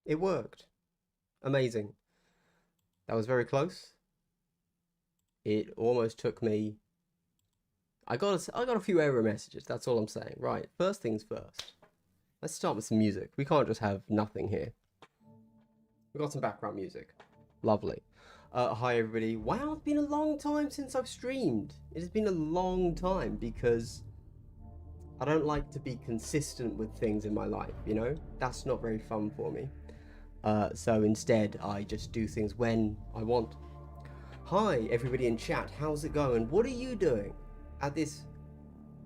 It worked. Amazing. That was very close. It almost took me... I got a few error messages, that's all I'm saying. Right, first things first. Let's start with some music. We can't just have nothing here. We've got some background music. Lovely. Hi everybody. Wow, it's been a long time since I've streamed. It has been a long time because I don't like to be consistent with things in my life, you know? That's not very fun for me. So instead, I just do things when I want. Hi everybody in chat, how's it going? What are you doing at this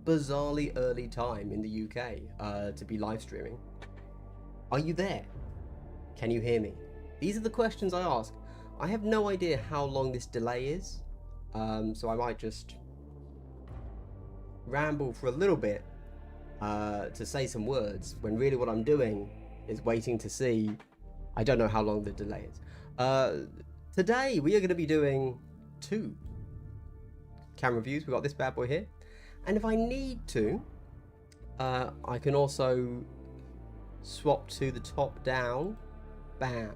bizarrely early time in the UK to be live streaming? Are you there? Can you hear me? These are the questions I ask. I have no idea how long this delay is, so I might just ramble for a little bit to say some words, when really what I'm doing is waiting to see. I don't know how long the delay is. Today we are going to be doing 2 camera views. We've got this bad boy here, and if I need to, I can also swap to the top down. Bam.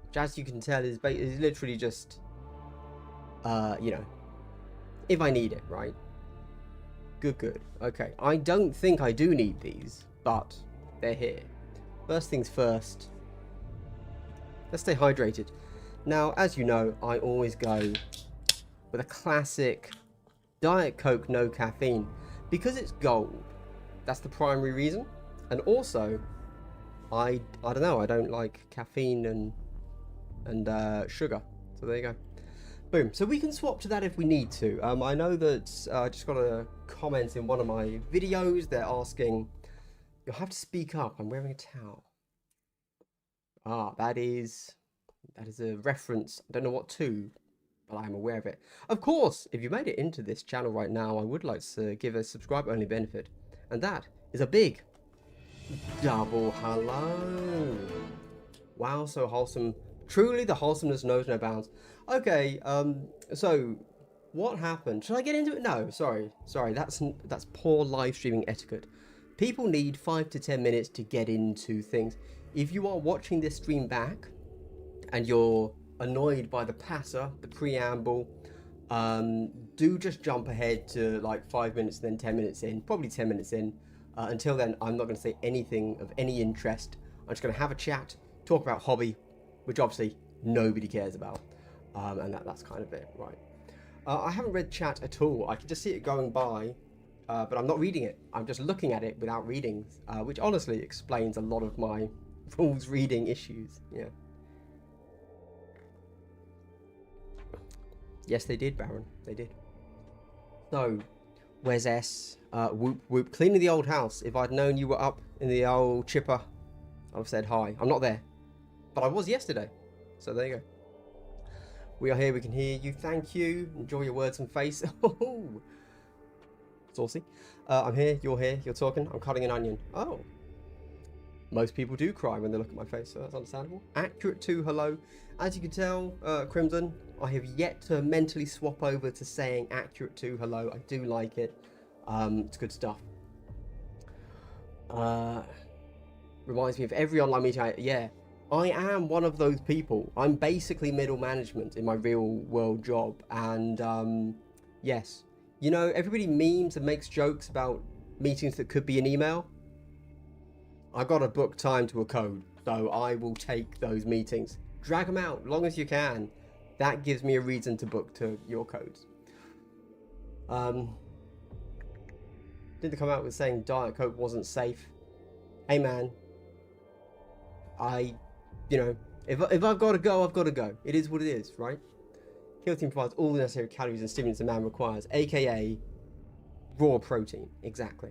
Which, as you can tell, is literally just, you know, if I need it, right? Good. Okay, I don't think I do need these, but they're here. First things first, let's stay hydrated. Now, as you know, I always go with a classic Diet Coke, no caffeine, because it's gold. That's the primary reason. And also, I don't know, I don't like caffeine and sugar. So there you go. Boom. So we can swap to that if we need to. I know that I just got a comment in one of my videos. They're asking, you'll have to speak up. I'm wearing a towel. Ah, that is a reference. I don't know what to, but I'm aware of it. Of course, if you made it into this channel right now, I would like to give a subscriber-only benefit. And that is a big double hello. Wow, so wholesome. Truly, the wholesomeness knows no bounds. Okay, so what happened? Should I get into it? No, sorry. That's poor live streaming etiquette. People need 5 to 10 minutes to get into things. If you are watching this stream back and you're annoyed by the patter, the preamble, do just jump ahead to like 5 minutes, then 10 minutes in, probably 10 minutes in. Until then, I'm not going to say anything of any interest. I'm just going to have a chat, talk about hobby, which obviously nobody cares about, and that's kind of it, right? I haven't read chat at all. I can just see it going by, but I'm not reading it. I'm just looking at it without reading, which honestly explains a lot of my rules reading issues. Yeah. Yes, they did, Baron. They did. So, where's S? Whoop whoop. Cleaning the old house. If I'd known you were up in the old chipper, I'd have said hi. I'm not there, but I was yesterday. So there you go. We are here. We can hear you. Thank you. Enjoy your words and face. Oh, saucy. I'm here. You're talking. I'm cutting an onion. Oh. Most people do cry when they look at my face, so that's understandable. Accurate to hello. As you can tell, Crimson, I have yet to mentally swap over to saying accurate to hello. I do like it. It's good stuff. Reminds me of every online meeting. Yeah, I am one of those people. I'm basically middle management in my real world job. And yes, you know, everybody memes and makes jokes about meetings that could be an email. I got to book time to a code, so I will take those meetings. Drag them out as long as you can. That gives me a reason to book to your codes. Did they come out with saying Diet Coke wasn't safe? Hey man, you know, if I've got to go, I've got to go. It is what it is, right? Kill Team provides all the necessary calories and stimulants a man requires, aka raw protein. Exactly.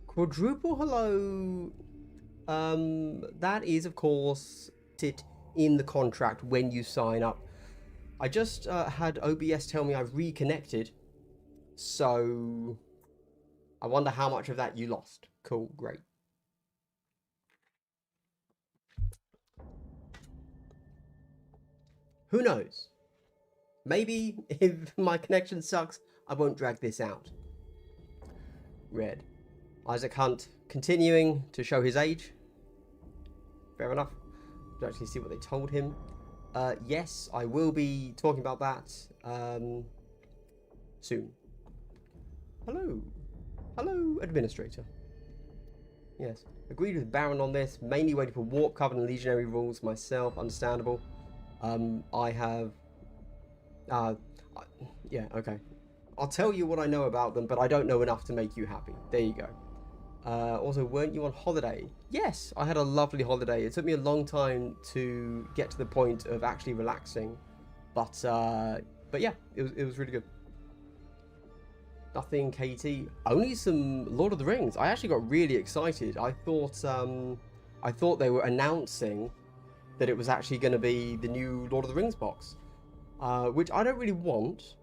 Quadruple hello. That is, of course, it in the contract when you sign up. I just had OBS tell me I've reconnected, so I wonder how much of that you lost. Cool, great. Who knows? Maybe if my connection sucks, I won't drag this out. Red. Isaac Hunt continuing to show his age. Fair enough. To actually see what they told him. Yes, I will be talking about that soon. Hello. Hello, Administrator. Yes. Agreed with Baron on this. Mainly waiting for Warp, Covenant, and Legionary rules myself. Understandable. I have... yeah, okay. I'll tell you what I know about them, but I don't know enough to make you happy. There you go. Also, weren't you on holiday? Yes, I had a lovely holiday. It took me a long time to get to the point of actually relaxing. But yeah, it was really good. Nothing, Katie. Only some Lord of the Rings. I actually got really excited. I thought they were announcing that it was actually going to be the new Lord of the Rings box, which I don't really want,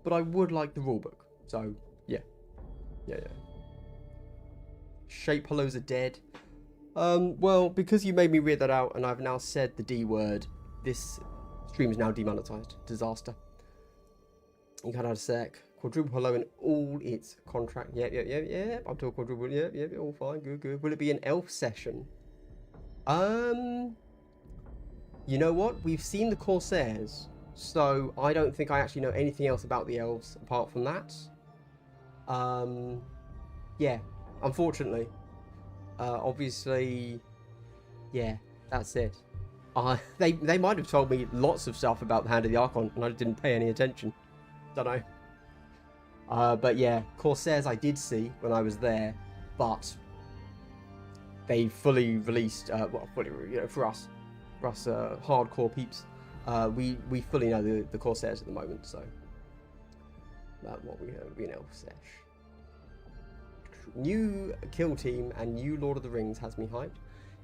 but I would like the rulebook. So yeah. Shape hollows are dead. Well, because you made me read that out, and I've now said the D word, this stream is now demonetized. Disaster. You cut out a sec. Quadruple hello in all its contract. Yep. Up to a quadruple. Yep. All fine. Good. Will it be an elf session? You know what? We've seen the Corsairs, so I don't think I actually know anything else about the elves apart from that. Yeah. Unfortunately. Obviously. Yeah. That's it. They might have told me lots of stuff about the Hand of the Archon, and I didn't pay any attention. Don't know. But yeah, Corsairs I did see when I was there, but they fully released, well, fully, you know, for us hardcore peeps, we fully know the Corsairs at the moment, so that's what we have. We know. Sesh. New kill team and new Lord of the Rings has me hyped.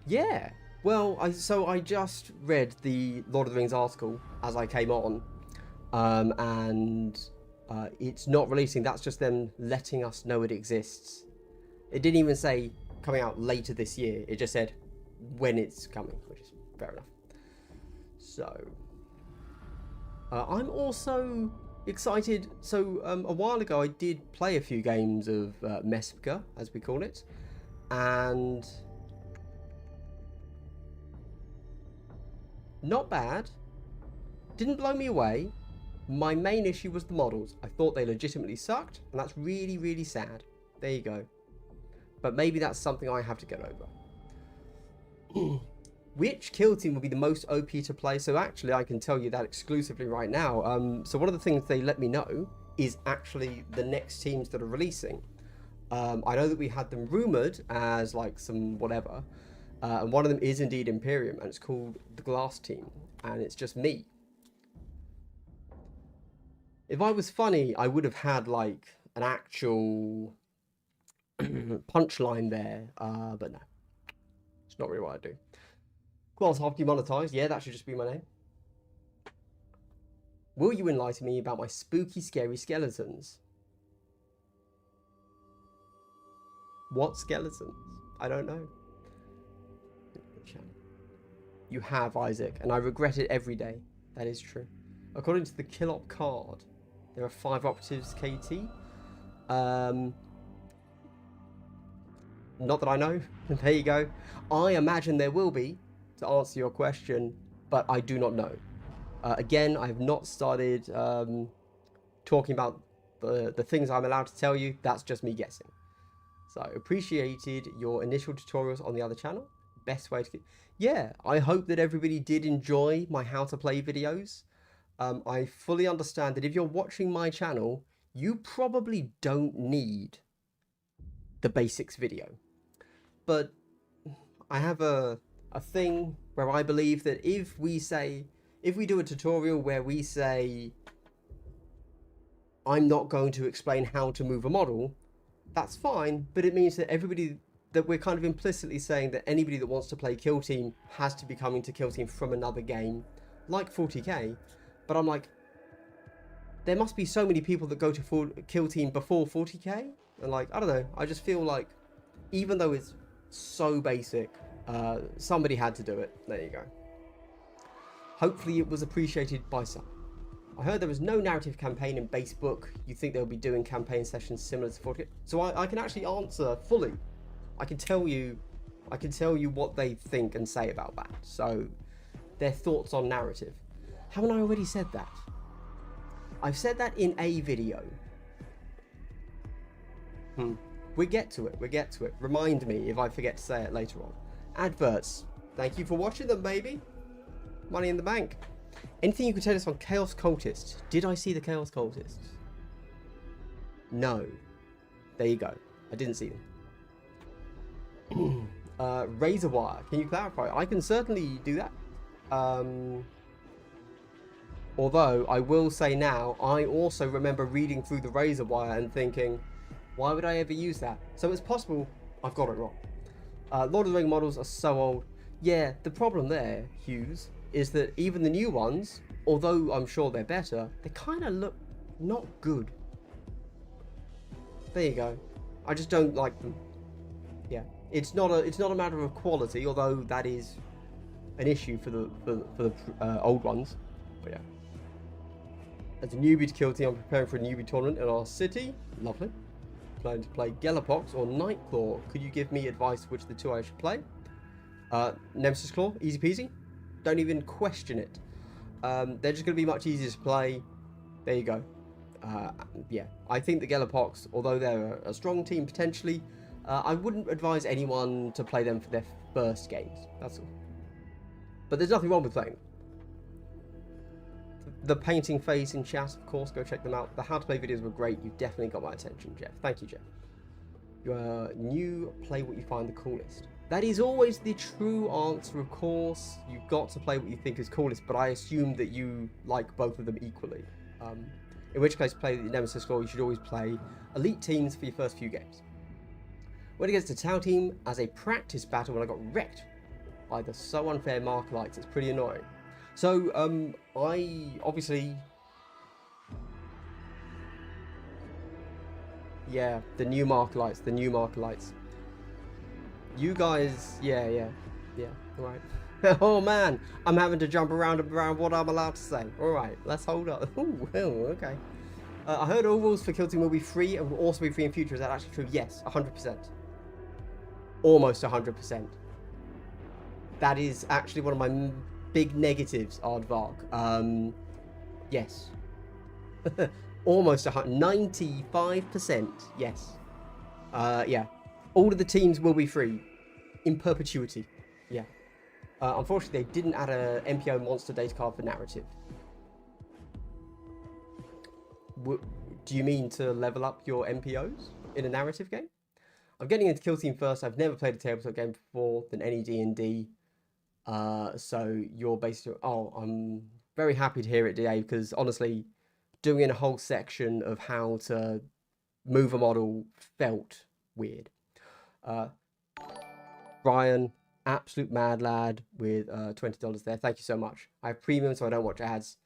Yeah. Well, I just read the Lord of the Rings article as I came on, and it's not releasing. That's just them letting us know it exists. It didn't even say coming out later this year. It just said when it's coming, which is fair enough. So I'm also excited. So a while ago I did play a few games of Mechanicus, as we call it, and not bad. Didn't blow me away. My main issue was the models. I thought they legitimately sucked, and that's really, really sad. There you go. But maybe that's something I have to get over. Which kill team will be the most OP to play? So actually, I can tell you that exclusively right now. So one of the things they let me know is actually the next teams that are releasing. I know that we had them rumored as like some whatever. And one of them is indeed Imperium, and it's called the Glass Team, and it's just me. If I was funny, I would have had like an actual punchline there, but no, it's not really what I do. Class half demonetized. Yeah, that should just be my name. Will you enlighten me about my spooky, scary skeletons? What skeletons? I don't know. You have, Isaac, and I regret it every day. That is true. According to the kill op card, there are 5 operatives KT. Not that I know. There you go. I imagine there will be, to answer your question, but I do not know. Again, I have not started talking about the things I'm allowed to tell you. That's just me guessing. So, appreciated your initial tutorials on the other channel. Best way to get... Yeah, I hope that everybody did enjoy my how to play videos. I fully understand that if you're watching my channel, you probably don't need the basics video. But I have a thing where I believe that if we do a tutorial where we say, I'm not going to explain how to move a model, that's fine, but it means that that we're kind of implicitly saying that anybody that wants to play Kill Team has to be coming to Kill Team from another game, like 40k. But I'm like, there must be so many people that go to Kill Team before 40k, and like, I don't know, I just feel like, even though it's so basic, somebody had to do it. There you go. Hopefully it was appreciated by some. I heard there was no narrative campaign in base book. You think they'll be doing campaign sessions similar to 40K? So I can actually answer fully. I can tell you what they think and say about that. So their thoughts on narrative. Haven't I already said that? I've said that in a video. We get to it. Remind me if I forget to say it later on. Adverts. Thank you for watching them, baby. Money in the bank. Anything you could tell us on Chaos Cultists? Did I see the Chaos Cultists? No. There you go. I didn't see them. Razor wire. Can you clarify? I can certainly do that. Although, I will say now, I also remember reading through the razor wire and thinking, why would I ever use that? So it's possible I've got it wrong. Lord of the Ring models are so old. Yeah, the problem there, Hughes, is that even the new ones, although I'm sure they're better, they kind of look not good. There you go. I just don't like them. Yeah, it's not a matter of quality, although that is an issue for the old ones. But yeah. As a newbie to kill team, I'm preparing for a newbie tournament in our city. Lovely. Planning to play Gelapox or Nightclaw. Could you give me advice which of the two I should play? Nemesis Claw, easy peasy. Don't even question it. They're just going to be much easier to play. There you go. Yeah, I think the Gelapox, although they're a strong team potentially, I wouldn't advise anyone to play them for their first games. That's all. But there's nothing wrong with playing them. The painting phase in chat, of course, go check them out. The how to play videos were great. You've definitely got my attention, Jeff. Thank you, Jeff. You're new, play what you find the coolest. That is always the true answer, of course. You've got to play what you think is coolest, but I assume that you like both of them equally. In which case, play the Nemesis Claw, you should always play elite teams for your first few games. When it gets to Tau Team, as a practice battle, when I got wrecked by the so unfair Markalites, it's pretty annoying. So, I obviously... Yeah, the new Markalites. You guys, yeah, right. Oh man, I'm having to jump around what I'm allowed to say. Alright, let's hold up. Ooh, okay. I heard all rules for Kill Team will be free and will also be free in future. Is that actually true? Yes, 100%. Almost 100%. That is actually one of my big negatives, Aardvark. Yes. Almost 95%. Yes. Yeah. All of the teams will be free in perpetuity. Yeah. Unfortunately, they didn't add a MPO monster data card for narrative. Do you mean to level up your MPOs in a narrative game? I'm getting into Kill Team first. I've never played a tabletop game before than any D&D. So you're basically... Oh, I'm very happy to hear it, DA, because honestly, doing a whole section of how to move a model felt weird. Brian, absolute mad lad with $20 there. Thank you so much. I have premium, so I don't watch ads.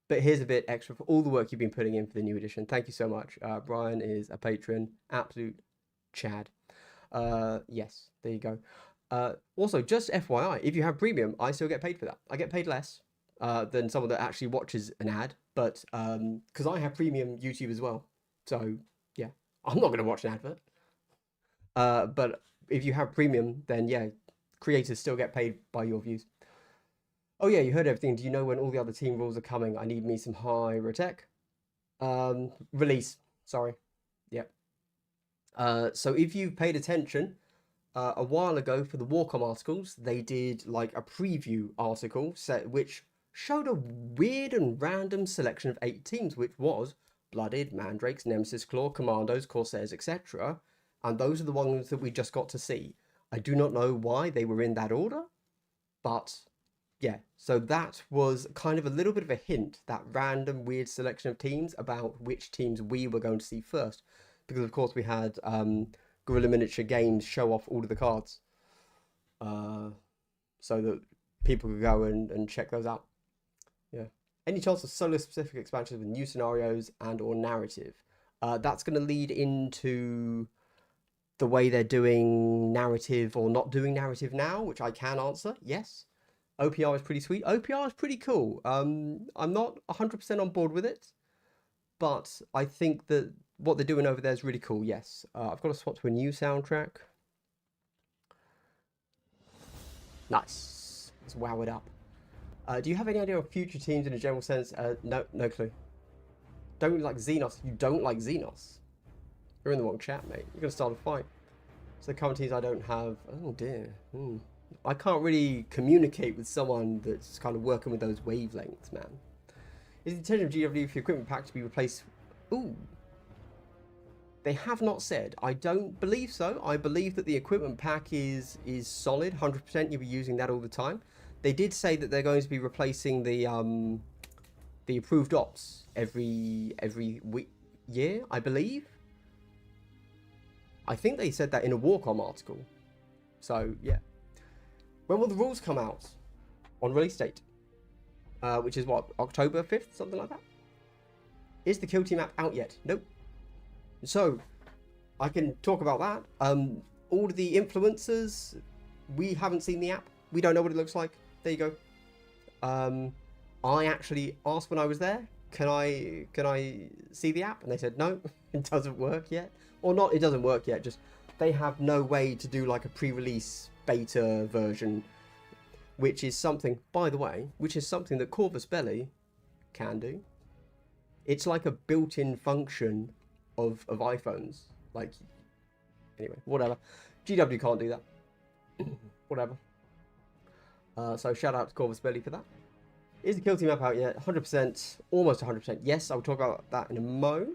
But here's a bit extra for all the work you've been putting in for the new edition. Thank you so much. Brian is a patron. Absolute Chad. Yes, there you go. Also, just FYI, if you have premium, I still get paid for that. I get paid less than someone that actually watches an ad, but because I have premium YouTube as well. So, yeah, I'm not going to watch an advert. But if you have premium, then yeah, creators still get paid by your views. Oh yeah, you heard everything. Do you know when all the other team rules are coming? I need me some higher tech. Release, sorry. Yep. So if you've paid attention, a while ago for the Warcom articles, they did like a preview article which showed a weird and random selection of 8 teams, which was Blooded, Mandrakes, Nemesis Claw, Commandos, Corsairs, etc. And those are the ones that we just got to see. I do not know why they were in that order, but yeah, so that was kind of a little bit of a hint, that random weird selection of teams about which teams we were going to see first. Because of course we had Guerrilla Miniature Games show off all of the cards. So that people could go and check those out. Yeah. Any chance of solo specific expansions with new scenarios and or narrative? That's going to lead into the way they're doing narrative or not doing narrative now, which I can answer, yes. OPR is pretty sweet. OPR is pretty cool. I'm not 100% on board with it, but I think that what they're doing over there is really cool. Yes, I've got to swap to a new soundtrack. Nice. Let's wow it up. Do you have any idea of future teams in a general sense? No, no clue. Don't like Xenos. You don't like Xenos. You're in the wrong chat, mate. You're gonna start a fight. So the current teams I don't have. Oh dear. I can't really communicate with someone that's kind of working with those wavelengths, man. Is the intention of GW for equipment pack to be replaced? Ooh. They have not said. I don't believe so. I believe that the equipment pack is solid, 100%. You'll be using that all the time. They did say that they're going to be replacing the approved ops every year, I believe. I think they said that in a Warcom article. So yeah. When will the rules come out? On release date, which is what, October 5th, something like that. Is the Kill Team app out yet? Nope. So I can talk about that. All of the influencers, we haven't seen the app. We don't know what it looks like. There you go. I actually asked when I was there, can I see the app? And they said no, it doesn't work yet. Or not, it doesn't work yet. Just they have no way to do like a pre-release beta version, which is something, by the way, which is something that Corvus Belli can do. It's like a built-in function of iPhones. Like, anyway, whatever. GW can't do that. Whatever. So shout out to Corvus Belli for that. Is the Kill Team app out yet? 100%, almost 100%. Yes, I'll talk about that in a mo.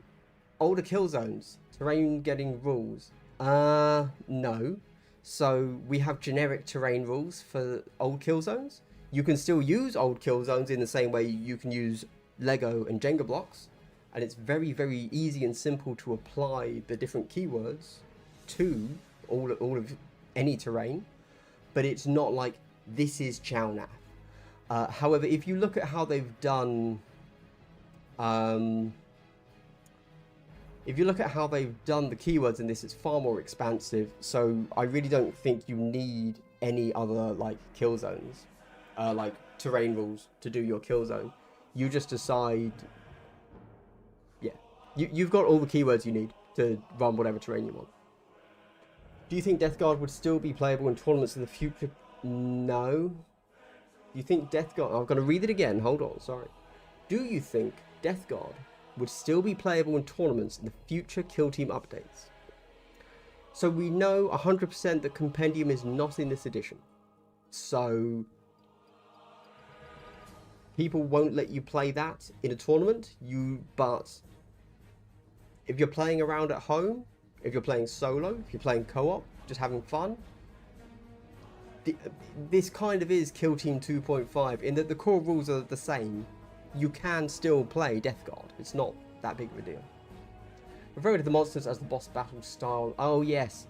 Older kill zones, terrain getting rules. No. So we have generic terrain rules for old kill zones. You can still use old kill zones in the same way you can use Lego and Jenga blocks. And it's very, very easy and simple to apply the different keywords to all of any terrain. But it's not like, this is Chownath. However, if you look at how they've done... if you look at how they've done the keywords in this, it's far more expansive. So I really don't think you need any other like kill zones, like terrain rules to do your kill zone. You just decide, yeah, you've got all the keywords you need to run whatever terrain you want. Do you think Death Guard would still be playable in tournaments in the future? No. Do you think Death Guard... I'm going to read it again. Hold on, sorry. Do you think Death Guard would still be playable in tournaments in the future Kill Team updates? So we know 100% that Compendium is not in this edition. So people won't let you play that in a tournament. But if you're playing around at home, if you're playing solo, if you're playing co-op, just having fun, this kind of is Kill Team 2.5 in that the core rules are the same. You can still play Death Guard. It's not that big of a deal. Referring to the monsters as the boss battle style. Oh, yes.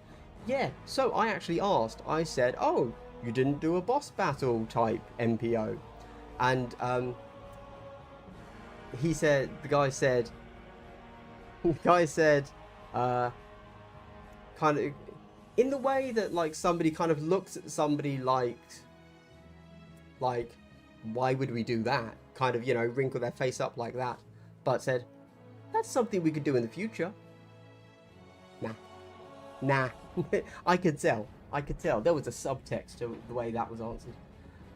Yeah, so I actually asked. I said, oh, you didn't do a boss battle type MPO. And he said, the guy said, kind of, in the way that like somebody kind of looks at somebody like, why would we do that? Kind of, you know, wrinkle their face up like that, but said, that's something we could do in the future. Nah. I could tell. There was a subtext to the way that was answered.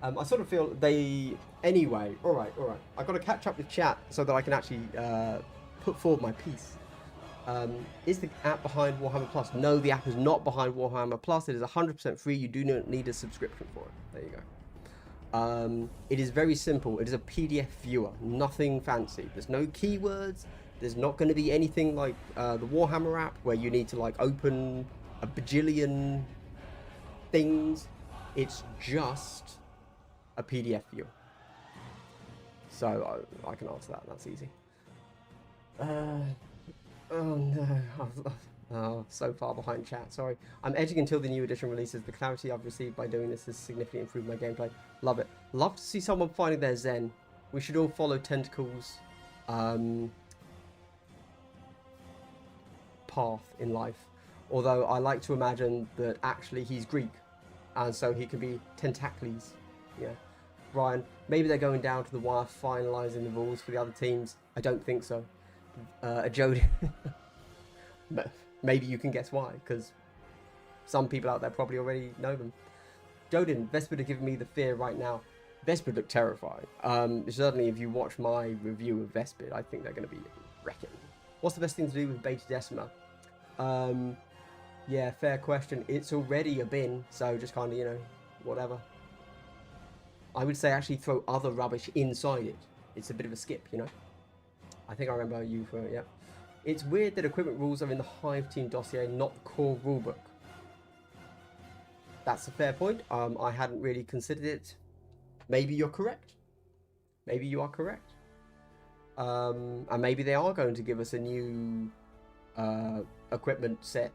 I sort of feel they... Anyway, alright. I've got to catch up with chat so that I can actually put forward my piece. Is the app behind Warhammer Plus? No, the app is not behind Warhammer Plus. It is 100% free. You do not need a subscription for it. There you go. It is very simple. It is a PDF viewer. Nothing fancy. There's no keywords. There's not going to be anything like the Warhammer app where you need to like open a bajillion things. It's just a PDF viewer. So I can answer that. That's easy. Oh no. Oh, so far behind chat. Sorry. I'm edging until the new edition releases. The clarity I've received by doing this has significantly improved my gameplay. Love it. Love to see someone finding their zen. We should all follow Tentacle's path in life. Although I like to imagine that actually he's Greek, and so he can be Tentacles. Yeah. Ryan. Maybe they're going down to the wire finalising the rules for the other teams. I don't think so. Jody, maybe you can guess why, because some people out there probably already know them. Jodin, Vespid are giving me the fear right now. Vespid look terrifying. Certainly if you watch my review of Vespid, I think they're going to be wrecking. What's the best thing to do with Beta Decima? Yeah, fair question. It's already a bin, so just kind of, you know, whatever. I would say actually throw other rubbish inside it. It's a bit of a skip, you know. I think I remember you for, yeah. It's weird that equipment rules are in the Hive team dossier, not the core rulebook. That's a fair point. I hadn't really considered it. Maybe you're correct. Maybe you are correct. And maybe they are going to give us a new equipment set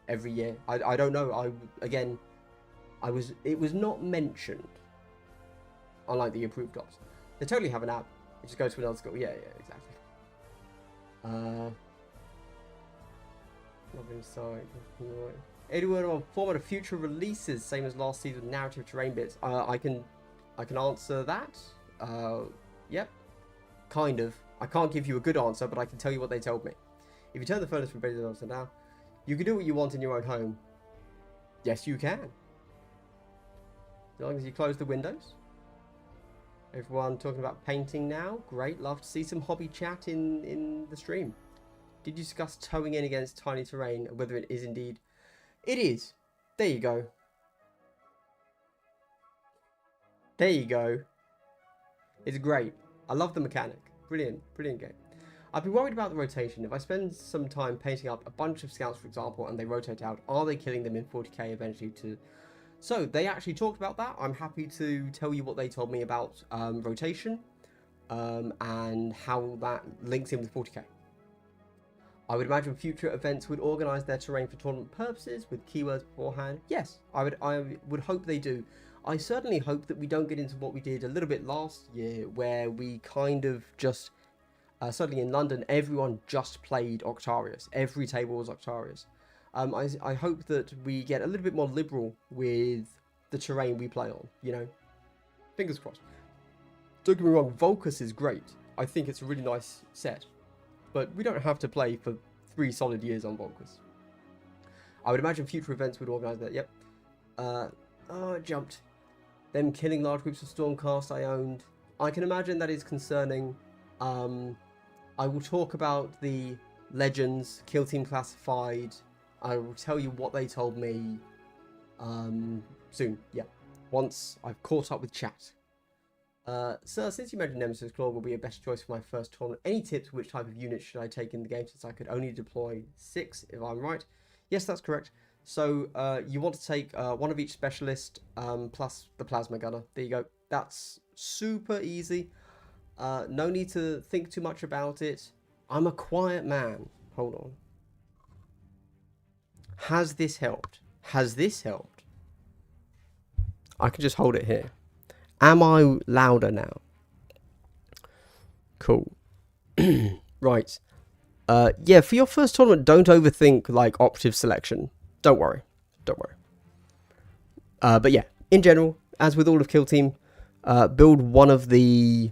every year. I don't know. It was not mentioned. Unlike the approved docs. They totally have an app. You just go to another school. Yeah, exactly. Love inside. Anyone on format of future releases, same as last season with narrative terrain bits. I can answer that. Yep. Kind of. I can't give you a good answer, but I can tell you what they told me. If you turn the furnace from beta to now, you can do what you want in your own home. Yes, you can. As long as you close the windows. Everyone talking about painting now. Great. Love to see some hobby chat in the stream. Did you discuss towing in against tiny terrain and whether it is indeed? It is. There you go. There you go. It's great. I love the mechanic. Brilliant. Brilliant game. I've been worried about the rotation. If I spend some time painting up a bunch of scouts, for example, and they rotate out, are they killing them in 40k eventually to... So, they actually talked about that. I'm happy to tell you what they told me about rotation and how that links in with 40k. I would imagine future events would organise their terrain for tournament purposes with keywords beforehand. Yes, I would hope they do. I certainly hope that we don't get into what we did a little bit last year, where we kind of just, certainly in London, everyone just played Octarius. Every table was Octarius. I hope that we get a little bit more liberal with the terrain we play on, you know. Fingers crossed. Don't get me wrong, Volcus is great. I think it's a really nice set. But we don't have to play for 3 solid years on Volcus. I would imagine future events would organise that, yep. Oh, it jumped. Them killing large groups of Stormcast I owned. I can imagine that is concerning. I will talk about the Legends, Kill Team Classified. I will tell you what they told me soon, yeah. Once I've caught up with chat. Sir, since you mentioned Nemesis Claw will be a better choice for my first tournament, any tips which type of unit should I take in the game since I could only deploy 6 if I'm right? Yes, that's correct. So you want to take one of each specialist plus the plasma gunner. There you go. That's super easy. No need to think too much about it. I'm a quiet man. Hold on. Has this helped? Has this helped? I can just hold it here. Am I louder now? Cool. Right. Yeah, for your first tournament, don't overthink like operative selection. Don't worry. Don't worry. But yeah, in general, as with all of Kill Team, build one of the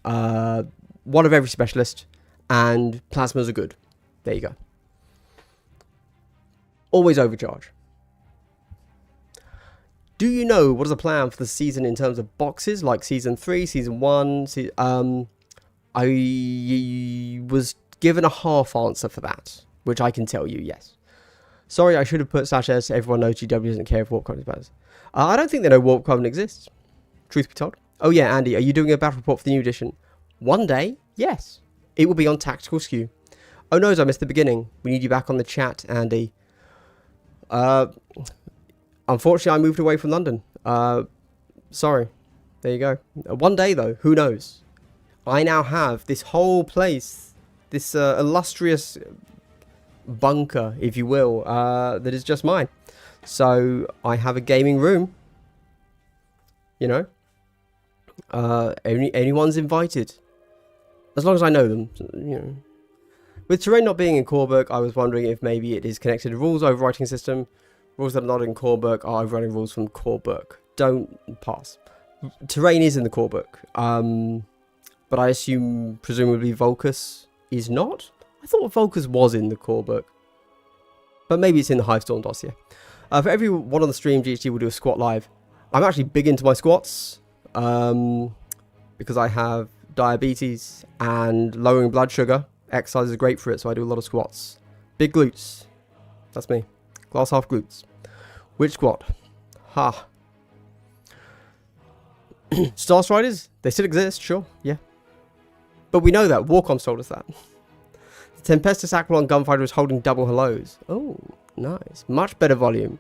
one of every specialist, and plasmas are good. There you go. Always overcharge. Do you know what is the plan for the season in terms of boxes, like Season 3, Season 1? I was given a half answer for that, which I can tell you, yes. Sorry, I should have put /s. Everyone knows GW doesn't care if Warp Covenant is bad. I don't think they know Warp Covenant exists, truth be told. Oh yeah, Andy, are you doing a battle report for the new edition? One day, yes. It will be on Tactical Skew. Oh no, I missed the beginning. We need you back on the chat, Andy. Unfortunately, I moved away from London. Sorry. There you go. One day, though, who knows? I now have this whole place, this illustrious bunker, if you will, that is just mine. So, I have a gaming room. You know? Anyone's invited. As long as I know them, you know. With terrain not being in Corebook, I was wondering if maybe it is connected to rules overwriting system. Rules that are not in Corebook are overriding rules from Corebook. Don't pass. Terrain is in the core book, but I assume presumably Vulcus is not. I thought Vulcus was in the core book, but maybe it's in the Hivestorm dossier. For everyone on the stream, GHD will do a squat live. I'm actually big into my squats because I have diabetes and lowering blood sugar. Exercise is great for it, so I do a lot of squats. Big glutes. That's me. Glass half glutes. Which squat? Ha. Star Striders? They still exist, sure, yeah. But we know that. Warcom told us that. The Tempestus Aquilon Gunfighter is holding double hellos. Oh, nice. Much better volume.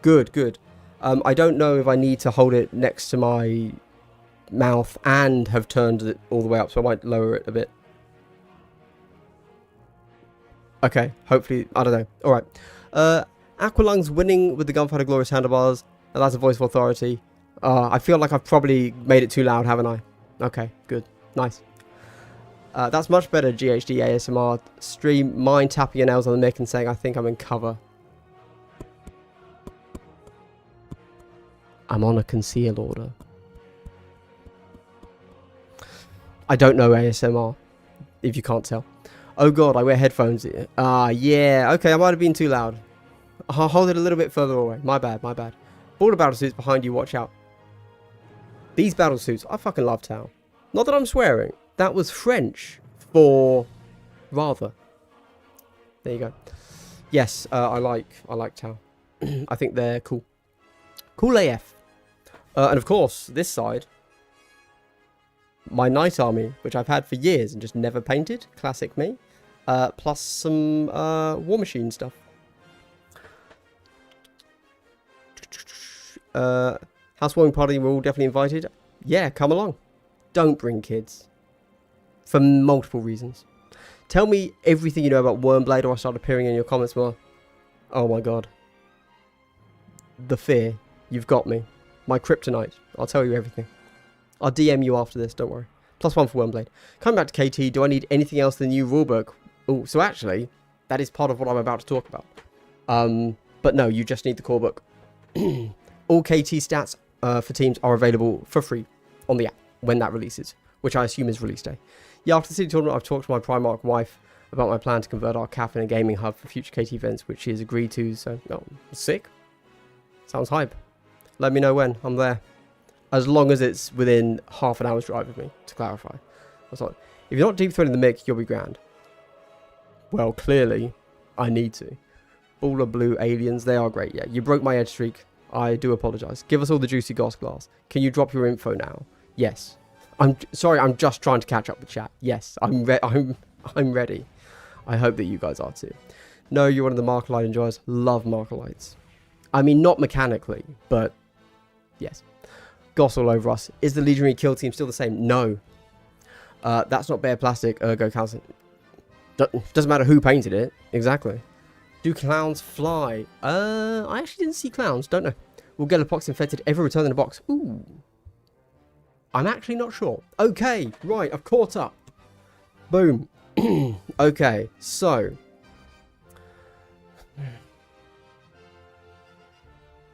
Good, good. I don't know if I need to hold it next to my mouth and have turned it all the way up, so I might lower it a bit. Okay, hopefully, I don't know. Alright. Aqualung's winning with the Gunfighter Glorious Handlebars. That's a voice of authority. I feel like I've probably made it too loud, haven't I? Okay, good. Nice. That's much better, GHD ASMR stream. Mind tapping your nails on the mic and saying, I think I'm in cover. I'm on a conceal order. I don't know ASMR, if you can't tell. Oh god, I wear headphones. Yeah. Okay, I might have been too loud. I'll hold it a little bit further away. My bad, my bad. Border battle suits behind you, watch out. These battle suits, I fucking love Tau. Not that I'm swearing. That was French for rather. There you go. Yes, I like Tau. I think they're cool. Cool AF. And of course, this side, my Knight Army, which I've had for years and just never painted. Classic me. Plus some War Machine stuff. Housewarming party, we're all definitely invited. Yeah, come along. Don't bring kids. For multiple reasons. Tell me everything you know about Wormblade or I start appearing in your comments more. Oh my god. The fear. You've got me. My kryptonite. I'll tell you everything. I'll DM you after this, don't worry. +1 for Wormblade. Coming back to KT, do I need anything else than the new rulebook? Oh, so actually, that is part of what I'm about to talk about. But no, you just need the core book. All KT stats for teams are available for free on the app when that releases, which I assume is release day. Yeah, after the city tournament, I've talked to my Primarch wife about my plan to convert our cafe and a gaming hub for future KT events, which she has agreed to, so, no, sick. Sounds hype. Let me know when, I'm there. As long as it's within half an hour's drive of me, to clarify. That's like, if you're not deep throating the mic, you'll be grand. Well, clearly, I need to. Baller blue aliens, they are great, yeah. You broke my edge streak. I do apologise. Give us all the juicy goss glass. Can you drop your info now? Yes. I'm sorry, I'm just trying to catch up with chat. Yes, I'm ready. I hope that you guys are too. No, you're one of the Markerlight enjoyers. Love Markerlights. I mean, not mechanically, but yes. Goss all over us. Is the Legionary kill team still the same? No. That's not bare plastic, ergo calcium. Doesn't matter who painted it. Exactly. Do clowns fly? I actually didn't see clowns. Don't know. Will get a pox infected ever return in a box? Ooh. I'm actually not sure. Okay, right, I've caught up. Boom. Okay, so.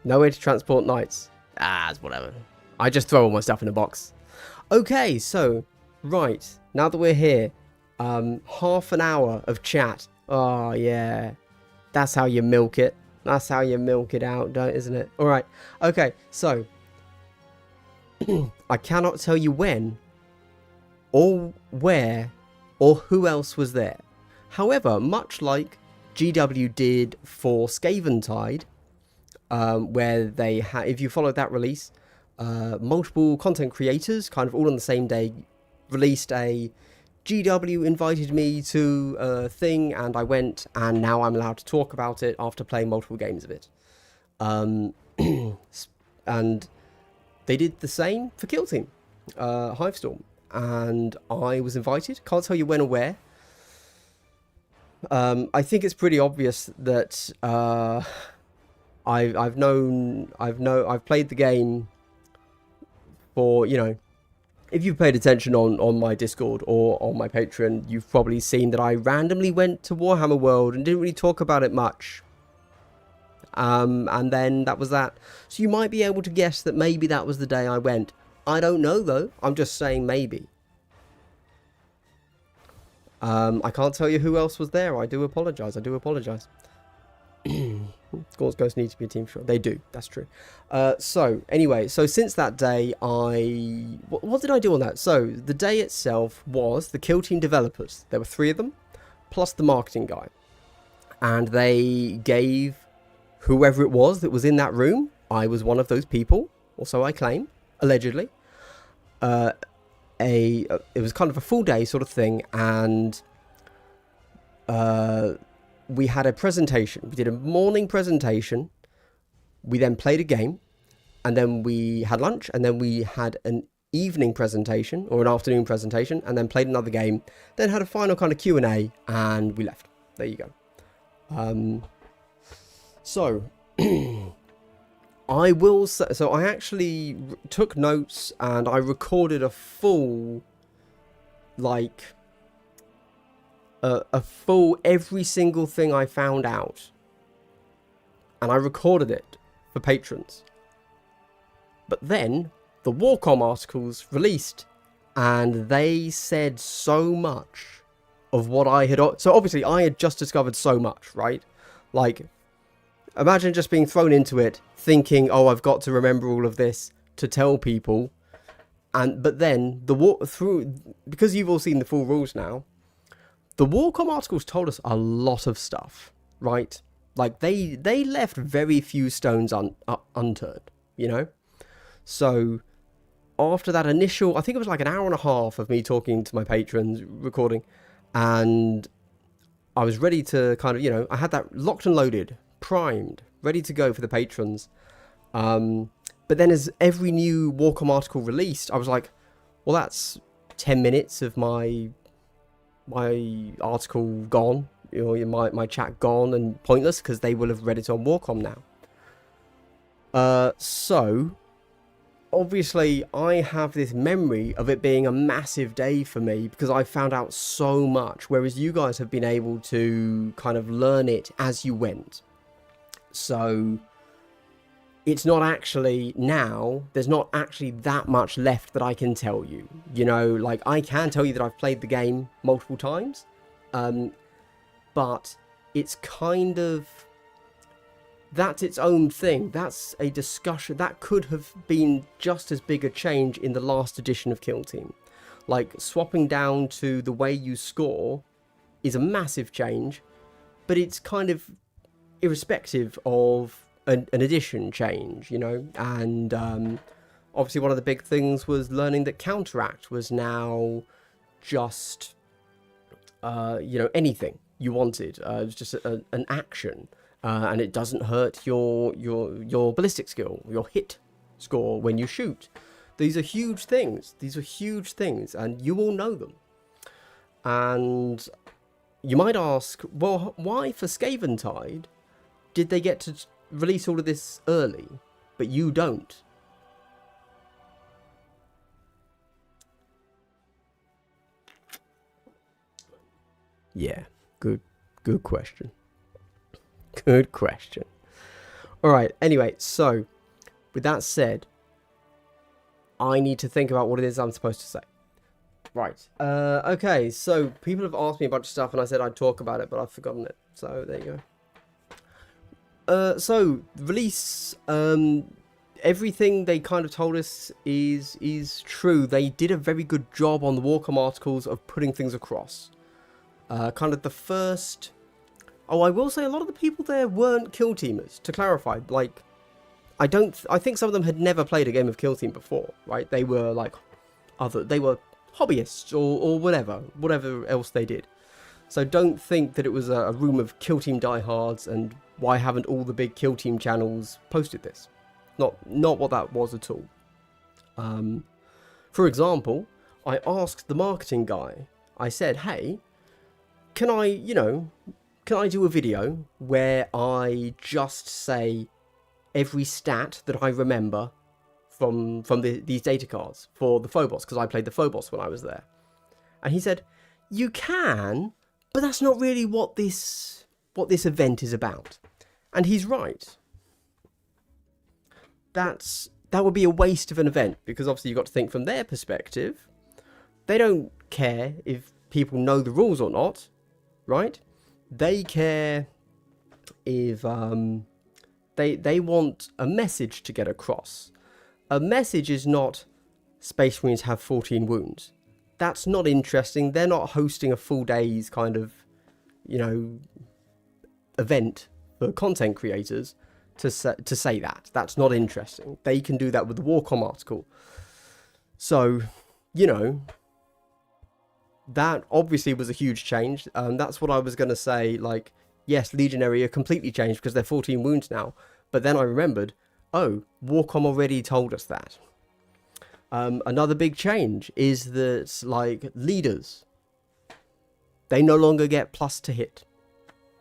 No way to transport knights. It's whatever. I just throw all my stuff in a box. Okay, so, right, now that we're here, half an hour of chat. Oh, yeah. That's how you milk it. That's how you milk it out, isn't it? All right. Okay, so I cannot tell you when or where or who else was there. However, much like GW did for Scaventide, where they had, if you followed that release, multiple content creators, kind of all on the same day, released a GW invited me to a thing, and I went, and now I'm allowed to talk about it after playing multiple games of it. And they did the same for Kill Team, Hivestorm, and I was invited. Can't tell you when or where. I think it's pretty obvious that I've played the game for, you know, if you've paid attention on my Discord or on my Patreon, you've probably seen that I randomly went to Warhammer World and didn't really talk about it much. And then that was that. So you might be able to guess that maybe that was the day I went. I don't know though. I'm just saying maybe. I can't tell you who else was there. I do apologise. I do apologise. Ghosts need to be a team shot. They do. That's true. So anyway, so since that day, what did I do on that? So the day itself was the Kill Team developers. There were 3 of them, plus the marketing guy, and they gave whoever it was that was in that room. I was one of those people, or so I claim, allegedly. It was kind of a full day sort of thing, and we had a presentation. We did a morning presentation, we then played a game, and then we had lunch, and then we had an evening presentation or an afternoon presentation, and then played another game, then had a final kind of Q&A, and we left. There you go. So I will say, so I actually took notes and I recorded a full, like, a full every single thing I found out, and I recorded it for patrons. But then the Warcom articles released, and they said so much of what I had. So obviously I had just discovered so much, right? Like, imagine just being thrown into it, thinking, "Oh, I've got to remember all of this to tell people," but then because you've all seen the full rules now. The Warcom articles told us a lot of stuff, right? Like, they left very few stones unturned, you know? So, after that initial, I think it was like an hour and a half of me talking to my patrons, recording, and I was ready to kind of, you know, I had that locked and loaded, primed, ready to go for the patrons. But then as every new Warcom article released, I was like, well, that's 10 minutes of my article gone, you know, my chat gone and pointless, because they will have read it on Warcom now. So obviously I have this memory of it being a massive day for me because I found out so much, whereas you guys have been able to kind of learn it as you went. So it's not actually, now there's not actually that much left that I can tell you, you know, like I can tell you that I've played the game multiple times, but it's kind of, that's its own thing. That's a discussion that could have been just as big a change in the last edition of Kill Team. Like, swapping down to the way you score is a massive change, but it's kind of irrespective of an edition change, you know. And obviously one of the big things was learning that counteract was now just you know, anything you wanted. It was just an action, and it doesn't hurt your ballistic skill, your hit score when you shoot. These are huge things. These are huge things, and you all know them. And you might ask, well, why for Scaventide did they get to release all of this early, but you don't? Yeah, good question. Good question. All right, anyway, so with that said, I need to think about what it is I'm supposed to say. Right. Okay, so people have asked me a bunch of stuff and I said I'd talk about it, but I've forgotten it. So there you go. So release, everything they kind of told us is true. They did a very good job on the Warcom articles of putting things across. Kind of the first... Oh, I will say a lot of the people there weren't Kill Teamers, to clarify. Like, I think some of them had never played a game of Kill Team before, right? They were like they were hobbyists or whatever else they did. So don't think that it was a room of Kill Team diehards and why haven't all the big Kill Team channels posted this? Not what that was at all. For example, I asked the marketing guy, I said, hey, can I do a video where I just say every stat that I remember from these data cards for the Phobos, because I played the Phobos when I was there? And he said, you can, but that's not really what this event is about. And he's right. That's that would be a waste of an event, because obviously you've got to think from their perspective. They don't care if people know the rules or not, right? They care if they want a message to get across. A message is not Space Marines have 14 wounds. That's not interesting. They're not hosting a full day's kind of, you know, event for content creators to say that. That's not interesting. They can do that with the Warcom article. So, you know, that obviously was a huge change. That's what I was going to say. Like, yes, Legionary are completely changed because they're 14 wounds now. But then I remembered, oh, Warcom already told us that. Another big change is that, like, leaders, they no longer get plus to hit.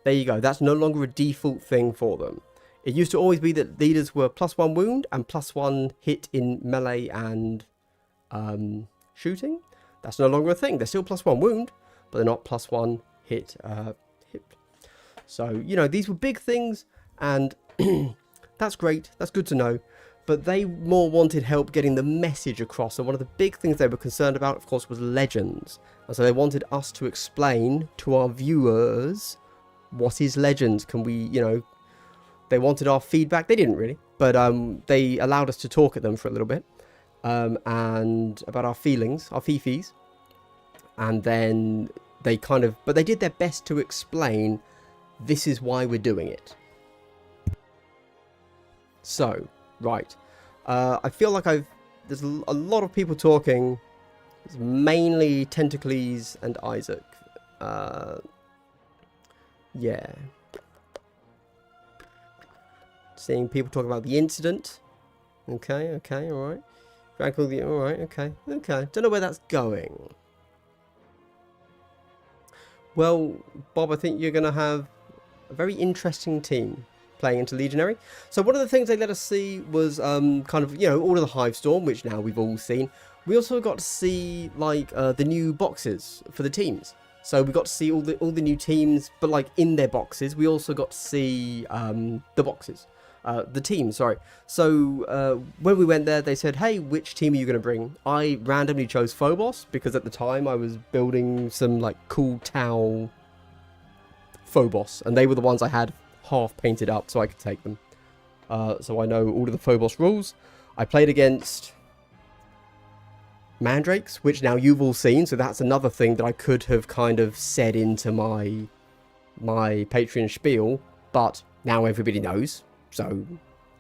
There you go. That's no longer a default thing for them. It used to always be that leaders were +1 wound and +1 hit in melee and shooting. That's no longer a thing. They're still +1 wound, but they're not +1 hit. So, you know, these were big things, and that's great. That's good to know. But they more wanted help getting the message across. And one of the big things they were concerned about, of course, was legends. And so they wanted us to explain to our viewers, what is legends? Can we, you know, they wanted our feedback. They didn't really, but they allowed us to talk at them for a little bit. And about our feelings, our fifis. And then they kind of, but they did their best to explain, this is why we're doing it. So, right. I feel like there's a lot of people talking. It's mainly Tentacles and Isaac. Yeah. Seeing people talk about the incident. Okay, alright. Alright, okay. Don't know where that's going. Well, Bob, I think you're going to have a very interesting team playing into Legionary. So one of the things they let us see was kind of, you know, all of the hivestorm, which now we've all seen. We also got to see, like, the new boxes for the teams. So we got to see all the new teams, but like in their boxes. We also got to see the boxes. The team, sorry. So when we went there, they said, hey, which team are you going to bring? I randomly chose Phobos because at the time I was building some like cool Tau Phobos, and they were the ones I had half painted up so I could take them. So I know all of the Phobos rules. I played against Mandrakes, which now you've all seen, so that's another thing that I could have kind of said into my Patreon spiel, but now everybody knows. So,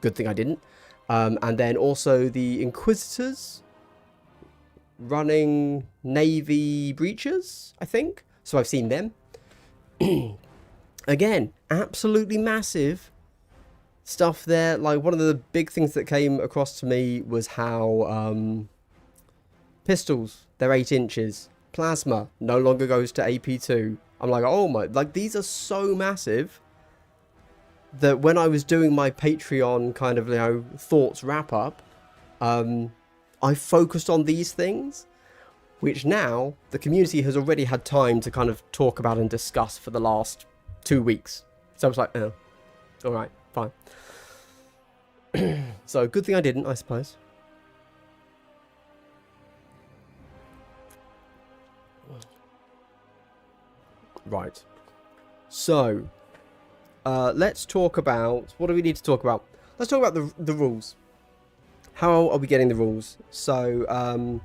good thing I didn't. And then also the Inquisitors running Navy Breachers, I think. So I've seen them. Again, absolutely massive stuff there. Like, one of the big things that came across to me was how pistols, they're 8 inches. Plasma no longer goes to AP2. I'm like, oh my, like, these are so massive that when I was doing my Patreon kind of, you know, thoughts wrap up, I focused on these things, which now the community has already had time to kind of talk about and discuss for the last 2 weeks. So I was like, oh, all right, fine. So good thing I didn't, I suppose. Right. So let's talk about, what do we need to talk about? Let's talk about the rules. How are we getting the rules? So,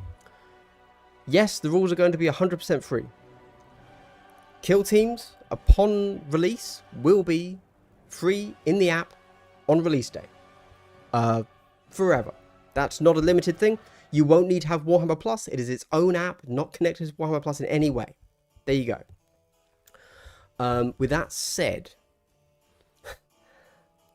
yes, the rules are going to be 100% free. Kill teams, upon release, will be free in the app on release day. Forever. That's not a limited thing. You won't need to have Warhammer Plus. It is its own app, not connected to Warhammer Plus in any way. There you go. With that said,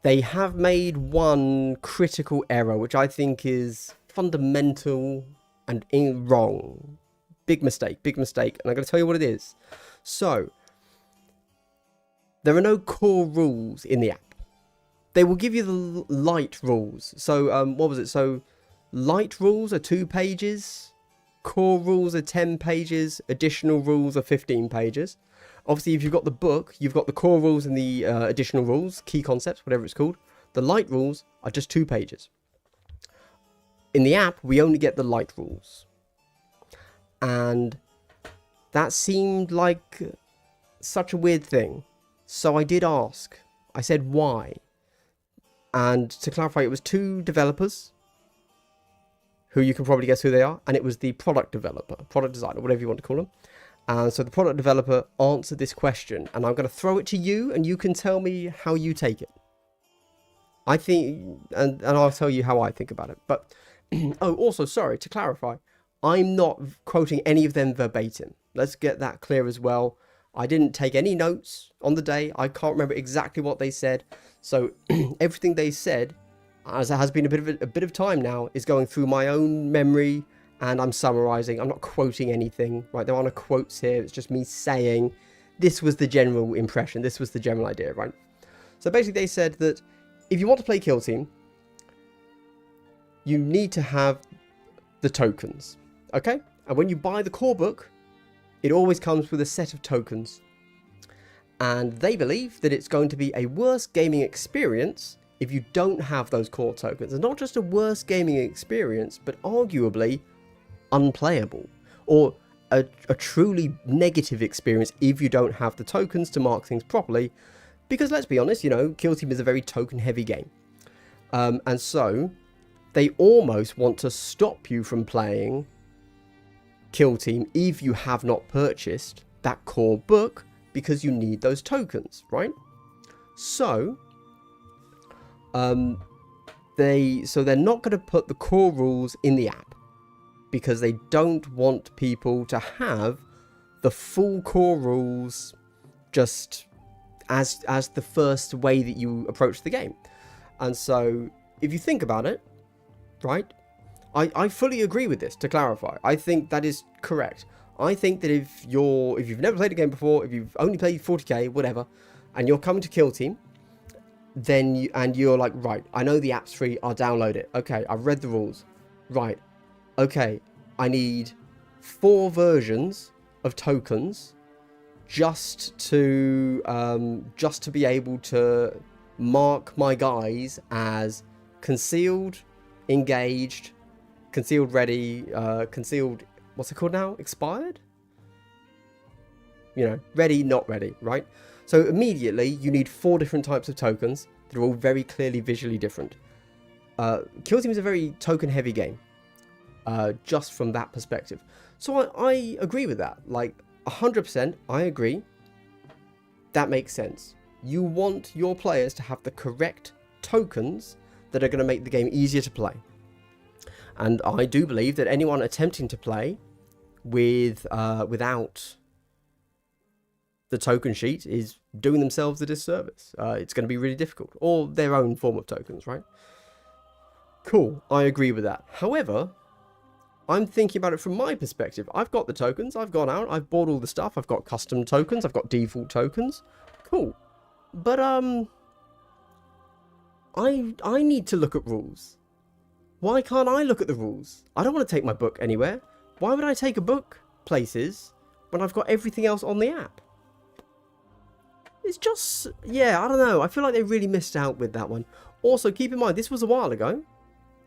they have made one critical error, which I think is fundamental and wrong. Big mistake, and I'm going to tell you what it is. So, there are no core rules in the app. They will give you the light rules. So, what was it? So, light rules are 2 pages, core rules are 10 pages, additional rules are 15 pages. Obviously, if you've got the book, you've got the core rules and the additional rules, key concepts, whatever it's called. The light rules are just 2 pages. In the app, we only get the light rules. And that seemed like such a weird thing. So I did ask. I said, why? And to clarify, it was 2 developers, who you can probably guess who they are. And it was the product developer, product designer, whatever you want to call them. And so the product developer answered this question. And I'm going to throw it to you, and you can tell me how you take it. I think, and I'll tell you how I think about it. But, oh, also, sorry, to clarify, I'm not quoting any of them verbatim. Let's get that clear as well. I didn't take any notes on the day. I can't remember exactly what they said. So everything they said, as it has been a bit of time now, is going through my own memory, and I'm summarizing. I'm not quoting anything, right? There aren't no quotes here. It's just me saying this was the general impression. This was the general idea, right? So basically they said that if you want to play Kill Team, you need to have the tokens, okay? And when you buy the core book, it always comes with a set of tokens. And they believe that it's going to be a worse gaming experience if you don't have those core tokens. And not just a worse gaming experience, but arguably unplayable. Or a truly negative experience if you don't have the tokens to mark things properly. Because let's be honest, you know, Kill Team is a very token heavy game. And so they almost want to stop you from playing Kill Team if you have not purchased that core book, because you need those tokens, right? So they're not going to put the core rules in the app, because they don't want people to have the full core rules just as the first way that you approach the game. And so if you think about it, right, I fully agree with this. To clarify, I think that is correct. I think that if you've never played a game before, if you've only played 40k, whatever, and you're coming to Kill Team, then you're like, right, I know the app's free, I'll download it. Okay, I've read the rules. Right, okay, I need 4 versions of tokens just to be able to mark my guys as concealed, engaged, concealed ready, concealed, what's it called now? Expired? You know, ready, not ready, right? So immediately you need 4 different types of tokens. They're all very clearly visually different. Kill Team is a very token heavy game, just from that perspective. So I agree with that. Like 100%, I agree. That makes sense. You want your players to have the correct tokens that are going to make the game easier to play. And I do believe that anyone attempting to play without the token sheet is doing themselves a disservice. It's going to be really difficult. Or their own form of tokens, right? Cool, I agree with that. However, I'm thinking about it from my perspective. I've got the tokens, I've gone out, I've bought all the stuff, I've got custom tokens, I've got default tokens. Cool. But I need to look at rules. Why can't I look at the rules? I don't want to take my book anywhere. Why would I take a book places when I've got everything else on the app? It's just, yeah, I don't know. I feel like they really missed out with that one. Also, keep in mind, this was a while ago.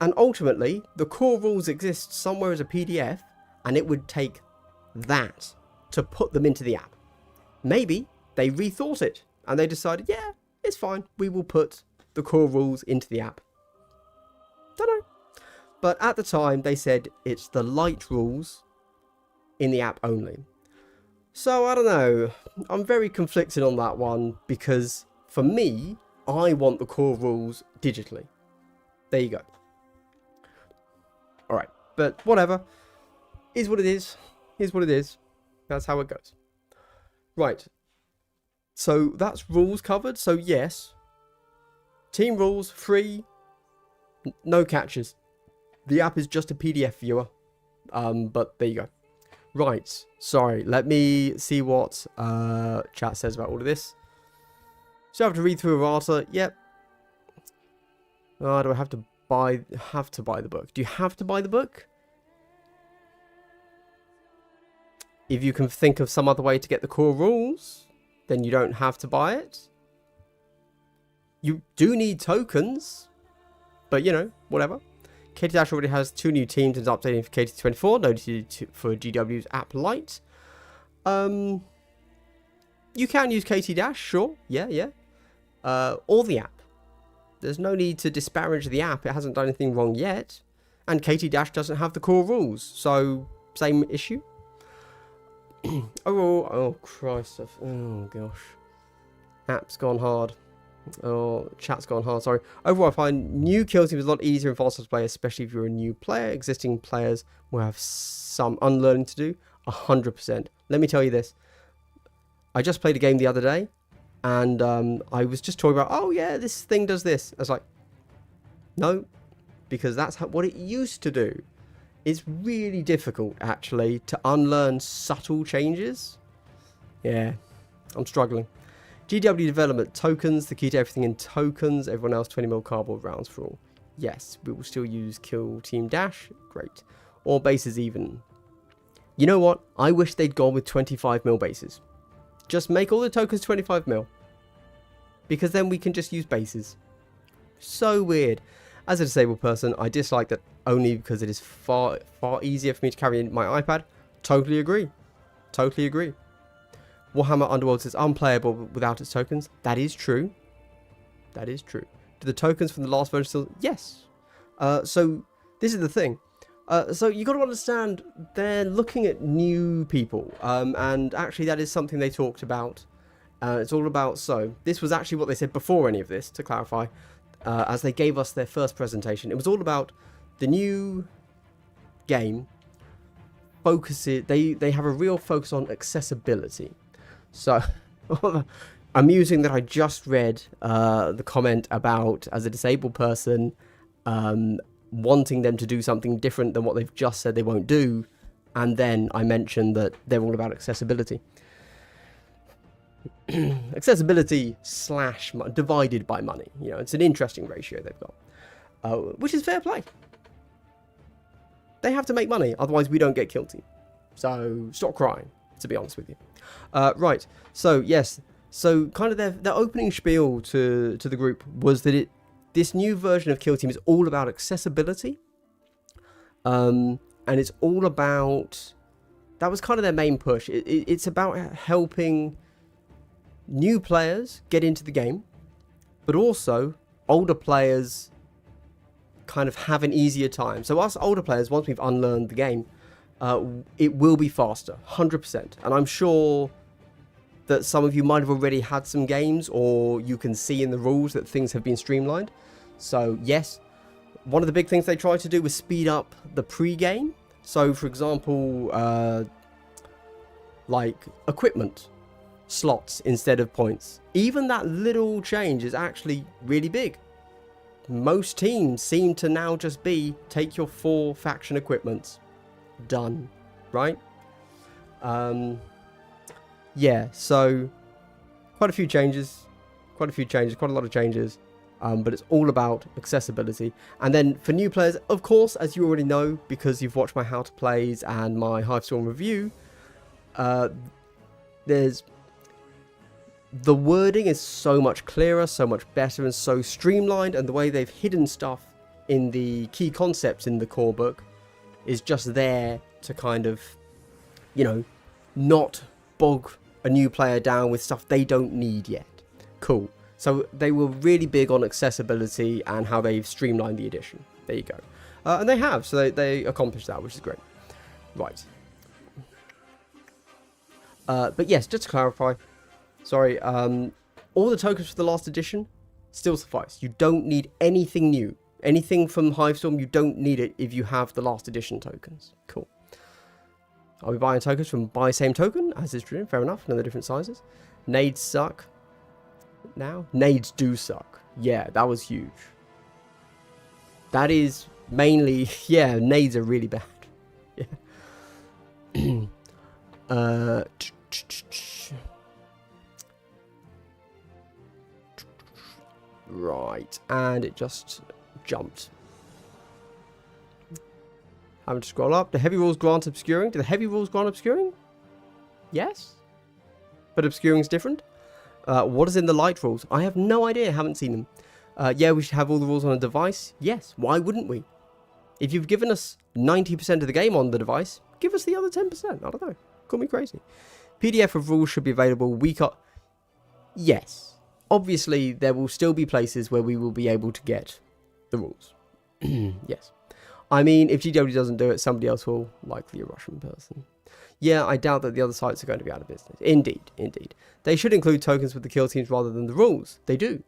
And ultimately, the core rules exist somewhere as a PDF. And it would take that to put them into the app. Maybe they rethought it. And they decided, yeah, it's fine. We will put the core rules into the app. Don't know. But at the time, they said it's the light rules in the app only. So, I don't know. I'm very conflicted on that one, because for me, I want the core rules digitally. There you go. Alright, but whatever. Is what it is. Is what it is. That's how it goes. Right. So, that's rules covered. So, yes. Team rules, free. No catches. The app is just a PDF viewer. But there you go. Right. Sorry. Let me see what chat says about all of this. So I have to read through errata. Yep. Oh, do I have to buy the book? Do you have to buy the book? If you can think of some other way to get the core rules, then you don't have to buy it. You do need tokens. But, you know, whatever. KT already has 2 new teams and is updating for KT24, noted for GW's app Lite. You can use KT sure, yeah. Or the app. There's no need to disparage the app. It hasn't done anything wrong yet. And KT doesn't have the core rules, so same issue. Oh Christ. Oh gosh. App's gone hard. Oh, chat's gone hard, sorry. Overall, I find new kill teams a lot easier and faster to play, especially if you're a new player. Existing players will have some unlearning to do. 100%. Let me tell you this. I just played a game the other day, and I was just talking about, oh yeah, this thing does this. I was like, no, because that's what it used to do. It's really difficult, actually, to unlearn subtle changes. Yeah, I'm struggling. GW development, tokens, the key to everything in tokens. Everyone else, 20mm cardboard rounds for all. Yes, we will still use kill team dash. Great. Or bases even. You know what? I wish they'd gone with 25mm bases. Just make all the tokens 25mm. Because then we can just use bases. So weird. As a disabled person, I dislike that only because it is far easier for me to carry in my iPad. Totally agree. Totally agree. Warhammer Underworlds is unplayable without its tokens. That is true. That is true. Do the tokens from the last version still? Yes. So this is the thing. So you got to understand they're looking at new people, and actually that is something they talked about. It's all about, so this was actually what they said before any of this, to clarify, as they gave us their first presentation. It was all about the new game focuses. They have a real focus on accessibility. So amusing that I just read the comment about, as a disabled person, wanting them to do something different than what they've just said they won't do, and then I mentioned that they're all about accessibility. Accessibility / divided by money. You know, it's an interesting ratio they've got, which is fair play. They have to make money, otherwise we don't get kill team. So stop crying, to be honest with you. Right, so yes, so kind of their opening spiel to the group was that this new version of Kill Team is all about accessibility, and it's all about, that was kind of their main push. It's about helping new players get into the game, but also older players kind of have an easier time. So us older players, once we've unlearned the game, it will be faster, 100%. And I'm sure that some of you might have already had some games, or you can see in the rules that things have been streamlined. So yes, one of the big things they tried to do was speed up the pre-game. So for example, like equipment slots instead of points. Even that little change is actually really big. Most teams seem to now just be, take your 4 faction equipments. Done. Right? Yeah, so quite a lot of changes, but it's all about accessibility. And then for new players, of course, as you already know, because you've watched my how to plays and my Hivestorm review, there's the wording is so much clearer, so much better, and so streamlined, and the way they've hidden stuff in the key concepts in the core book is just there to kind of, you know, not bog a new player down with stuff they don't need yet. Cool. So they were really big on accessibility and how they've streamlined the edition. There you go. And they have, so they accomplished that, which is great. Right. But yes, just to clarify, sorry, all the tokens for the last edition still suffice. You don't need anything new. Anything from Hivestorm, you don't need it if you have the last edition tokens. Cool. I'll be buying tokens from buy same token, as is true. Fair enough, none of the different sizes. Nades suck. Now? Nades do suck. Yeah, that was huge. That is mainly, yeah, nades are really bad. Yeah. Right, and it just jumped. Having to scroll up. The heavy rules grant obscuring. Do the heavy rules grant obscuring? Yes. But obscuring is different. What is in the light rules? I have no idea. Haven't seen them. Yeah, we should have all the rules on a device. Yes. Why wouldn't we? If you've given us 90% of the game on the device, give us the other 10%. I don't know. Call me crazy. PDF of rules should be available. Yes. Obviously, there will still be places where we will be able to get the rules. Yes. I mean, if GW doesn't do it, somebody else will, likely a Russian person. Yeah, I doubt that the other sites are going to be out of business. Indeed, indeed. They should include tokens with the kill teams rather than the rules. They do.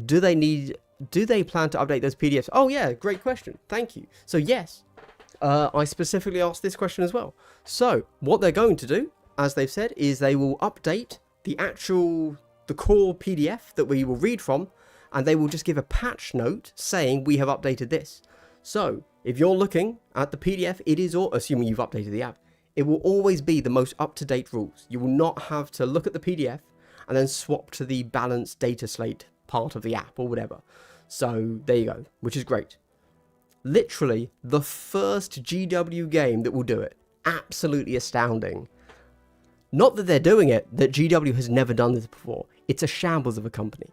Do they plan to update those PDFs? Oh yeah, great question. Thank you. So yes, I specifically asked this question as well. So what they're going to do, as they've said, is they will update the core PDF that we will read from, and they will just give a patch note saying we have updated this. So if you're looking at the PDF, it is all, assuming you've updated the app, it will always be the most up-to-date rules. You will not have to look at the PDF and then swap to the balanced data slate part of the app or whatever. So there you go, which is great. Literally the first GW game that will do it. Absolutely astounding. Not that they're doing it, that GW has never done this before. It's a shambles of a company.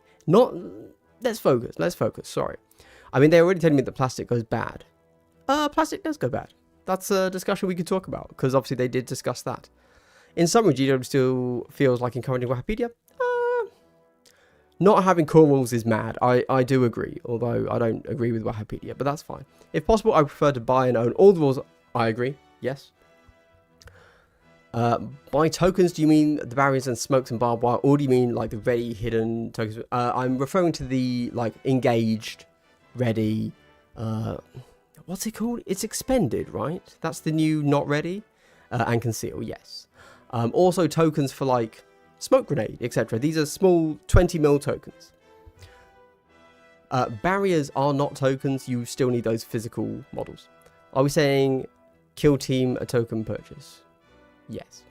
Let's focus, sorry. I mean, they're already telling me that plastic goes bad. Plastic does go bad. That's a discussion we could talk about, because obviously they did discuss that. In summary, GW still feels like encouraging Wikipedia. Not having core rules is mad. I do agree, although I don't agree with Wikipedia, but that's fine. If possible, I prefer to buy and own all the rules. I agree, yes. By tokens, do you mean the barriers and smokes and barbed wire, or do you mean like the ready hidden tokens? I'm referring to the like engaged, ready, what's it called? It's expended, right? That's the new not ready, and conceal, yes. Also tokens for like smoke grenade, etc. These are small 20 mil tokens. Barriers are not tokens. You still need those physical models. Are we saying kill team a token purchase? Yes.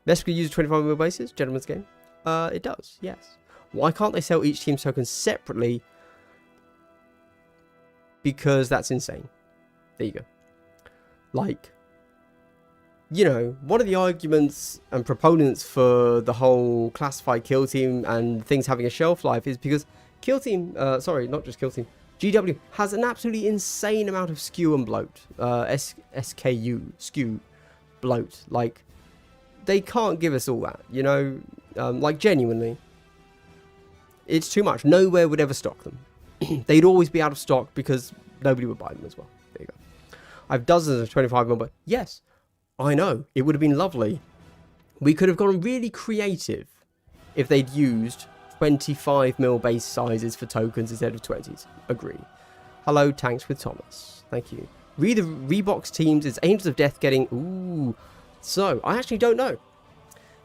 Mechanicus uses 25 mil bases, gentleman's game. It does, yes. Why can't they sell each team's tokens separately? Because that's insane. There you go. Like, you know, one of the arguments and proponents for the whole classified kill team and things having a shelf life is because kill team, sorry, not just kill team, GW has an absolutely insane amount of skew and bloat. SKU, bloat. Like, they can't give us all that, you know, like genuinely. It's too much. Nowhere would ever stock them. They'd always be out of stock because nobody would buy them as well. There you go. I have dozens of 25 mil, but yes, I know, it would have been lovely. We could have gone really creative if they'd used 25 mil base sizes for tokens instead of 20s. Agree. Hello, Tanks with Thomas. Thank you. Read the Reebox teams. Is Angels of Death getting... Ooh. So, I actually don't know.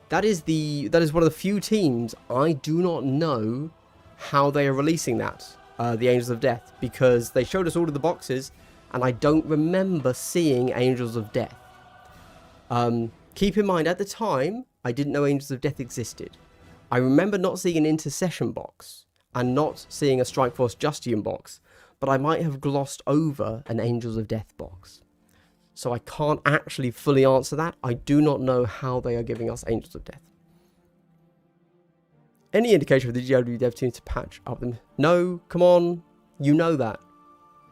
That is one of the few teams I do not know how they are releasing that. The Angels of Death. Because they showed us all of the boxes and I don't remember seeing Angels of Death. Keep in mind, at the time, I didn't know Angels of Death existed. I remember not seeing an Intercession box and not seeing a Strike Force Justian box, but I might have glossed over an Angels of Death box. So I can't actually fully answer that. I do not know how they are giving us Angels of Death. Any indication for the GW dev team to patch up them? No, come on. You know that.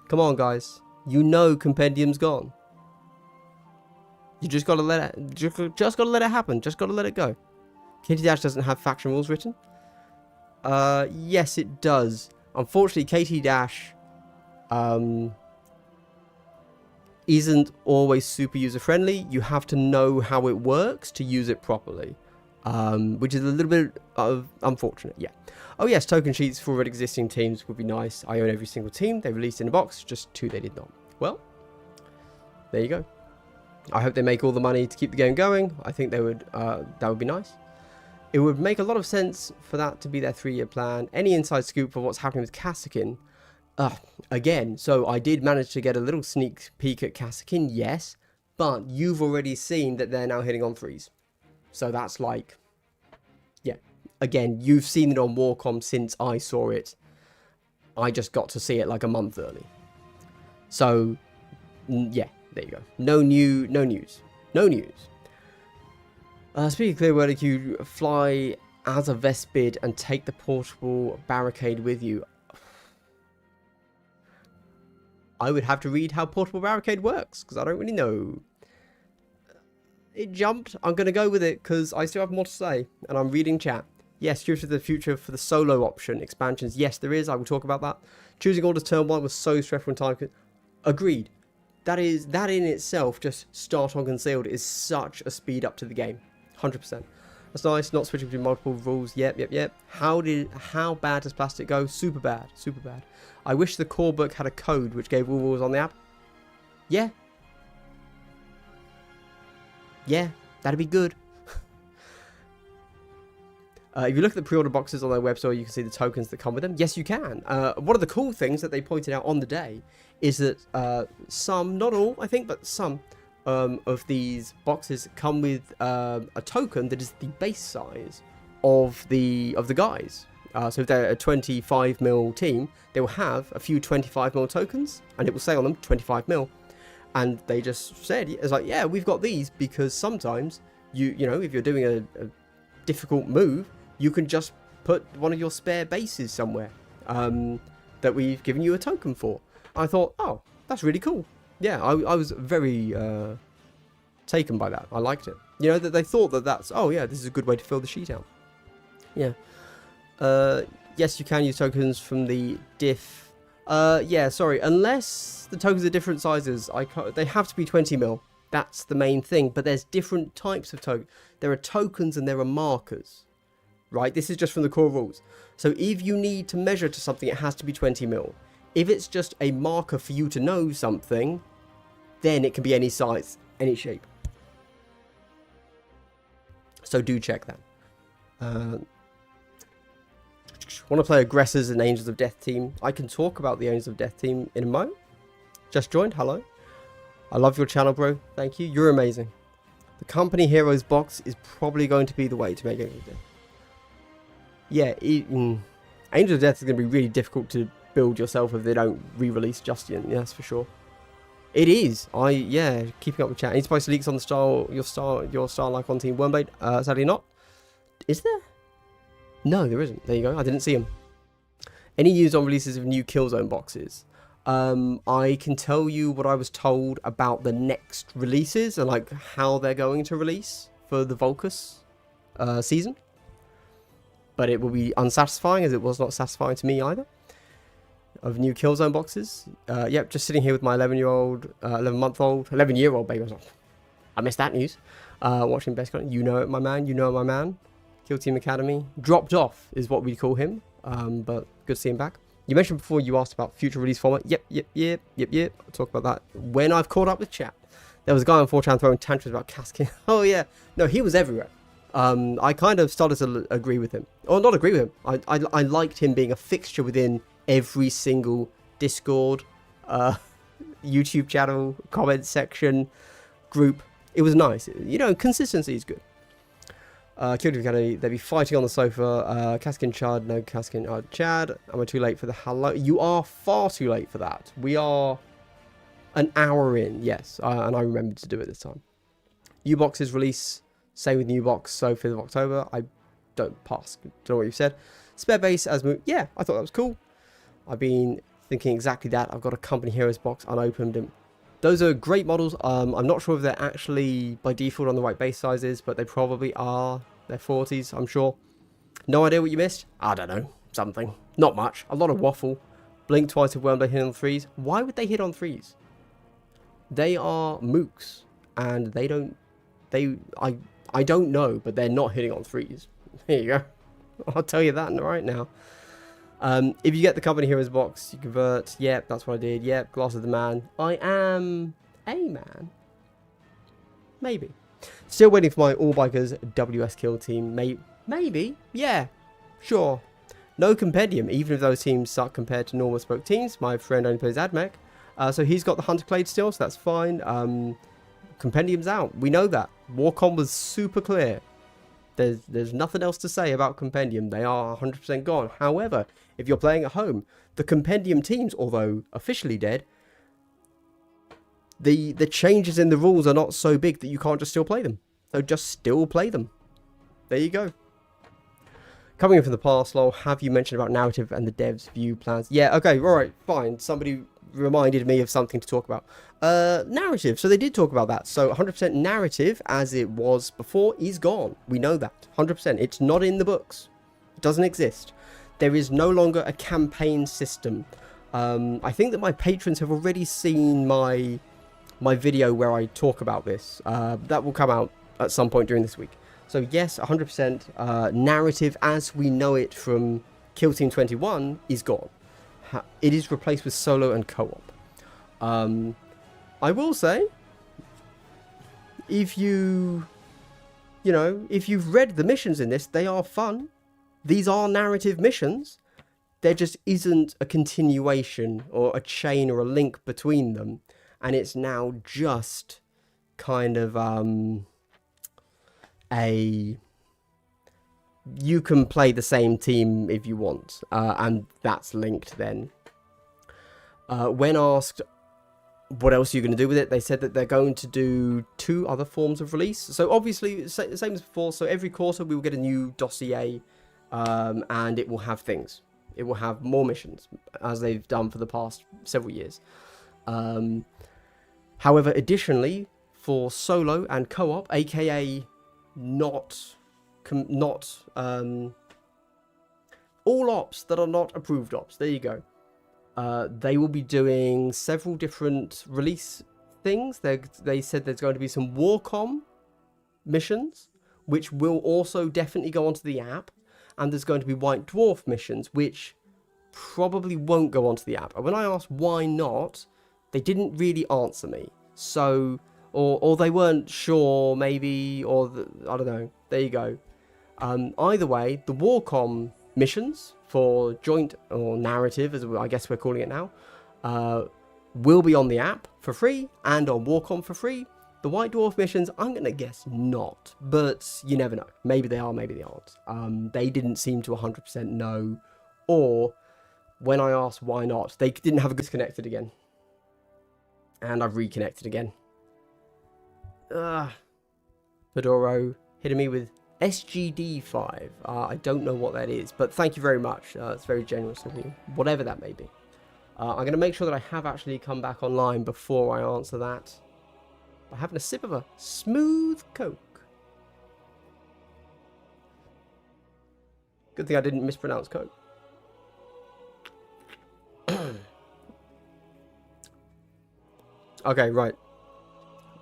Come on, guys. You know Compendium's gone. You just gotta let it. Just gotta let it happen. Just gotta let it go. KT Dash doesn't have faction rules written. Yes, it does. Unfortunately, KT Dash isn't always super user friendly. You have to know how it works to use it properly, which is a little bit unfortunate. Yeah. Oh yes, token sheets for already existing teams would be nice. I own every single team they released in a box. Just 2 they did not. Well, there you go. I hope they make all the money to keep the game going. I think they would. That would be nice. It would make a lot of sense for that to be their 3-year plan. Any inside scoop for what's happening with Kassakin? Again, so I did manage to get a little sneak peek at Kassakin, yes, but you've already seen that they're now hitting on 3s. So that's like, yeah. Again, you've seen it on Warcom since I saw it. I just got to see it like a month early. So, yeah. There you go. No news. No news. Speaking of clear, where did you fly as a Vespid and take the portable barricade with you? I would have to read how portable barricade works, because I don't really know. It jumped. I'm going to go with it, because I still have more to say, and I'm reading chat. Yes, future the future for the solo option expansions. Yes, there is. I will talk about that. Choosing orders turn 1 was so stressful and time. Agreed. That in itself, just start on concealed, is such a speed up to the game. 100%. That's nice. Not switching between multiple rules. Yep. How bad does plastic go? Super bad. Super bad. I wish the core book had a code which gave all rules on the app. Yeah. Yeah, that'd be good. If you look at the pre-order boxes on their website, you can see the tokens that come with them. Yes, you can. One of the cool things that they pointed out on the day is that some, not all, I think, but some of these boxes come with a token that is the base size of the guys. So if they're a 25mm team, they will have a few 25mm tokens, and it will say on them 25mm. And they just said, it's like, yeah, we've got these because sometimes you know, if you're doing a difficult move, you can just put one of your spare bases somewhere that we've given you a token for. I thought, oh, that's really cool. Yeah, I was very taken by that. I liked it. You know, that they thought that's, oh yeah, this is a good way to fill the sheet out. Yeah. Yes, you can use tokens from the diff. Yeah, sorry. Unless the tokens are different sizes, they have to be 20mm. That's the main thing. But there's different types of tokens. There are tokens and there are markers. Right? This is just from the core rules. So if you need to measure to something, it has to be 20mm. If it's just a marker for you to know something, then it can be any size, any shape. So do check that. Want to play Aggressors and Angels of Death team? I can talk about the Angels of Death team in a moment. Just joined, hello. I love your channel, bro. Thank you. You're amazing. The Company Heroes box is probably going to be the way to make Angels of Death. Yeah, Angels of Death is going to be really difficult to build yourself if they don't re-release just yet. Yeah, that's for sure. It is. Yeah, keeping up with chat. Any spicy leaks on the your star icon team Wormblade? Sadly not. Is there? No, there isn't. There you go. I didn't see them. Any news on releases of new Killzone boxes? I can tell you what I was told about the next releases and like how they're going to release for the Vulcus season. But it will be unsatisfying, as it was not satisfying to me either. Of new Killzone boxes. Yep, just sitting here with my 11-year-old, 11-year-old baby. I missed that news. Watching Best Content. You know it, my man. You know it, my man. Kill Team Academy. Dropped off is what we call him. But good to see him back. You mentioned before you asked about future release format. Yep. I'll talk about that when I've caught up with chat. There was a guy on 4chan throwing tantrums about Caskin. Oh, yeah. No, he was everywhere. I kind of started to agree with him. Or not agree with him. I liked him being a fixture within every single Discord, YouTube channel, comment section, group. It was nice. You know, consistency is good. Killed Academy, they'd be fighting on the sofa. Caskin Chad, no Caskin Chad. Am I too late for the hello? You are far too late for that. We are an hour in, yes. And I remembered to do it this time. U-Box's release. Same with New Box, so 5th of October. I don't pass. Don't know what you said. Spare base as move. Yeah, I thought that was cool. I've been thinking exactly that. I've got a Company Heroes box unopened. And those are great models. I'm not sure if they're actually by default on the right base sizes, but they probably are. They're 40s, I'm sure. No idea what you missed? I don't know. Something. Not much. A lot of waffle. Blink twice if Wormblade hit on 3s. Why would they hit on 3s? They are mooks. And they don't... I don't know, but they're not hitting on 3s. Here you go. I'll tell you that right now. If you get the Company Heroes box, you convert. Yep, that's what I did. Yep, Glass of the Man. I am a man. Maybe. Still waiting for my All Bikers WS Kill team. Maybe. Yeah. Sure. No compendium, even if those teams suck compared to normal spoke teams. My friend only plays AdMech. So he's got the Hunter Clade still, so that's fine. Compendium's out. We know that. Warcom was super clear. There's nothing else to say about Compendium. They are 100% gone. However, if you're playing at home, the Compendium teams, although officially dead, the changes in the rules are not so big that you can't just still play them. So just still play them. There you go. Coming in from the past, lol, have you mentioned about narrative and the devs' view plans? Yeah, okay, alright, fine. Somebody reminded me of something to talk about. Narrative. So they did talk about that. So 100% narrative, as it was before, is gone. We know that. 100%. It's not in the books. It doesn't exist. There is no longer a campaign system. I think that my patrons have already seen my video where I talk about this. That will come out at some point during this week. So yes, 100% narrative as we know it from Kill Team 21 is gone. It is replaced with solo and co-op. I will say, if you've read the missions in this, they are fun. These are narrative missions. There just isn't a continuation or a chain or a link between them. And it's now just kind of you can play the same team if you want, and that's linked then. When asked what else are you going to do with it, they said that they're going to do 2 other forms of release. So obviously, same as before, so every quarter we will get a new dossier, and it will have things. It will have more missions, as they've done for the past several years. However, additionally, for solo and co-op, aka not all ops that are not approved ops, there you go, they will be doing several different release things. They said there's going to be some Warcom missions, which will also definitely go onto the app, and there's going to be White Dwarf missions, which probably won't go onto the app. And when I asked why not, they didn't really answer me. So, or they weren't sure, maybe, or I don't know. There you go. Either way, the Warcom missions for joint or narrative, as I guess we're calling it now, will be on the app for free and on Warcom for free. The White Dwarf missions, I'm going to guess not, but you never know. Maybe they are, maybe they aren't. They didn't seem to 100% know, or when I asked why not, they didn't have a disconnected again. And I've reconnected again. Pedoro hitting me with SGD5. I don't know what that is, but thank you very much. It's very generous of you, whatever that may be. I'm going to make sure that I have actually come back online before I answer that. By having a sip of a smooth Coke. Good thing I didn't mispronounce Coke. Okay, right.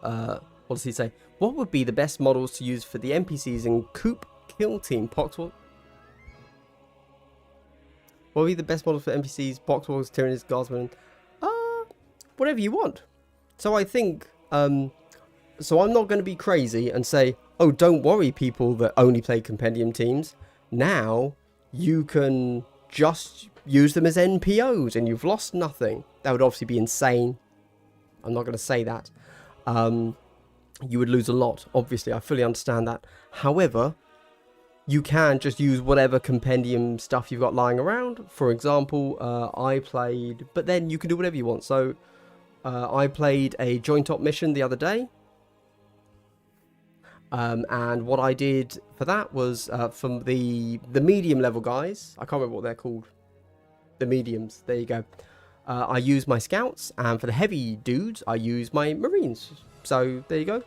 What does he say? What would be the best models to use for the NPCs in Coop Kill Team? Poxwalk? What would be the best models for NPCs, Poxwalks, Tyrannids, Guardsmen? Whatever you want. So I think, so I'm not going to be crazy and say, oh, don't worry, people that only play compendium teams. Now, you can just use them as NPOs and you've lost nothing. That would obviously be insane. I'm not going to say that. You would lose a lot, obviously. I fully understand that. However, you can just use whatever compendium stuff you've got lying around. For example, I played... But then you can do whatever you want. So, I played a joint op mission the other day. And what I did for that was, from the medium level guys... I can't remember what they're called. The mediums. There you go. I use my scouts, and for the heavy dudes, I use my marines. So, there you go.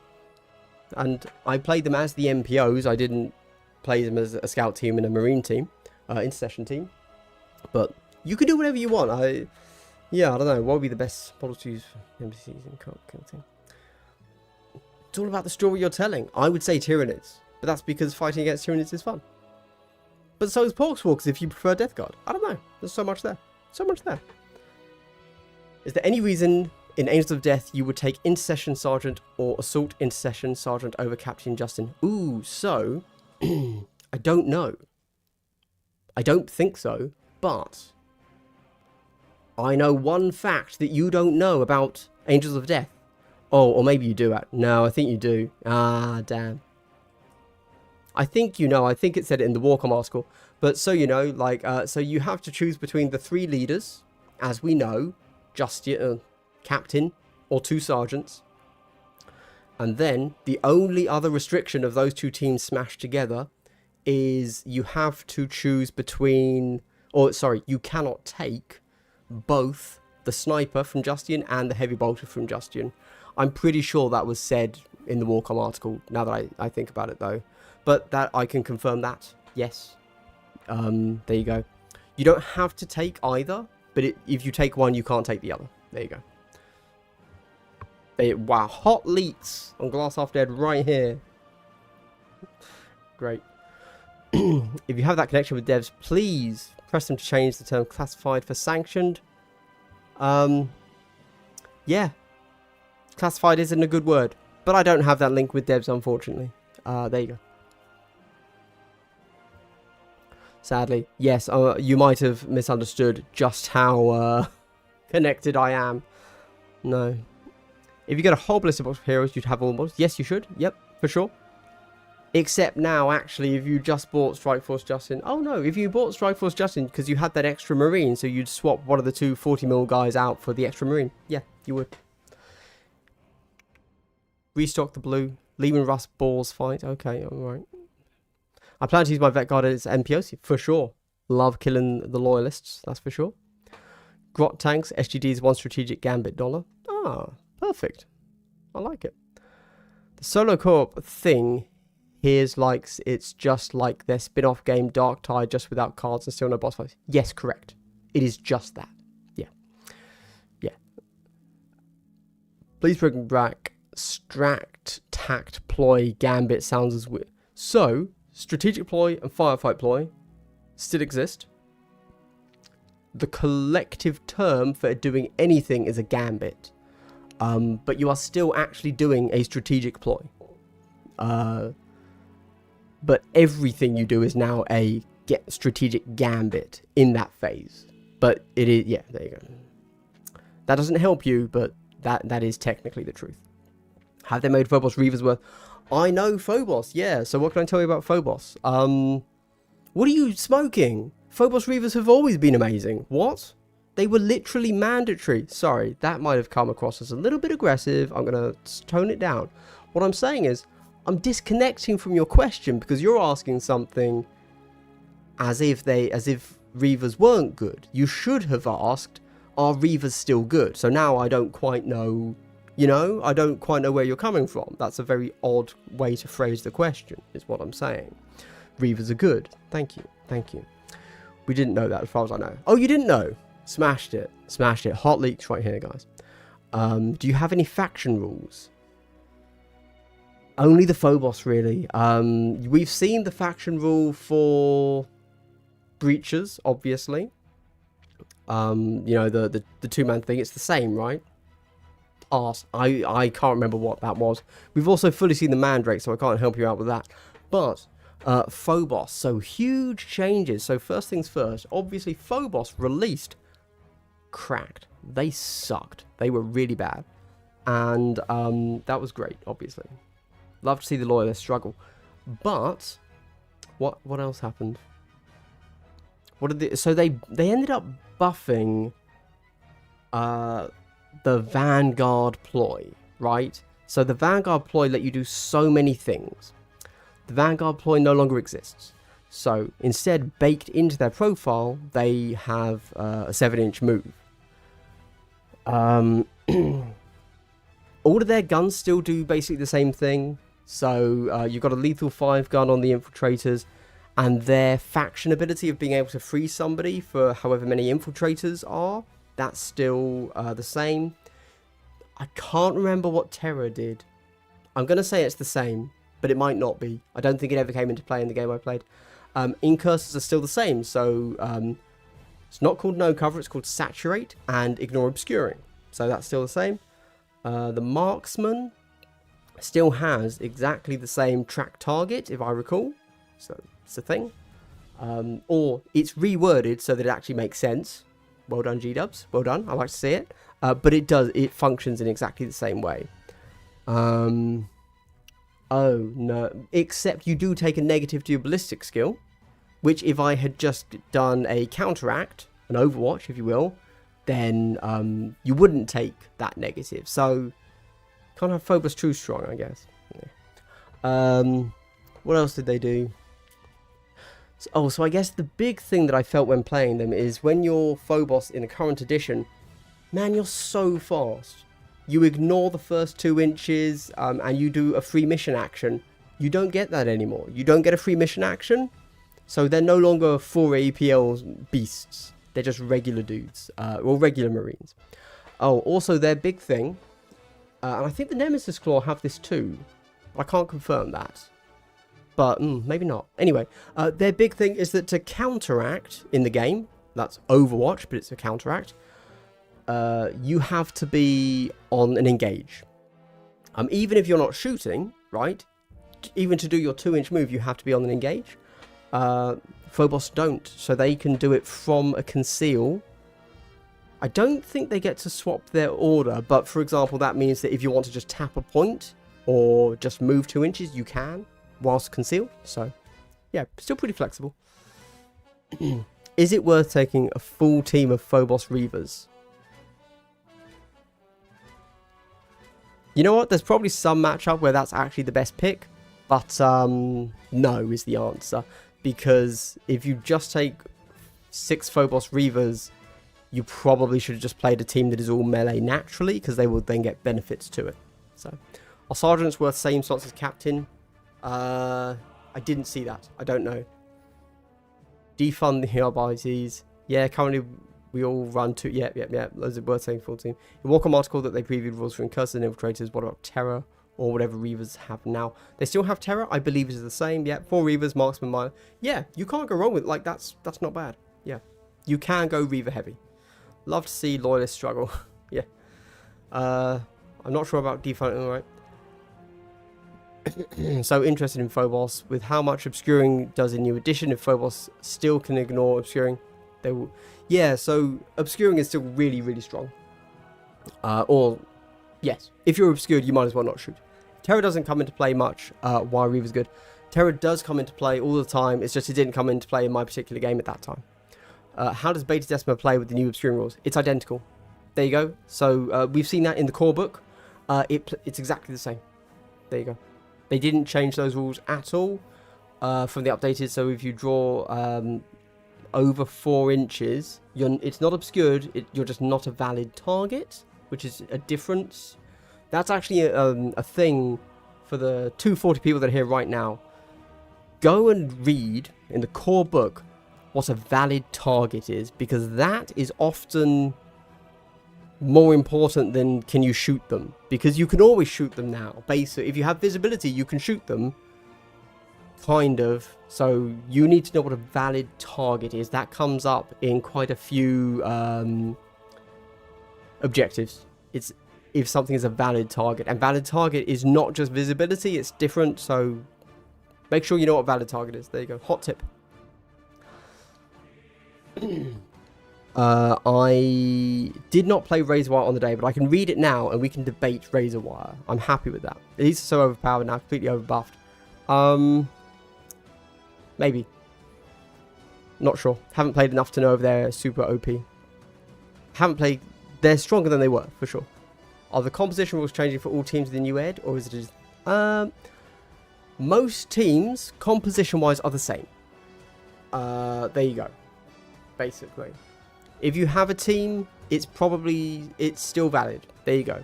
And I played them as the NPOs. I didn't play them as a scout team and a marine team, intercession team. But you can do whatever you want. I don't know. What would be the best model to use for NPCs in Kill Team? It's all about the story you're telling. I would say Tyrannids, but that's because fighting against Tyrannids is fun. But so is Poxwalkers if you prefer Death Guard. I don't know. There's so much there. So much there. Is there any reason in Angels of Death you would take Intercession Sergeant or Assault Intercession Sergeant over Captain Justin? Ooh, so... I don't know. I don't think so, but... I know one fact that you don't know about Angels of Death. Oh, or maybe you do. No, I think you do. Ah, damn. I think you know. I think it said it in the Warcom article. But so you know, like, so you have to choose between the 3 leaders, as we know. Just captain or 2 sergeants, and then the only other restriction of those 2 teams smashed together is you have to choose between, or sorry, you cannot take both the sniper from Justian and the heavy bolter from Justian. I'm pretty sure that was said in the Warcom article, now that I think about it though. But that I can confirm that, yes. There you go. You don't have to take either, but if you take one, you can't take the other. There you go. Wow, hot leaks on Glass Half Dead right here. Great. If you have that connection with devs, please press them to change the term classified for sanctioned. Yeah. Classified isn't a good word, but I don't have that link with devs, unfortunately. There you go. Sadly, yes, you might have misunderstood just how connected I am. No. If you get a whole blister box of heroes, you'd have all models. Yes, you should. Yep, for sure. Except now, actually, if you just bought Strike Force Justin... Oh, no, if you bought Strike Force Justin because you had that extra Marine, so you'd swap one of the two 40mm guys out for the extra Marine. Yeah, you would. Restock the blue. Lehman Russ balls fight. Okay, alright. I plan to use my Vet Guard as NPOs, for sure. Love killing the loyalists, that's for sure. Grot tanks, SGD's one strategic gambit dollar. Ah, perfect. I like it. The solo co-op thing here's like, it's just like their spin-off game Dark Tide, just without cards and still no boss fights. Yes, correct. It is just that. Yeah. Yeah. Please bring back Stract, Tact, Ploy, Gambit sounds as weird. So, Strategic Ploy and Firefight Ploy still exist. The collective term for doing anything is a Gambit. But you are still actually doing a Strategic Ploy. But everything you do is now a Strategic Gambit in that phase. But it is, yeah, there you go. That doesn't help you, but that is technically the truth. Have they made Phobos Reavers worth? I know Phobos, yeah. So what can I tell you about Phobos? What are you smoking? Phobos Reavers have always been amazing. What? They were literally mandatory. Sorry, that might have come across as a little bit aggressive. I'm going to tone it down. What I'm saying is, I'm disconnecting from your question because you're asking something as if Reavers weren't good. You should have asked, are Reavers still good? So now I don't quite know, you know, I don't quite know where you're coming from. That's a very odd way to phrase the question, is what I'm saying. Reavers are good. Thank you. Thank you. We didn't know that as far as I know. Oh, you didn't know? Smashed it. Smashed it. Hot leaks right here, guys. Do you have any faction rules? Only the Phobos, really. We've seen the faction rule for Breachers, obviously. You know, the two-man thing. It's the same, right? Arse. I can't remember what that was. We've also fully seen the Mandrake, so I can't help you out with that. But Phobos, so huge changes. So first things first, obviously Phobos released cracked. They sucked. They were really bad. And that was great, obviously. Love to see the loyalists struggle. But what else happened? What did so they ended up buffing the Vanguard ploy, right? So the Vanguard ploy let you do so many things. The Vanguard ploy no longer exists. So instead, baked into their profile, they have a 7-inch move. All of their guns still do basically the same thing. So you've got a lethal 5 gun on the infiltrators, and their faction ability of being able to free somebody for however many infiltrators are, that's still the same. I can't remember what Terror did. I'm going to say it's the same, but it might not be. I don't think it ever came into play in the game I played. Incursors are still the same, so it's not called No Cover, it's called Saturate and Ignore Obscuring. So that's still the same. The Marksman still has exactly the same track target, if I recall. So it's a thing. Or it's reworded so that it actually makes sense. Well done, G-dubs. Well done. I like to see it. But it functions in exactly the same way. Oh, no. Except you do take a negative to your ballistic skill, which if I had just done a counteract, an Overwatch, if you will, then you wouldn't take that negative. So, can't have Phobos True Strong, I guess. Yeah. What else did they do? So I guess the big thing that I felt when playing them is when you're Phobos in a current edition, Man, you're so fast. You ignore the first 2 inches and you do a free mission action. You don't get that anymore. You don't get a free mission action. So they're no longer 4 APL beasts. They're just regular dudes. Or regular Marines. Oh, also their big thing. And I think the Nemesis Claw have this too. I can't confirm that. But maybe not. Anyway, their big thing is that to counteract in the game. That's Overwatch, but it's a counteract. You have to be on an engage. Even if you're not shooting, right? Even to do your 2-inch move, you have to be on an engage. Phobos don't, so they can do it from a conceal. I don't think they get to swap their order, but for example, that means that if you want to just tap a point or just move 2 inches, you can whilst concealed. So, yeah, still pretty flexible. Is it worth taking a full team of Phobos Reavers? You know what? There's probably some matchup where that's actually the best pick. But no is the answer. Because if you just take 6 Phobos Reavers, you probably should have just played a team that is all melee naturally. Because they will then get benefits to it. So, are Sergeants worth same slots as Captain? I didn't see that. I don't know. Defund the RBICs. Yeah, currently we all run 2. Yeah. Those are worth saying full team. In Warcom article that they previewed rules for Incursors and Infiltrators. What about Terror? Or whatever Reavers have now. They still have Terror. I believe is the same. Yeah, 4 Reavers, Marksman, Miner. Yeah, you can't go wrong with it. Like, that's not bad. Yeah. You can go Reaver heavy. Love to see Loyalists struggle. Yeah. I'm not sure about defunding, right? So interested in Phobos. With how much obscuring does a new edition, if Phobos still can ignore obscuring, they will. Yeah, so obscuring is still really, really strong. Or yes, if you're obscured, you might as well not shoot. Terror doesn't come into play much while Reaver's good. Terror does come into play all the time. It's just it didn't come into play in my particular game at that time. How does Beta Decima play with the new obscuring rules? It's identical. There you go. So we've seen that in the core book. It's exactly the same. There you go. They didn't change those rules at all from the updated. So if you draw over 4 inches, it's not obscured. You're just not a valid target, which is a difference. That's actually a thing for the 240 people that are here right now. Go and read in the core book what a valid target is, because that is often more important than can you shoot them, because you can always shoot them now. Basically, if you have visibility, you can shoot them, kind of. So you need to know what a valid target is. That comes up in quite a few objectives. It's if something is a valid target, and valid target is not just visibility, it's different. So make sure you know what valid target is. There you go. Hot tip. I did not play Razorwire on the day, but I can read it now and we can debate Razorwire. I'm happy with that. These are so overpowered now, completely overbuffed. Maybe. Not sure. Haven't played enough to know if they're super OP. Haven't played. They're stronger than they were, for sure. Are the composition rules changing for all teams with the new ed, or is it just... most teams, composition-wise, are the same. There you go. Basically. If you have a team, it's still valid. There you go.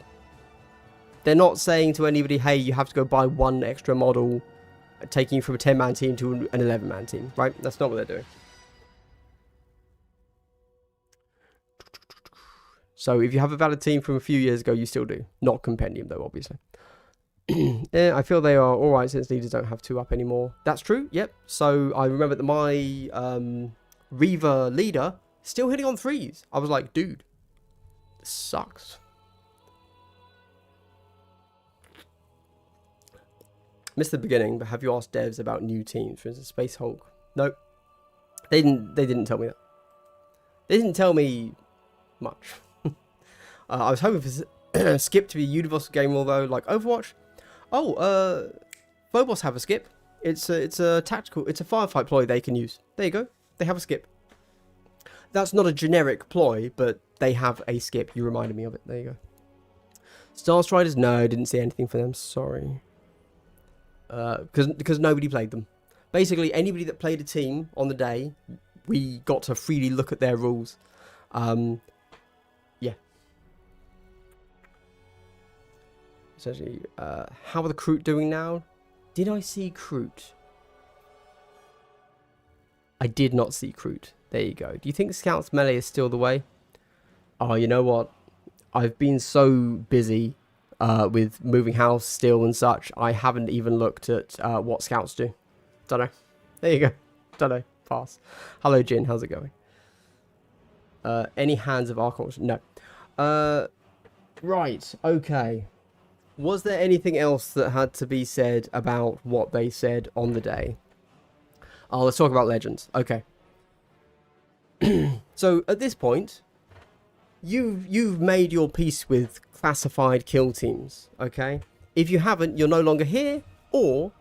They're not saying to anybody, hey, you have to go buy 1 extra model, taking you from a 10-man team to an 11-man team, right? That's not what they're doing. So if you have a valid team from a few years ago, you still do. Not Compendium, though, obviously. Yeah, I feel they are alright since leaders don't have 2 up anymore. That's true, yep. So I remember that my Reaver leader still hitting on 3s. I was like, dude, this sucks. Missed the beginning, but have you asked devs about new teams? For instance, Space Hulk. Nope. They didn't tell me that. They didn't tell me much. I was hoping for Skip to be a universal game rule though, like Overwatch. Oh, Phobos have a skip. It's a tactical, it's a firefight ploy they can use. There you go. They have a skip. That's not a generic ploy, but they have a skip. You reminded me of it. There you go. Star Striders, no, didn't see anything for them. Sorry. Because nobody played them. Basically, anybody that played a team on the day, we got to freely look at their rules. Yeah. essentially, how are the Kroot doing now? Did I see Kroot? I did not see Kroot. There you go. Do you think Scouts melee is still the way? Oh, you know what? I've been so busy with moving house still and such. I haven't even looked at what Scouts do. Don't know. There you go. Don't know. Pass. Hello, Jin. How's it going? Any hands of Archons? No. Right. Okay. Was there anything else that had to be said about what they said on the day? Oh, let's talk about Legends. Okay. So, at this point, you've made your peace with classified kill teams, okay? If you haven't, you're no longer here, or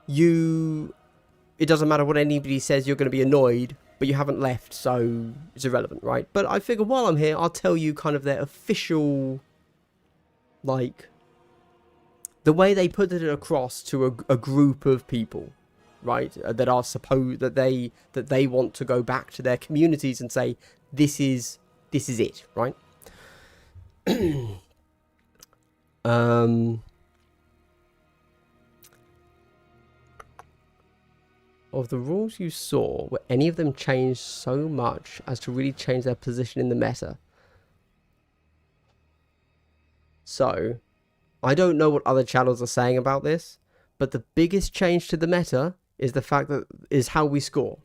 it doesn't matter what anybody says, you're going to be annoyed, but you haven't left, so it's irrelevant, right? But I figure while I'm here, I'll tell you kind of their official, like, the way they put it across to a group of people, right? That are supposed that they want to go back to their communities and say, this is it, right? Of the rules you saw, were any of them changed so much as to really change their position in the meta? So, I don't know what other channels are saying about this, but the biggest change to the meta is the fact that is how we score.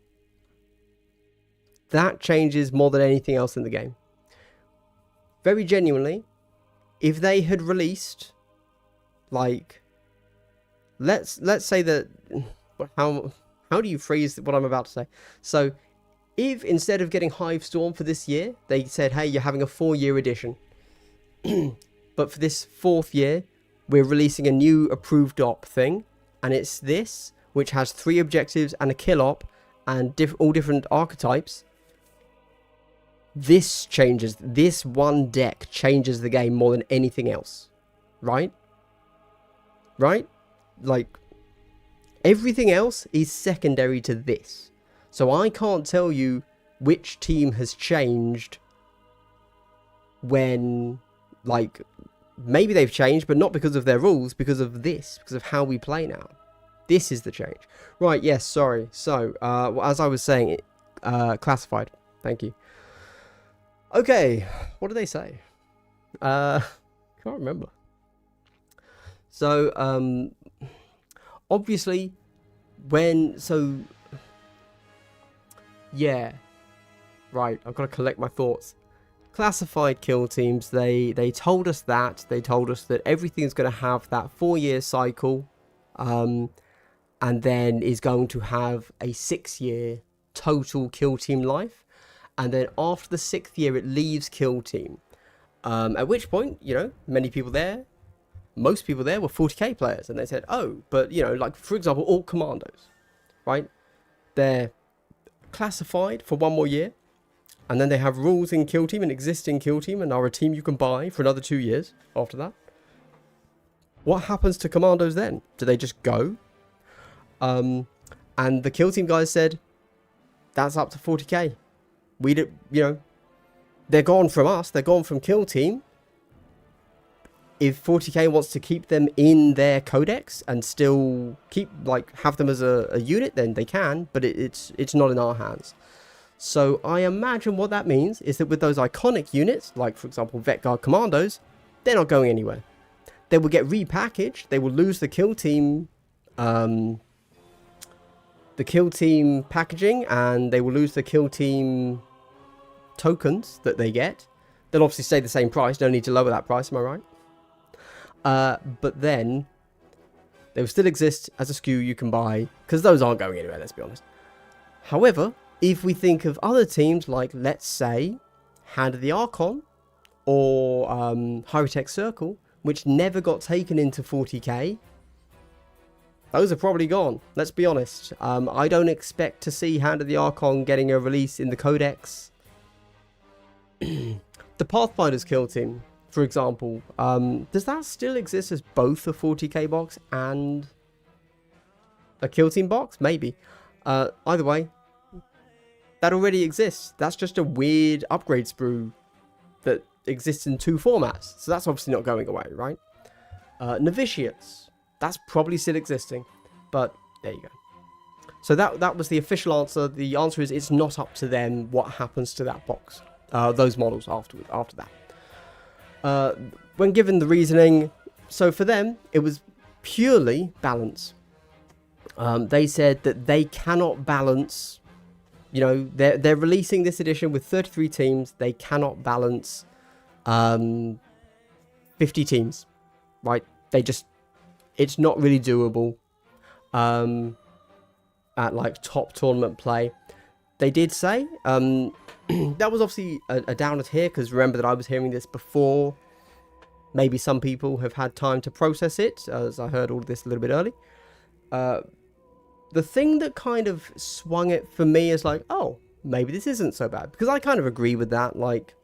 That changes more than anything else in the game. Very genuinely, if they had released, like, let's say that, how do you phrase what I'm about to say? So, if instead of getting Hivestorm for this year, they said, hey, you're having a 4-year edition, but for this 4th year, we're releasing a new approved op thing, and it's this, which has 3 objectives and a kill op, and all different archetypes. This changes, this one deck changes the game more than anything else, right? Right? Like, everything else is secondary to this. So I can't tell you which team has changed when, like, maybe they've changed, but not because of their rules, because of this, because of how we play now. This is the change. Right, yes, sorry. So, as I was saying, classified. Thank you. Okay, what do they say? Can't remember. So, obviously, yeah, right, I've got to collect my thoughts. Classified kill teams, they told us that. They told us that everything's going to have that 4-year cycle, and then is going to have a 6-year total kill team life. And then after the 6th year, it leaves kill team. At which point, you know, most people there were 40k players. And they said, oh, but, you know, like, for example, all commandos, right? They're classified for 1 more year. And then they have rules in kill team and existing kill team and are a team you can buy for another 2 years after that. What happens to commandos then? Do they just go? And the kill team guys said, that's up to 40k. We do, you know, they're gone from us. They're gone from kill team. If 40k wants to keep them in their codex and still keep, like, have them as a unit, then they can, but it's not in our hands. So I imagine what that means is that with those iconic units, like, for example, Vet Guard Commandos, they're not going anywhere. They will get repackaged. They will lose the kill team packaging, and they will lose the kill team tokens that they get. They'll obviously stay the same price. No need to lower that price, am I right? But then they will still exist as a SKU you can buy, because those aren't going anywhere, let's be honest. However, if we think of other teams like, let's say, Hand of the Archon or High-Tech Circle, which never got taken into 40k, those are probably gone, let's be honest. I don't expect to see Hand of the Archon getting a release in the Codex. The Pathfinder's kill team, for example, does that still exist as both a 40k box and a kill team box? Maybe. Either way, that already exists. That's just a weird upgrade sprue that exists in 2 formats. So that's obviously not going away, right? Novitiates, that's probably still existing, but there you go. So that was the official answer. The answer is it's not up to them what happens to that box, those models after that. When given the reasoning, so for them it was purely balance. They said that they cannot balance, you know, they're releasing this edition with 33 teams. They cannot balance 50 teams, right? It's not really doable at like top tournament play. They did say that was obviously a downer here, because remember that I was hearing this before maybe some people have had time to process it, as I heard all of this a little bit early. The thing that kind of swung it for me is like, oh, maybe this isn't so bad, because I kind of agree with that. Like,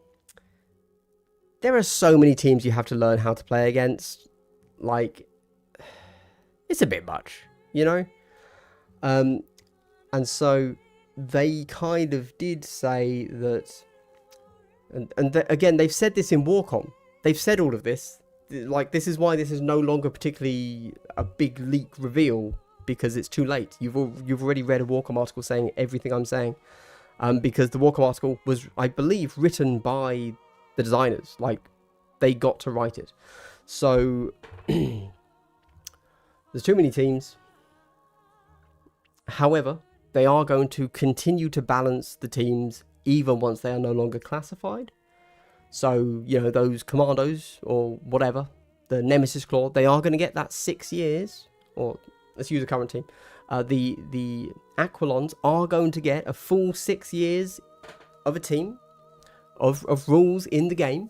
there are so many teams you have to learn how to play against. Like, it's a bit much, you know? And so they kind of did say that, and again, they've said this in Warcom. They've said all of this. Like, this is why this is no longer particularly a big leak reveal, because it's too late. You've already read a Warcom article saying everything I'm saying, because the Warcom article was, I believe, written by the designers. Like, they got to write it. So there's too many teams. However, they are going to continue to balance the teams even once they are no longer classified. So, you know, those commandos or whatever, the Nemesis Claw, they are going to get that 6 years, or let's use the current team. The Aquilons are going to get a full 6 years of a team, of rules in the game.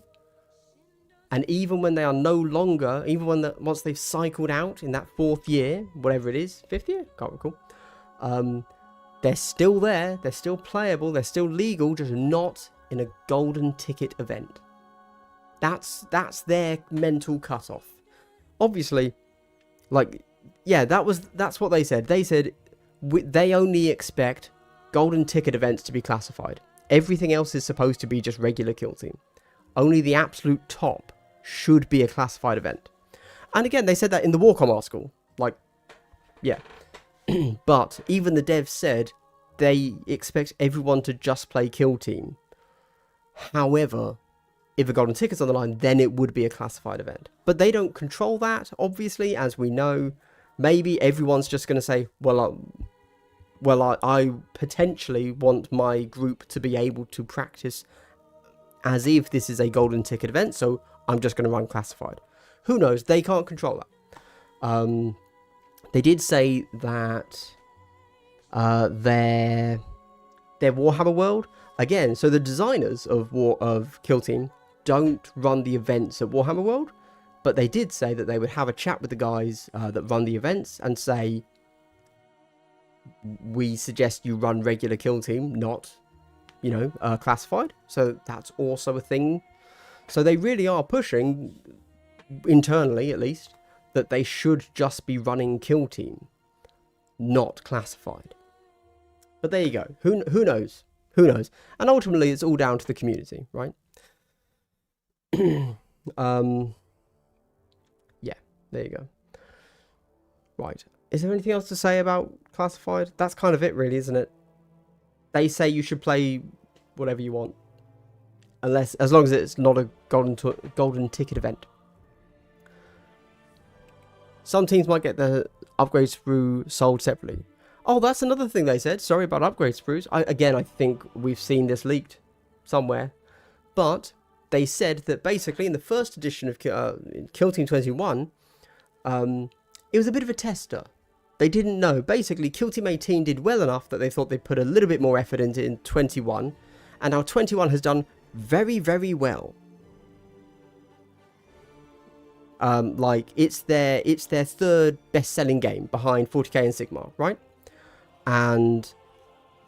And even when they are no longer, even when once they've cycled out in that 4th year, whatever it is, 5th year, can't recall, they're still there, they're still playable, they're still legal, just not in a golden ticket event. That's their mental cutoff. Obviously, like, yeah, that's what they said. They said they only expect golden ticket events to be classified. Everything else is supposed to be just regular kill team. Only the absolute top should be a classified event. And again, they said that in the Warcom article. Like, yeah. But even the devs said they expect everyone to just play kill team. However, if a golden ticket's on the line, then it would be a classified event. But they don't control that, obviously, as we know. Maybe everyone's just going to say, well, I potentially want my group to be able to practice as if this is a golden ticket event, so I'm just going to run classified. Who knows? They can't control that. They did say that their Warhammer world, again, so the designers of Kill Team don't run the events at Warhammer World, but they did say that they would have a chat with the guys that run the events and say, we suggest you run regular Kill Team, not, you know, classified. So that's also a thing. So they really are pushing, internally at least, that they should just be running Kill Team, not classified. But there you go. Who knows? Who knows? And ultimately, it's all down to the community, right? Yeah, there you go. Right. Is there anything else to say about classified? That's kind of it, really, isn't it? They say you should play whatever you want, as long as it's not a golden ticket event. Some teams might get the upgrade sprue sold separately. Oh, that's another thing they said. Sorry about upgrade sprues. I think we've seen this leaked somewhere. But they said that basically in the first edition of Kill Team 21, it was a bit of a tester. They didn't know. Basically, Kill Team 18 did well enough that they thought they'd put a little bit more effort into in 21. And now 21 has done very, very well. Like, it's their third best-selling game behind 40k and Sigmar, right? And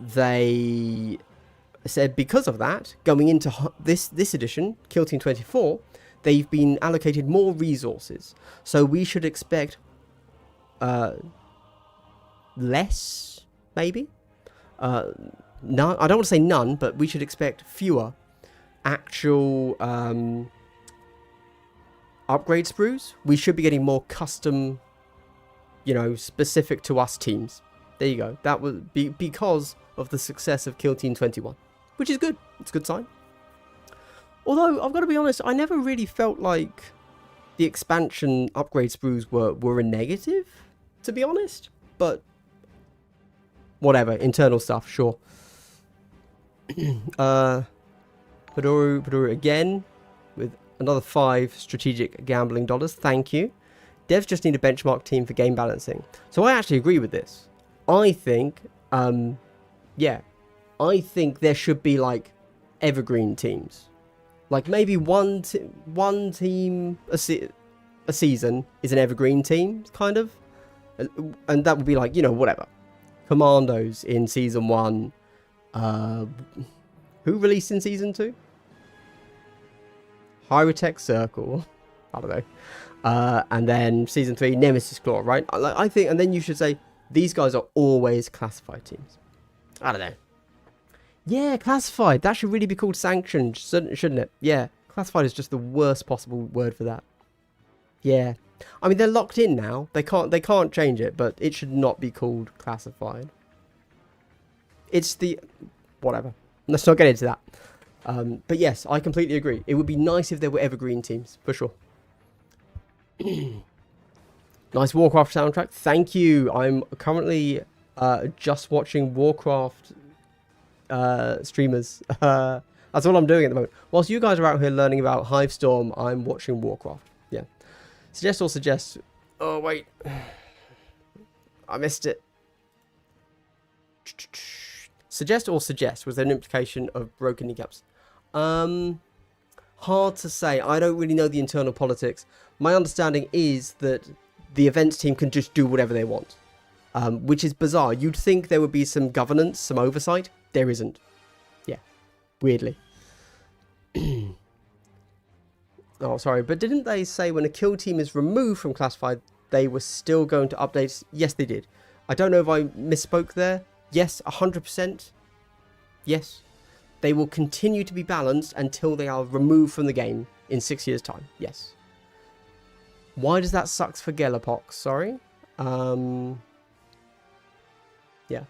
they said because of that, going into this edition, Kill Team 24, they've been allocated more resources. So we should expect less, maybe? None, I don't want to say none, but we should expect fewer actual upgrade sprues, we should be getting more custom, you know, specific to us teams. There you go. That was because of the success of Kill Team 21, which is good. It's a good sign. Although, I've got to be honest, I never really felt like the expansion upgrade sprues were a negative, to be honest. But, whatever. Internal stuff, sure. Padoru again, with another 5 strategic gambling dollars. Thank you. Devs just need a benchmark team for game balancing. So I actually agree with this. I think, yeah, I think there should be like evergreen teams. Like maybe one team a season is an evergreen team, kind of. And that would be like, you know, whatever. Commandos in season 1. Who released in season 2? Hyrotech Circle. I don't know. And then season 3, Nemesis Claw, right? I think, and then you should say, these guys are always classified teams. I don't know. Yeah, classified. That should really be called sanctioned, shouldn't it? Yeah, classified is just the worst possible word for that. Yeah. I mean, they're locked in now. They can't change it, but it should not be called classified. It's the... whatever. Let's not get into that. But yes, I completely agree. It would be nice if there were evergreen teams, for sure. Nice Warcraft soundtrack. Thank you. I'm currently just watching Warcraft streamers. That's all I'm doing at the moment. Whilst you guys are out here learning about Hivestorm, I'm watching Warcraft. Yeah. Suggest or suggest... oh, wait. I missed it. Suggest or suggest? Was there an implication of broken kneecaps? Hard to say. I don't really know the internal politics. My understanding is that the events team can just do whatever they want, which is bizarre. You'd think there would be some governance, some oversight. There isn't. Yeah, weirdly. Oh, sorry, but didn't they say when a kill team is removed from classified, they were still going to update? Yes, they did. I don't know if I misspoke there. Yes, 100%. Yes. They will continue to be balanced until they are removed from the game in 6 years' time. Yes. Why does that sucks for Gelapox? Sorry. Yeah.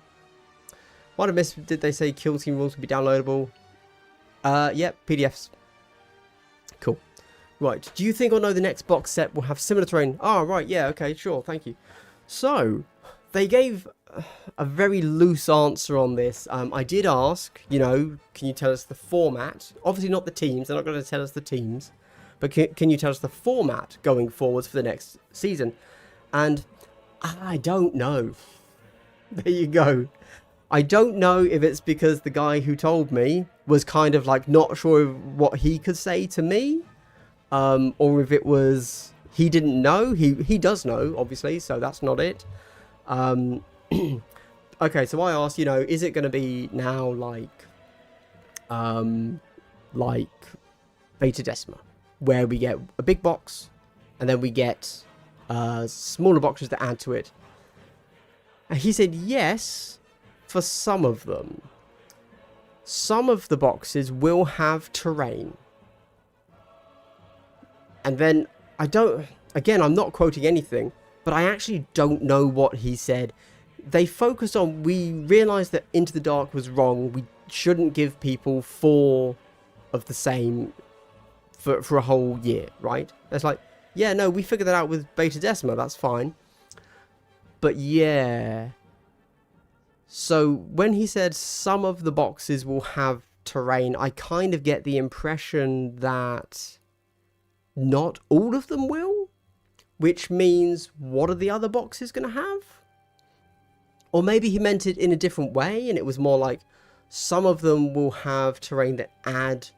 Might have missed. Did they say kill team rules would be downloadable? Yep, PDFs. Cool. Right. Do you think or know the next box set will have similar terrain? Oh, right. Yeah. Okay. Sure. Thank you. So, they gave a very loose answer on this. I did ask, you know, can you tell us the format? Obviously not the teams. They're not going to tell us the teams. But can you tell us the format going forwards for the next season? And I don't know. There you go. I don't know if it's because the guy who told me was kind of like not sure what he could say to me. Or if it was he didn't know. He does know, obviously, so that's not it. Okay, so I asked, you know, is it going to be now like Beta Decima, where we get a big box and then we get smaller boxes to add to it? And he said yes, for some of them. Some of the boxes will have terrain. And then I don't, again, I'm not quoting anything, but I actually don't know what he said. They focused on, we realized that Into the Dark was wrong. We shouldn't give people 4 of the same for a whole year, right? It's like, yeah, no, we figured that out with Beta Decima. That's fine. But yeah. So when he said some of the boxes will have terrain, I kind of get the impression that not all of them will. Which means, what are the other boxes going to have? Or maybe he meant it in a different way, and it was more like, some of them will have terrain that add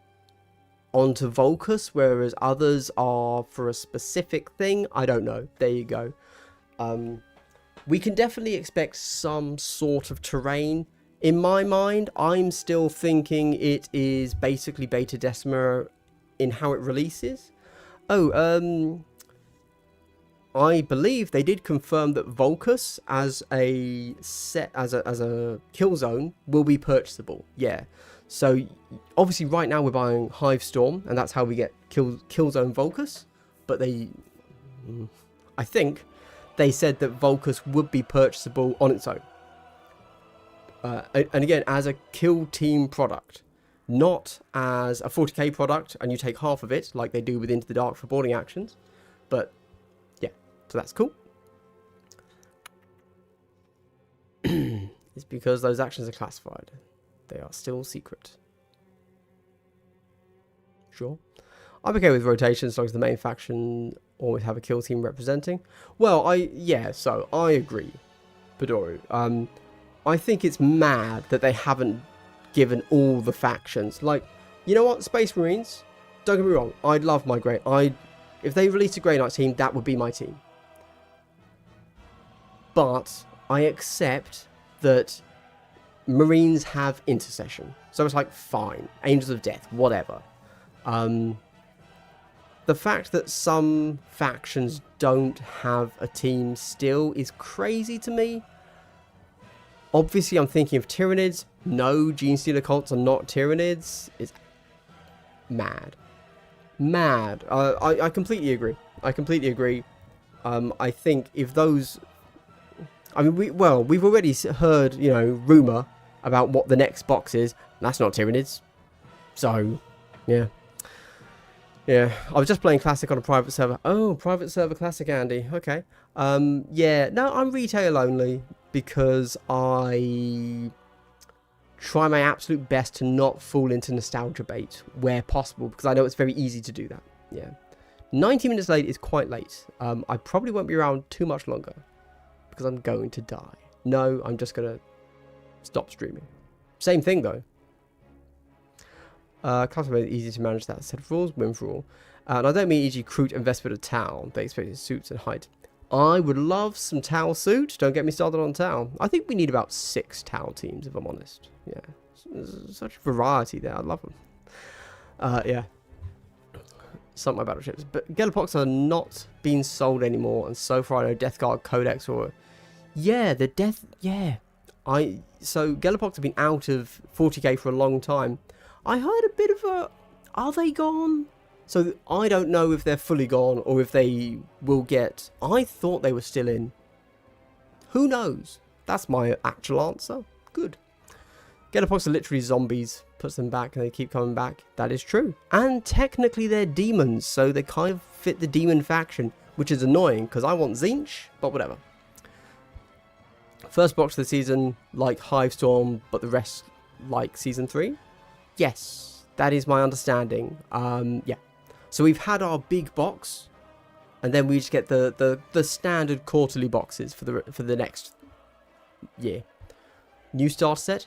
onto Volcus, whereas others are for a specific thing. I don't know. There you go. We can definitely expect some sort of terrain. In my mind, I'm still thinking it is basically Beta Decima in how it releases. Oh, I believe they did confirm that Volcus as a set, as a kill zone will be purchasable. Yeah. So obviously right now we're buying Hivestorm, and that's how we get kill zone Volcus. but I think they said that Volcus would be purchasable on its own. And again, as a kill team product, not as a 40k product, and you take half of it, like they do with Into the Dark for boarding actions. But, yeah, so that's cool. It's because those actions are classified. They are still secret. Sure. I'm okay with rotation as long as the main faction always have a kill team representing. Well, so I agree, Padoru. I think it's mad that they haven't given all the factions. Like, you know what, Space Marines, don't get me wrong, I'd love my if they released a Grey Knight team, that would be my team. But I accept that Marines have intercession. So it's like, fine, Angels of Death, whatever. The fact that some factions don't have a team still is crazy to me. Obviously, I'm thinking of Tyranids. No, Gene Stealer cults are not Tyranids. It's mad. Mad. I completely agree. I completely agree. I think if those... I mean, we've already heard, rumour about what the next box is. That's not Tyranids. So, yeah. Yeah, I was just playing Classic on a private server. Oh, private server Classic, Andy. Okay. Yeah, no, I'm retail only because I try my absolute best to not fall into nostalgia bait where possible, because I know it's very easy to do that. Yeah. 90 minutes late is quite late. I probably won't be around too much longer because I'm going to die. No, I'm just going to stop streaming. Same thing, though. Class made it easy to manage that set of rules, win for all. And I don't mean e.g. Kroot and Vesper to Tau. They expect suits and height. I would love some Tau suit. Don't get me started on Tau. I think we need about 6 Tau teams, if I'm honest. Yeah. There's such variety there. I love them. Yeah. Some of my battleships. But Galapox are not being sold anymore. And so far I know Death Guard Codex or... Yeah, the Death... Yeah. So Galapox have been out of 40k for a long time. I heard a bit of a... Are they gone? So I don't know if they're fully gone or if they will get... I thought they were still in. Who knows? That's my actual answer. Good. Galapox are literally zombies. Puts them back and they keep coming back. That is true. And technically they're demons, so they kind of fit the demon faction, which is annoying because I want Tzeentch, but whatever. First box of the season, like Hivestorm, but the rest like Season 3? Yes, that is my understanding. Yeah. So we've had our big box, and then we just get the standard quarterly boxes for the next year. New starter set?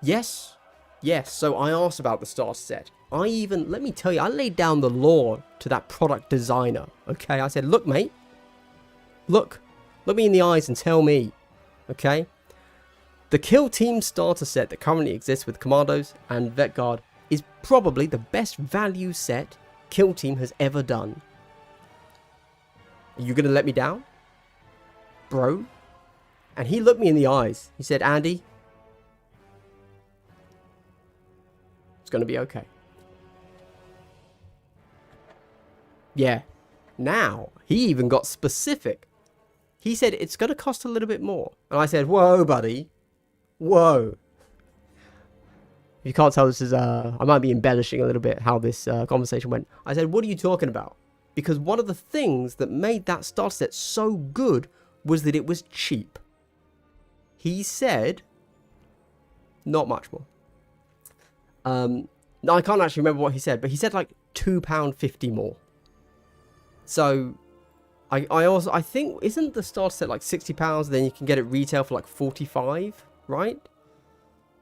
Yes. Yes, so I asked about the starter set. Let me tell you, I laid down the law to that product designer, okay? I said, look, mate, look me in the eyes and tell me, okay? The Kill Team starter set that currently exists with Commandos and Vet Guard is probably the best value set Kill Team has ever done. Are you going to let me down? Bro? And he looked me in the eyes. He said, Andy, it's going to be okay. Yeah. Now, he even got specific. He said, it's going to cost a little bit more. And I said, whoa, buddy. Whoa. If you can't tell, this is, I might be embellishing a little bit how this conversation went. I said, what are you talking about? Because one of the things that made that starter set so good was that it was cheap. He said, not much more. No, I can't actually remember what he said, but he said like £2.50 more. So, I think, isn't the starter set like £60? Then you can get it retail for like 45, right?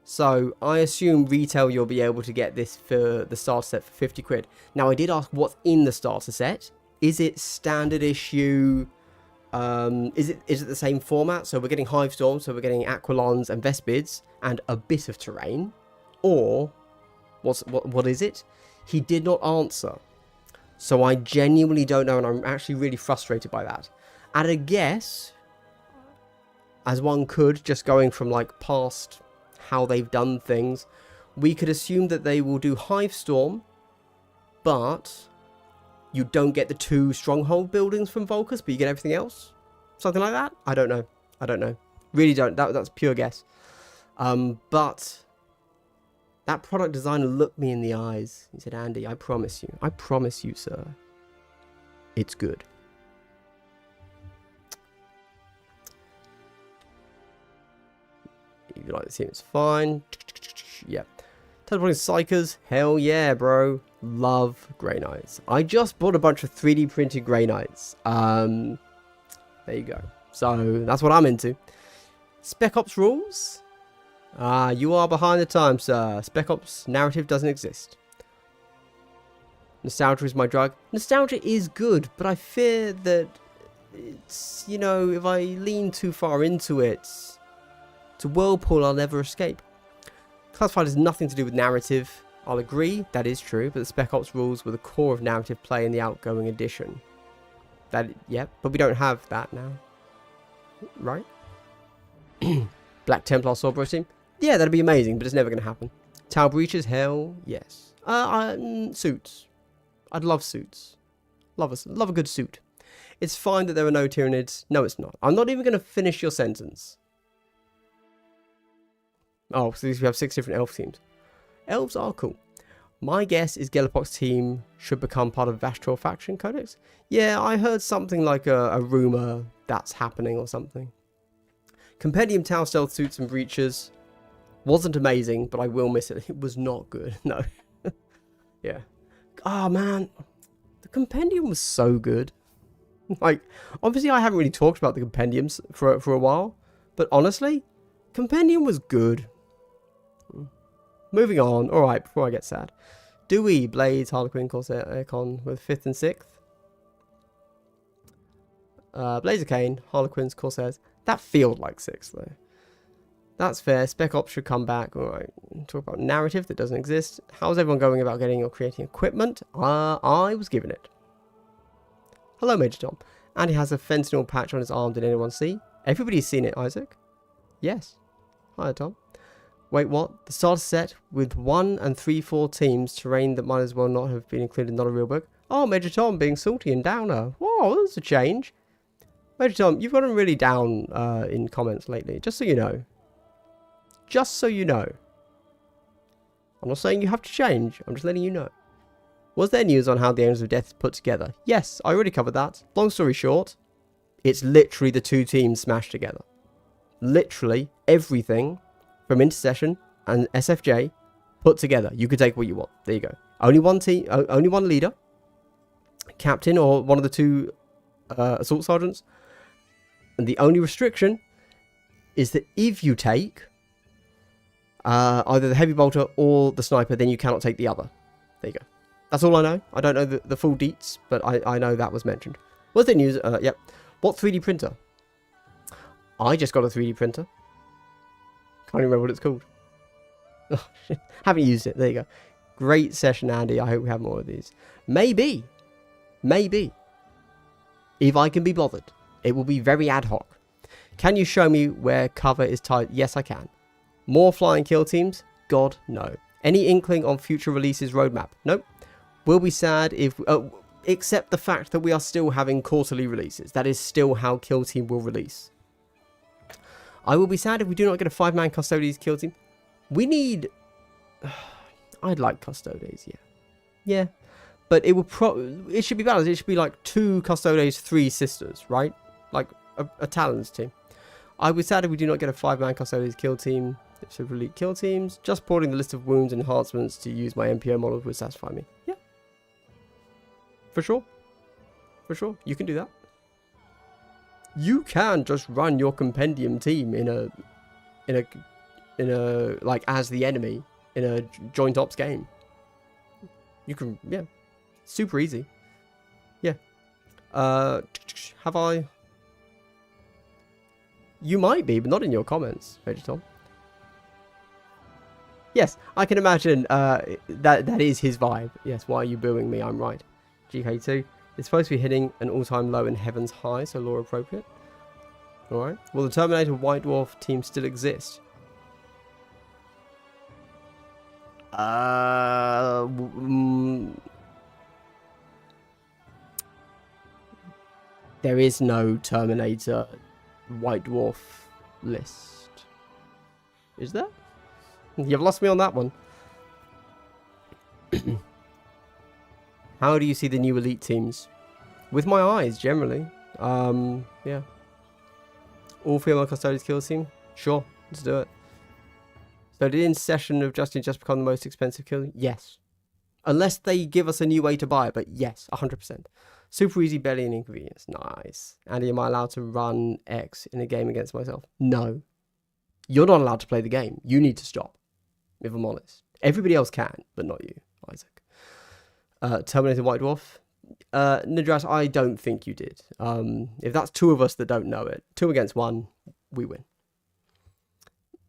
So, I assume retail you'll be able to get this for the starter set for 50 quid. Now, I did ask what's in the starter set. Is it standard issue? Is it the same format? So, we're getting Hivestorm, so we're getting Aquilons and Vespids and a bit of terrain. Or, what is it? He did not answer. So, I genuinely don't know, and I'm actually really frustrated by that. At a guess, as one could, just going from like past how they've done things, we could assume that they will do Hivestorm, but you don't get the 2 stronghold buildings from Volcus, but you get everything else. Something like that. I don't know. I don't know. Really don't. That's pure guess. But that product designer looked me in the eyes. He said, Andy, I promise you, sir, it's good. If you like to see it, it's fine. Yeah. Teleporting Psychers, hell yeah, bro. Love Grey Knights. I just bought a bunch of 3D printed Grey Knights. There you go. So that's what I'm into. Spec Ops rules. You are behind the times, sir. Spec Ops narrative doesn't exist. Nostalgia is my drug. Nostalgia is good, but I fear that it's, you know, if I lean too far into it, it's a whirlpool I'll never escape. Classified has nothing to do with narrative. I'll agree, that is true, but the Spec Ops rules were the core of narrative play in the outgoing edition. Yeah, but we don't have that now. Right? Black Templar Sword team? Yeah, that'd be amazing, but it's never going to happen. Tower Breaches? Hell yes. Suits. I'd love suits. Love a good suit. It's fine that there are no Tyranids. No, it's not. I'm not even going to finish your sentence. Oh, so we have 6 different elf teams. Elves are cool. My guess is Gellerpox's team should become part of Vashtor faction codex. Yeah, I heard something like a rumour that's happening or something. Compendium Tower Stealth suits and breaches wasn't amazing, but I will miss it. It was not good. No. Yeah. Oh, man. The Compendium was so good. Like, obviously I haven't really talked about the Compendiums for a while, but honestly, Compendium was good. Moving on. Alright, before I get sad. Dewey, Blades, Harlequin, Corsair, Aircon with 5th and 6th. Blazer Cane, Harlequins, Corsairs. That feels like 6th though. That's fair. Spec Ops should come back. Alright, talk about narrative that doesn't exist. How's everyone going about getting or creating equipment? I was given it. Hello, Major Tom. And he has a fentanyl patch on his arm. Did anyone see? Everybody's seen it, Isaac. Yes. Hi, Tom. Wait, what? The starter set with 1 and 3/4 teams, terrain that might as well not have been included, not a real book. Oh, Major Tom being salty and downer. Whoa, that's a change. Major Tom, you've gotten really down in comments lately, just so you know. Just so you know. I'm not saying you have to change, I'm just letting you know. Was there news on how the Angels of Death is put together? Yes, I already covered that. Long story short, it's literally the 2 teams smashed together. Literally everything from Intercession and SFJ put together. You could take what you want. There you go. Only one team, only one leader, captain or one of the 2 assault sergeants. And the only restriction is that if you take either the heavy bolter or the sniper, then you cannot take the other. There you go. That's all I know. I don't know the full deets, but I know that was mentioned. What's the news? Yep. What 3D printer? I just got a 3D printer. Can't remember what it's called. Oh, haven't used it. There you go. Great session, Andy. I hope we have more of these. Maybe. Maybe. If I can be bothered. It will be very ad hoc. Can you show me where cover is tied? Yes, I can. More flying kill teams? God, no. Any inkling on future releases roadmap? Nope. Will be sad if... except the fact that we are still having quarterly releases. That is still how Kill Team will release. I will be sad if we do not get a 5-man Custodes kill team. We need... I'd like Custodes, yeah. Yeah. But it will it should be balanced. It should be like 2 Custodes, 3 sisters, right? Like a Talons team. I will be sad if we do not get a 5-man Custodes kill team. It should relate kill teams. Just porting the list of wounds and enhancements to use my MPO model would satisfy me. Yeah. For sure. For sure. You can do that. You can just run your compendium team in a like as the enemy in a joint ops game. You can, yeah, super easy. Yeah. Have I? You might be, but not in your comments, Major Tom. Yes, I can imagine. That is his vibe. Yes. Why are you booing me? I'm right. GK2. It's supposed to be hitting an all-time low in Heaven's High, so lore appropriate. Alright. Will the Terminator White Dwarf team still exist? There is no Terminator White Dwarf list. Is there? You've lost me on that one. How do you see the new elite teams? With my eyes, generally. Yeah. All female custodians kill team? Sure, let's do it. So did In Session of Justin just become the most expensive kill? Yes. Unless they give us a new way to buy it, but yes, 100%. Super easy belly and inconvenience. Nice. Andy, am I allowed to run X in a game against myself? No. You're not allowed to play the game. You need to stop, if I'm honest. Everybody else can, but not you, Isaac. Terminator White Dwarf. Nidras, I don't think you did. If that's two of us that don't know it, 2 against 1, we win.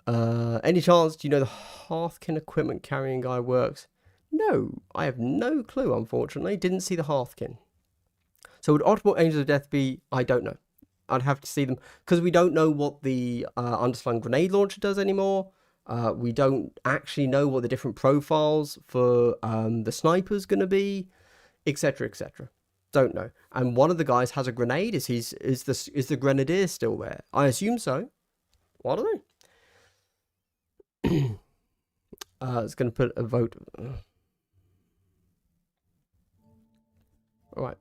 Any chance, do you know the Hearthkin equipment carrying guy works? No, I have no clue, unfortunately. Didn't see the Hearthkin. So would Optimal Angels of Death be? I don't know. I'd have to see them, because we don't know what the underslung grenade launcher does anymore. We don't actually know what the different profiles for the sniper's going to be, etc., etc. Don't know. And one of the guys has a grenade. Is the grenadier still there? I assume so. What are they? It's going to put a vote. All right.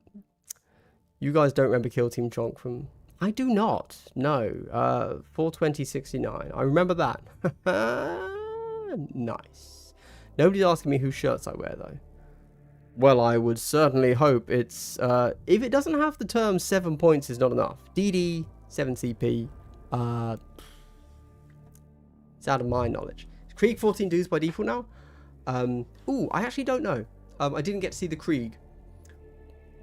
You guys don't remember Kill Team Chonk from... I do not. No. 42069. I remember that. Nice. Nobody's asking me whose shirts I wear, though. Well, I would certainly hope it's... if it doesn't have the term 7 points is not enough. DD, 7 CP. It's out of my knowledge. Is Krieg 14 dudes by default now? Ooh, I actually don't know. I didn't get to see the Krieg.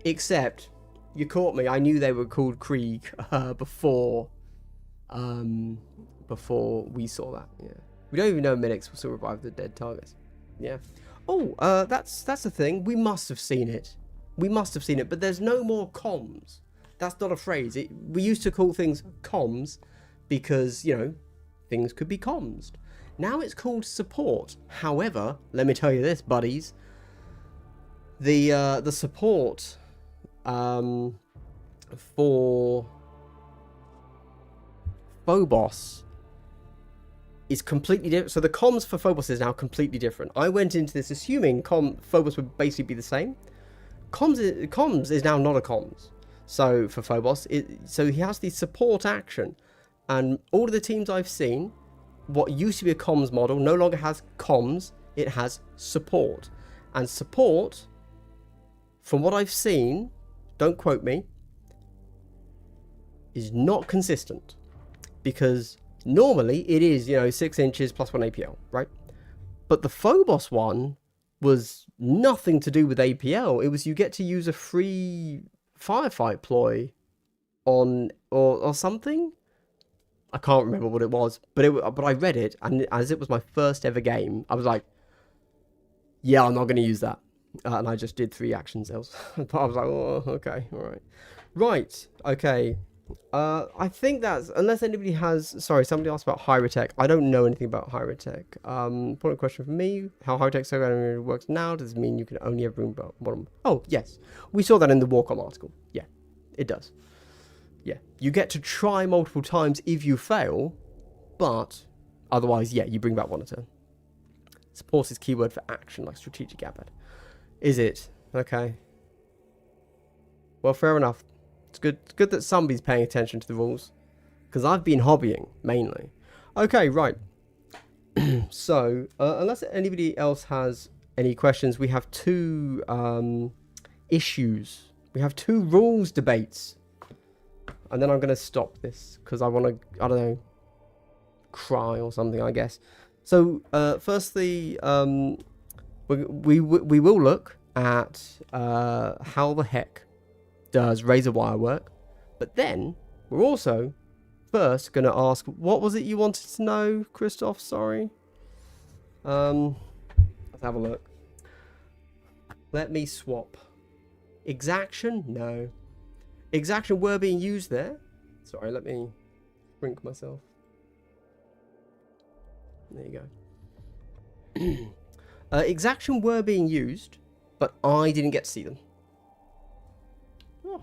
Except... You caught me. I knew they were called Krieg before we saw that. Yeah, we don't even know Minix will still revive the dead targets. Yeah. Oh, that's the thing. We must have seen it. We must have seen it. But there's no more comms. That's not a phrase. We used to call things comms because things could be commsed. Now it's called support. However, let me tell you this, buddies. The support. For Phobos is completely different. So the comms for Phobos is now completely different. I went into this assuming Phobos would basically be the same. Comms is now not a comms. So for Phobos, so he has the support action, and all of the teams I've seen, what used to be a comms model no longer has comms. It has support, and support, from what I've seen. Don't quote me, is not consistent, because normally it is 6 inches plus 1 APL, right? But the Phobos one was nothing to do with APL. It was you get to use a free firefight ploy on or something. I can't remember what it was, but I read it, and as it was my first ever game, I was like, yeah, I'm not going to use that. And I just did 3 action cells. But I was like, oh, okay, all right. Right, okay. I think that's, unless anybody has, sorry, somebody asked about Hyrotech. I don't know anything about Hyrotech. Important question for me. How Hyrotech so works now, does it mean you can only have room bottom? Oh, yes. We saw that in the Warcom article. Yeah, it does. Yeah, you get to try multiple times if you fail, but otherwise, yeah, you bring back 1 a turn. Support is keyword for action, like strategic abbot. Is it? Okay. Well, fair enough. It's good that somebody's paying attention to the rules, because I've been hobbying, mainly. Okay, right. So, unless anybody else has any questions, we have 2 issues. We have 2 rules debates. And then I'm going to stop this, because I want to, I don't know, cry or something, I guess. So, firstly, we will look at how the heck does razor wire work, but then we're also first going to ask, what was it you wanted to know, Christoph? Sorry. Let's have a look. Let me swap. Exaction? No. Exaction were being used there. Sorry, let me shrink myself. There you go. Exaction were being used, but I didn't get to see them. Oh.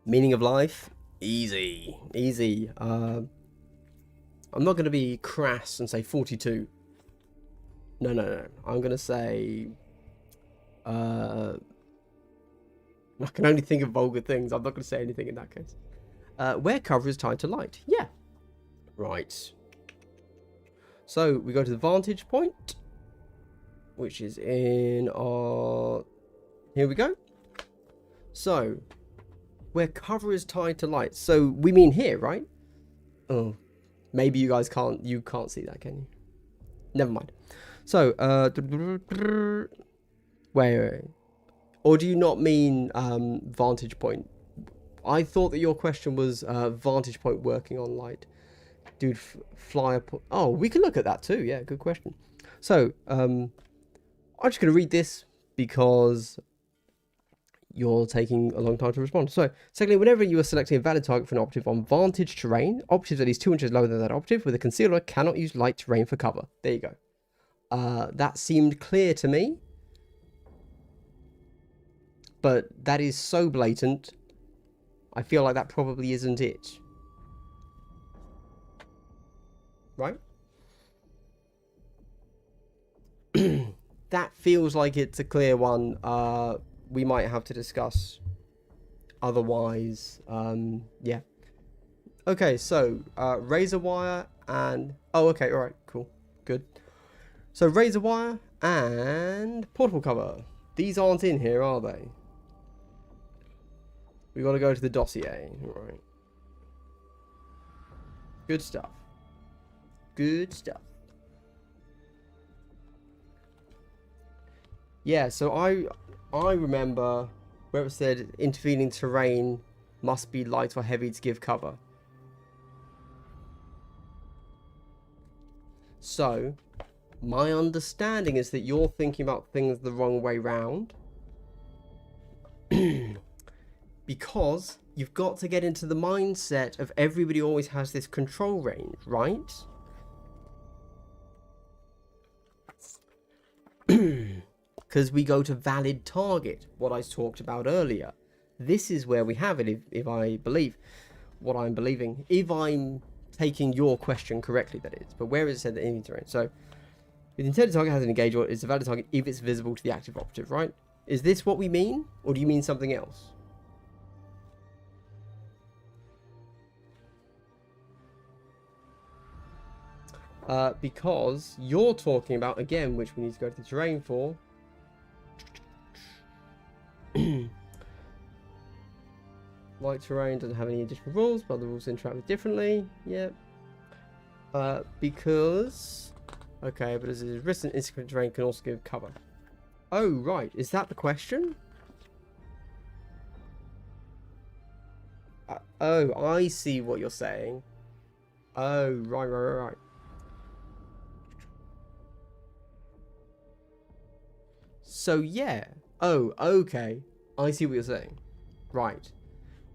Meaning of life? Easy. Easy. I'm not going to be crass and say 42. No. I'm going to say... I can only think of vulgar things. I'm not going to say anything in that case. Where cover is tied to light. Yeah. Right. So, we go to the vantage point, which is in our... Here we go. So, where cover is tied to light. So, we mean here, right? Oh, maybe you guys can't see that, can you? Never mind. So, wait. Or do you not mean vantage point? I thought that your question was vantage point working on light. Dude, fly up. Oh, we can look at that too. Yeah, good question. So, I'm just going to read this because you're taking a long time to respond. So, secondly, whenever you are selecting a valid target for an operative on vantage terrain, operatives at least 2 inches lower than that operative with a concealer cannot use light terrain for cover. There you go. That seemed clear to me. But that is so blatant, I feel like that probably isn't it. Right? That feels like it's a clear one. We might have to discuss. Otherwise, yeah. Okay, so razor wire and... Oh, okay, alright, cool. Good. So razor wire and portable cover. These aren't in here, are they? We got to go to the dossier. Right. Good stuff. Good stuff. Yeah, so I remember where it said intervening terrain must be light or heavy to give cover. So, my understanding is that you're thinking about things the wrong way round. Because you've got to get into the mindset of everybody always has this control range, right? Because we go to valid target, what I talked about earlier. This is where we have it, if I believe what I'm believing. If I'm taking your question correctly, that is. But where is it said that any terrain? So, the intended target has an engage or is a valid target if it's visible to the active operative, right? Is this what we mean? Or do you mean something else? Because you're talking about, again, which we need to go to the terrain for. Light terrain doesn't have any additional rules, but the rules interact with differently. Yep. Because... Okay, but as a resistant insignificant terrain can also give cover. Oh, right. Is that the question? Oh, I see what you're saying. Oh, right. So, yeah. Oh, okay. I see what you're saying. Right.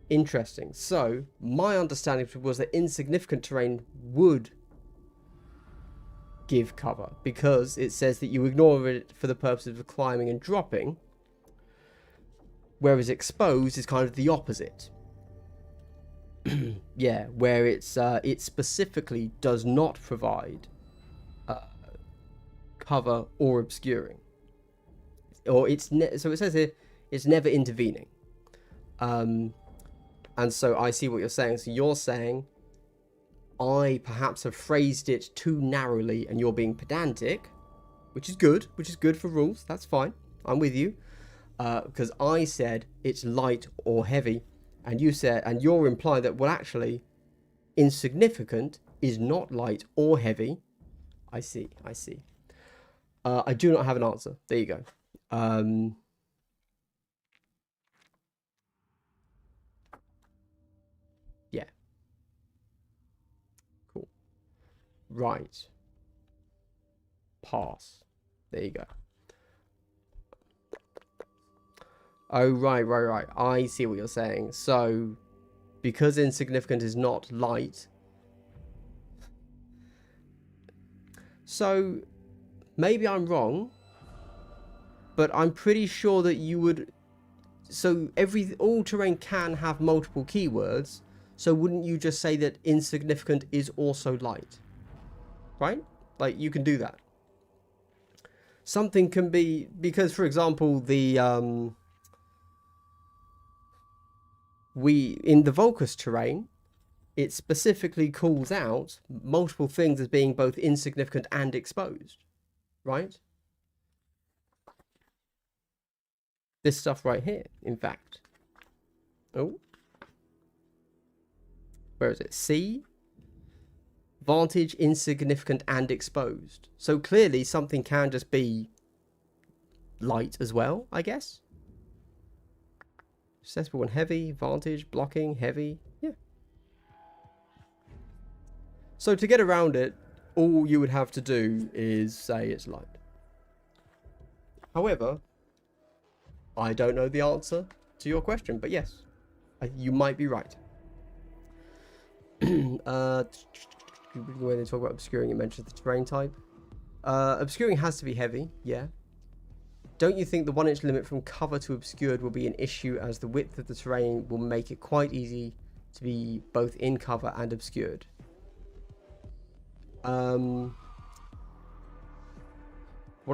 Interesting. So, my understanding was that insignificant terrain would give cover because it says that you ignore it for the purposes of climbing and dropping, whereas exposed is kind of the opposite. Yeah, where it's it specifically does not provide cover or obscuring. Or so it says here it's never intervening, and so I see what you're saying. So you're saying I perhaps have phrased it too narrowly, and you're being pedantic, which is good for rules. That's fine. I'm with you, because I said it's light or heavy, and you said, and you're implying that, well, actually, insignificant is not light or heavy. I see. I do not have an answer. There you go. Yeah. Cool. Right. Pass. There you go. Oh, right. I see what you're saying. So, because insignificant is not light. So, maybe I'm wrong. But I'm pretty sure that you would so all terrain can have multiple keywords. So wouldn't you just say that insignificant is also light? Right? Like, you can do that. Something can be, because for example, the in the Volcus terrain, it specifically calls out multiple things as being both insignificant and exposed, right? This stuff right here, in fact. Oh. Where is it? C? Vantage, insignificant, and exposed. So clearly something can just be light as well, I guess. Accessible and heavy, vantage, blocking, heavy. Yeah. So to get around it, all you would have to do is say it's light. However, I don't know the answer to your question, but yes, you might be right. When they talk about obscuring, it mentions the terrain type. Obscuring has to be heavy, yeah. Don't you think the 1 inch limit from cover to obscured will be an issue, as the width of the terrain will make it quite easy to be both in cover and obscured? What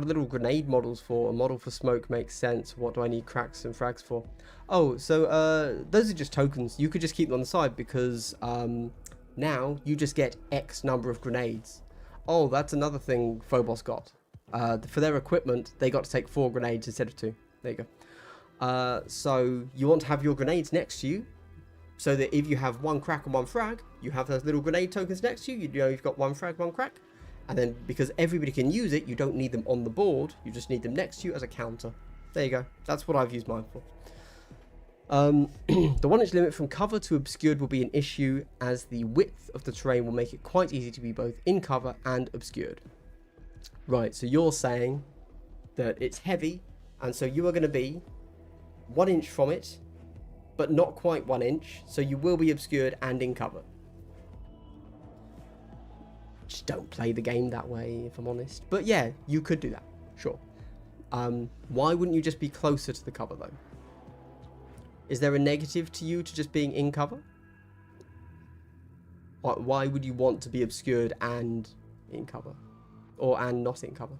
are the little grenade models for? A model for smoke makes sense. What do I need cracks and frags for? Oh, so those are just tokens. You could just keep them on the side, because now you just get X number of grenades. Oh, that's another thing Phobos got. For their equipment, they got to take 4 grenades instead of 2. There you go. So you want to have your grenades next to you, so that if you have 1 crack and 1 frag, you have those little grenade tokens next to you. You know you've got 1 frag, 1 crack. And then, because everybody can use it, you don't need them on the board. You just need them next to you as a counter. There you go. That's what I've used mine for. The 1 inch limit from cover to obscured will be an issue, as the width of the terrain will make it quite easy to be both in cover and obscured. Right, so you're saying that it's heavy, and so you are going to be 1 inch from it, but not quite 1 inch, so you will be obscured and in cover. Just don't play the game that way, if I'm honest. But yeah, you could do that, sure. Why wouldn't you just be closer to the cover, though? Is there a negative to you to just being in cover? Why would you want to be obscured and in cover? And not in cover,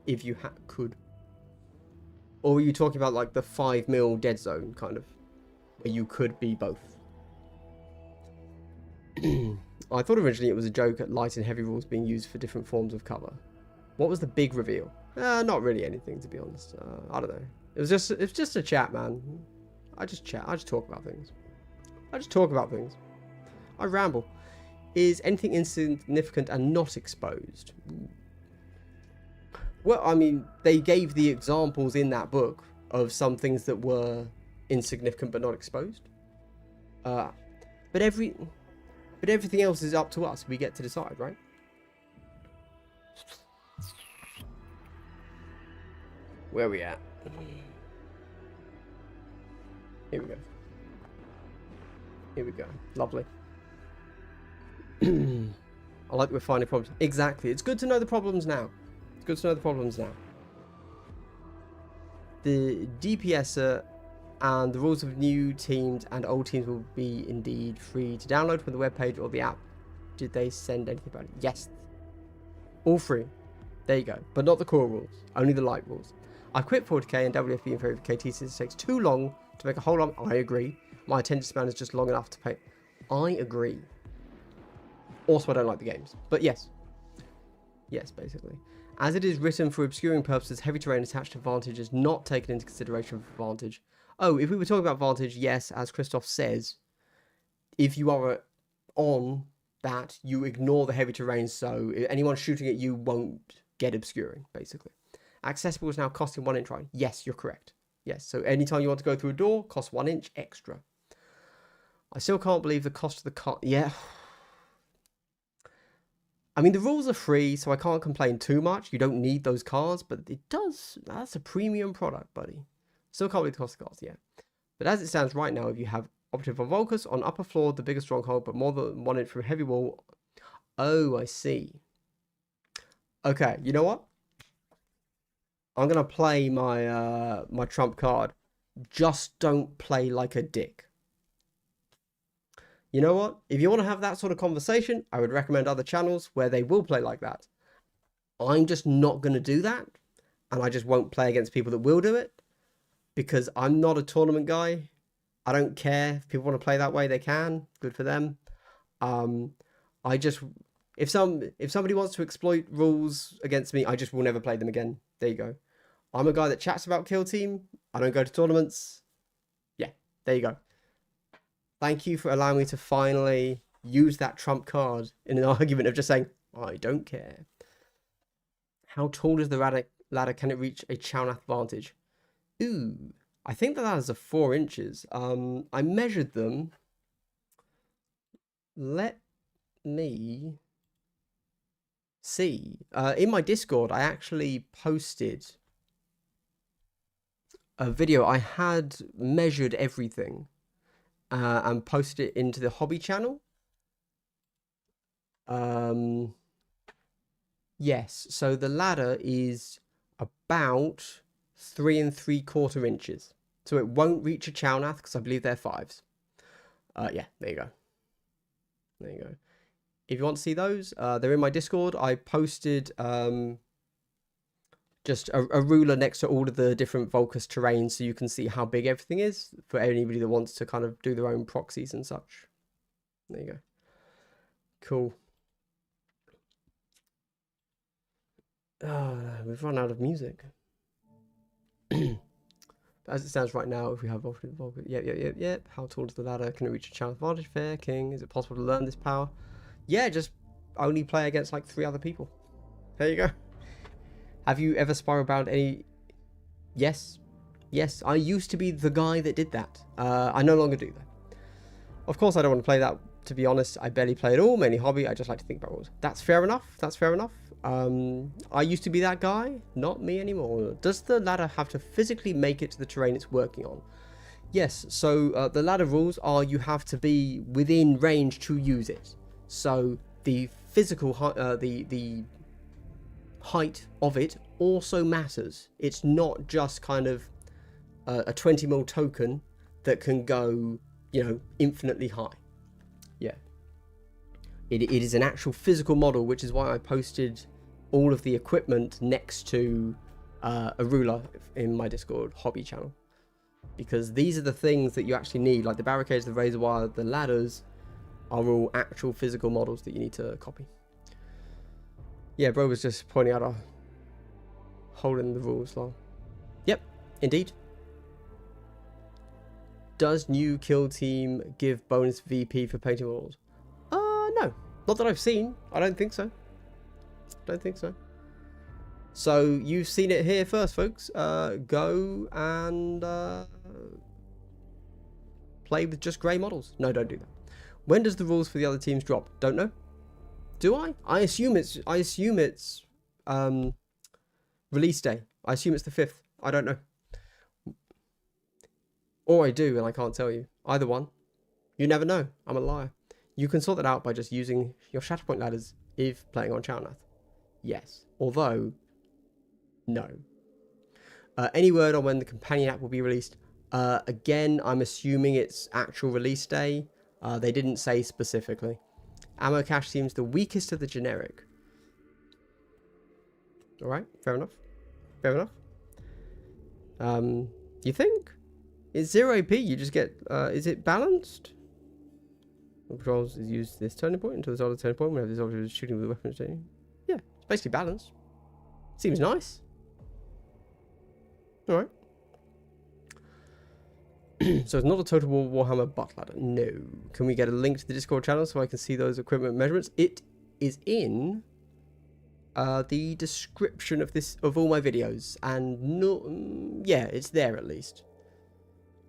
if you could? Or were you talking about like the 5 mil dead zone, kind of, where you could be both? I thought originally it was a joke at light and heavy rules being used for different forms of cover. What was the big reveal? Not really anything, to be honest. I don't know. It's just a chat, man. I just chat. I just talk about things. I ramble. Is anything insignificant and not exposed? Well, I mean, they gave the examples in that book of some things that were insignificant but not exposed. But everything else is up to us. We get to decide, right? Where are we at? Here we go. Lovely. I like that we're finding problems. Exactly. It's good to know the problems now. The DPSer and the rules of new teams and old teams will be indeed free to download from the webpage or the app. Did they send anything about it? Yes. All free. There you go. But not the core rules. Only the light rules. I quit 40k and WFB in favor of KT since it takes too long to make a whole lot. I agree. My attention span is just long enough to pay. I agree. Also, I don't like the games. But yes. Yes, basically. As it is written for obscuring purposes, heavy terrain attached to Vantage is not taken into consideration for Vantage. Oh, if we were talking about Vantage, yes, as Christoph says, if you are on that, you ignore the heavy terrain, so anyone shooting at you won't get obscuring, basically. Accessible is now costing 1 inch, right? Yes, you're correct. Yes, so anytime you want to go through a door, costs 1 inch extra. I still can't believe the cost of the car. Yeah. I mean, the rules are free, so I can't complain too much. You don't need those cars, but it does. That's a premium product, buddy. Still can't believe the cost of the cars, yeah. But as it stands right now, if you have Operative on Volcus on upper floor, the bigger stronghold, but more than 1 inch from heavy wall. Oh, I see. Okay, you know what? I'm going to play my my trump card. just don't play like a dick. You know what? If you want to have that sort of conversation, I would recommend other channels where they will play like that. I'm just not going to do that. And I just won't play against people that will do it. Because I'm not a tournament guy. I don't care. If people want to play that way, they can. Good for them. I just... If somebody wants to exploit rules against me, I just will never play them again. There you go. I'm a guy that chats about Kill Team. I don't go to tournaments. Yeah, there you go. Thank you for allowing me to finally use that trump card in an argument of just saying, I don't care. How tall is the ladder? Can it reach a Chownath vantage? Ooh, I think the ladders are 4 inches. I measured them. Let me see. In my Discord, I actually posted a video. I had measured everything. And post it into the hobby channel. Yes, so the ladder is about 3 3/4 inches. So it won't reach a Chownath because I believe they're 5s. Yeah, there you go. There you go. If you want to see those, they're in my Discord. I posted just a ruler next to all of the different Volcus terrains so you can see how big everything is for anybody that wants to kind of do their own proxies and such. There you go. Cool. Oh, we've run out of music. As it stands right now, if we have Volcus... Yep. How tall is the ladder? Can it reach a channel advantage? Fair King. Is it possible to learn this power? Yeah, just only play against like 3 other people. There you go. Have you ever spiral bound any... Yes. Yes, I used to be the guy that did that. I no longer do that. Of course, I don't want to play that, to be honest. I barely play at all, mainly hobby. I just like to think about rules. That's fair enough. That's fair enough. I used to be that guy. Not me anymore. Does the ladder have to physically make it to the terrain it's working on? Yes, so the ladder rules are you have to be within range to use it. So the physical... the height of it also matters. It's not just kind of a 20mm token that can go, you know, infinitely high. Yeah. It is an actual physical model, which is why I posted all of the equipment next to a ruler in my Discord hobby channel. Because these are the things that you actually need, like the barricades, the razor wire, the ladders are all actual physical models that you need to copy. Yeah, bro was just pointing out our holding the rules long. Yep, indeed. Does new Kill Team give bonus VP for painting walls? No. Not that I've seen. I don't think so. Don't think so. So, you've seen it here first, folks. Go and play with just grey models. No, don't do that. When does the rules for the other teams drop? Don't know. Do I? I assume it's release day. I assume it's the 5th. I don't know. Or I do and I can't tell you. Either one. You never know. I'm a liar. You can sort that out by just using your Shatterpoint ladders if playing on Chownath. Yes. Although, no. Any word on when the companion app will be released? Again, I'm assuming it's actual release day. They didn't say specifically. Ammo cache seems the weakest of the generic. Alright, fair enough. Fair enough. You think? It's 0 AP, you just get... is it balanced? Controls is used this turning point until this other turning point whenever this object is shooting with a weapon. Yeah, it's basically balanced. Seems nice. Alright. So it's not a Total War Warhammer butt ladder. No. Can we get a link to the Discord channel so I can see those equipment measurements? It is in the description of all my videos, and no, yeah, it's there at least.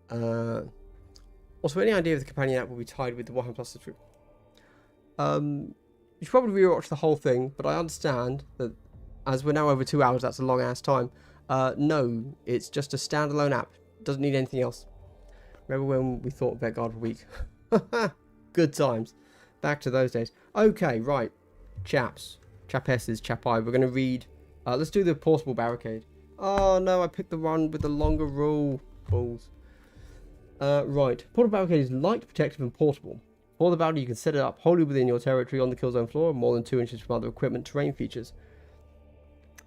Also, any idea if the companion app will be tied with the Warhammer Plus subscription? You should probably rewatch the whole thing, but I understand that as we're now over 2 hours, that's a long ass time. No, it's just a standalone app. Doesn't need anything else. Remember when we thought Vetguard were weak? Good times. Back to those days. Okay, right. Chaps. Chapesses, chapai. We're going to read... let's do the portable barricade. Oh, no, I picked the one with the longer rule. Balls. Right. Portal barricade is light, protective, and portable. For the barricade, you can set it up wholly within your territory on the kill zone floor, more than 2 inches from other equipment terrain features.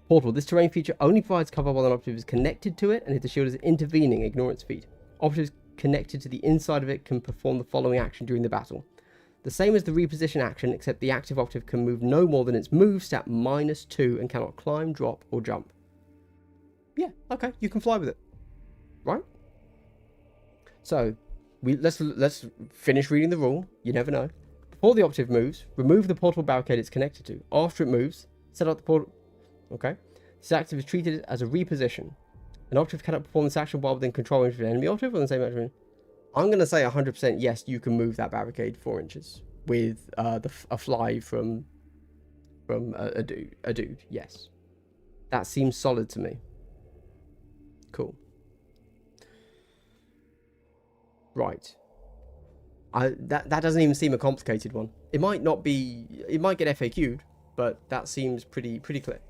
Portal. This terrain feature only provides cover while an operative is connected to it, and if the shield is intervening, ignore its feet. Operatives connected to the inside of it can perform the following action during the battle. The same as the reposition action, except the active operative can move no more than its move stat -2 and cannot climb, drop, or jump. Yeah, okay, you can fly with it. Right? So, let's finish reading the rule. You never know. Before the operative moves, remove the portable barricade it's connected to. After it moves, set up the portal. Okay. This active is treated as a reposition. An operative cannot perform this action while within control range of an enemy operative or the same action. I'm going to say 100% yes, you can move that barricade 4 inches with a fly from a dude. Yes. That seems solid to me. Cool. Right. That doesn't even seem a complicated one. It might not be. It might get FAQ'd, but that seems pretty clear.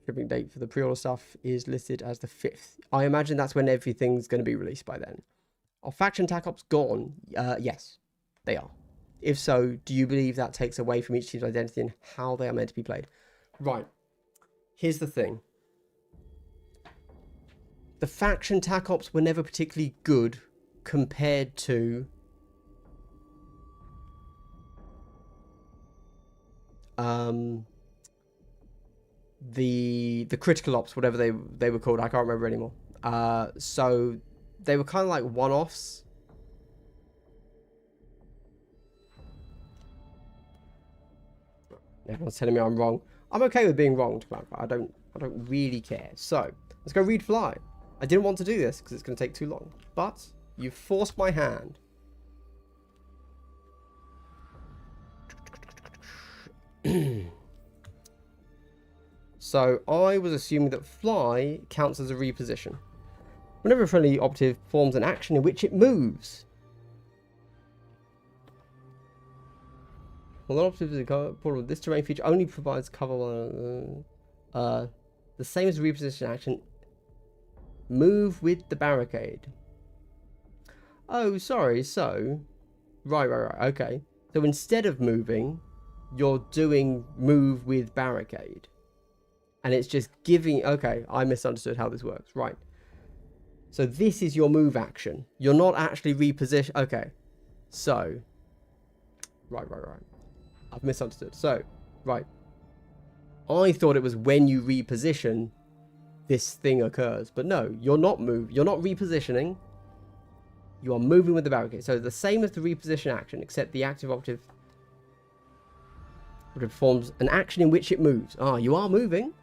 Shipping date for the pre-order stuff is listed as the 5th. I imagine that's when everything's going to be released by then. Are faction tac ops gone? Yes, they are. If so, do you believe that takes away from each team's identity and how they are meant to be played? Right. Here's the thing. The faction tac ops were never particularly good compared to the critical ops, whatever they were called. I can't remember anymore. So they were kind of like one-offs. Everyone's telling me I'm wrong. I'm okay with being wrong, to clarify. I don't really care. So let's go read fly. I didn't want to do this because it's going to take too long, but you forced my hand. So I was assuming that fly counts as a reposition. Whenever a friendly operative performs an action in which it moves. Well, an operative is a portal. This terrain feature only provides cover. The same as a reposition action. Move with the barricade. Oh, sorry. So, right. Okay. So instead of moving, you're doing move with barricade. And it's just giving... Okay, I misunderstood how this works. Right. So this is your move action. You're not actually reposition... Okay. So... Right. I've misunderstood. So, right. I thought it was when you reposition, this thing occurs. But no, you're not repositioning. You are moving with the barricade. So the same as the reposition action, except the active operative performs an action in which it moves. Ah, you are moving.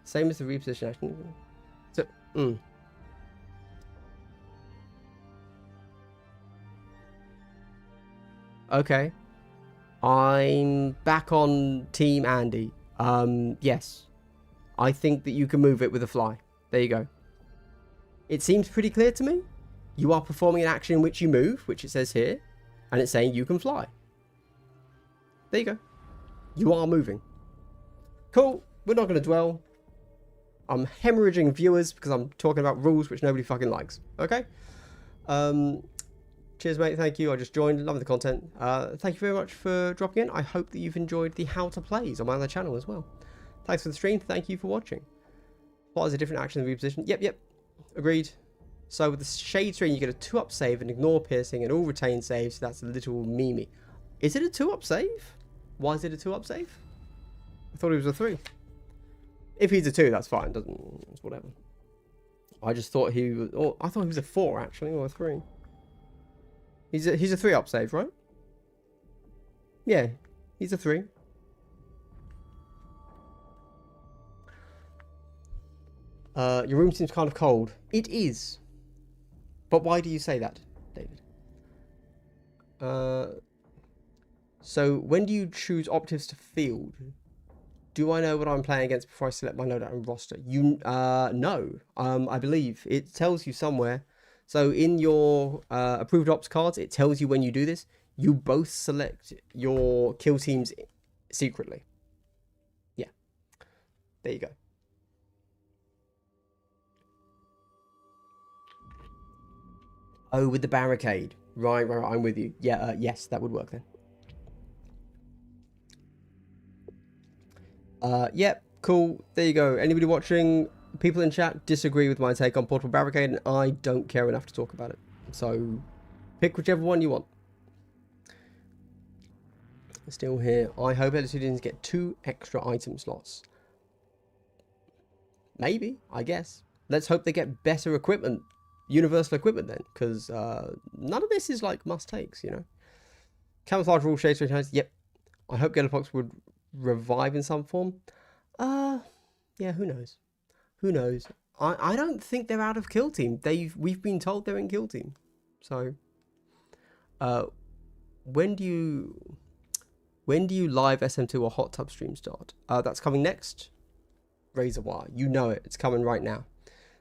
Same as the reposition action. So, Okay. I'm back on Team Andy. Yes. I think that you can move it with a fly. There you go. It seems pretty clear to me. You are performing an action in which you move, which it says here, and it's saying you can fly. There you go. You are moving. Cool. We're not going to dwell. I'm hemorrhaging viewers because I'm talking about rules which nobody fucking likes. Okay? Cheers, mate. Thank you. I just joined. Loving the content. Thank you very much for dropping in. I hope that you've enjoyed the how to plays on my other channel as well. Thanks for the stream. Thank you for watching. What is a different action than reposition? Yep. Agreed. So with the shade string, you get a 2-up save and ignore piercing and all retain saves. So that's a little memey. Is it a 2-up save? Why is it a 2-up save? I thought it was a 3. If he's a 2, that's fine. It's whatever. I just thought he was... Oh, I thought he was a 4, actually, or a 3. He's a 3-up save, right? Yeah, he's a 3. Your room seems kind of cold. It is. But why do you say that, David? So, when do you choose operatives to field? Do I know what I'm playing against before I select my loadout and roster? No. I believe. It tells you somewhere. So, in your approved ops cards, it tells you when you do this. You both select your kill teams secretly. Yeah. There you go. Oh, with the barricade. Right, I'm with you. Yeah, yes, that would work then. Yep, cool. There you go. Anybody watching, people in chat disagree with my take on portable barricade, and I don't care enough to talk about it. So, pick whichever one you want. Still here. I hope Elitidians get 2 extra item slots. Maybe, I guess. Let's hope they get better equipment. Universal equipment then, because none of this is like must takes, you know. Camouflage rule shades 3 times. Yep. I hope Getapox would revive in some form. Yeah, who knows? Who knows? I don't think they're out of kill team. We've been told they're in kill team. So when do you live SM2 or hot tub stream start? That's coming next. Razor wire. You know it. It's coming right now.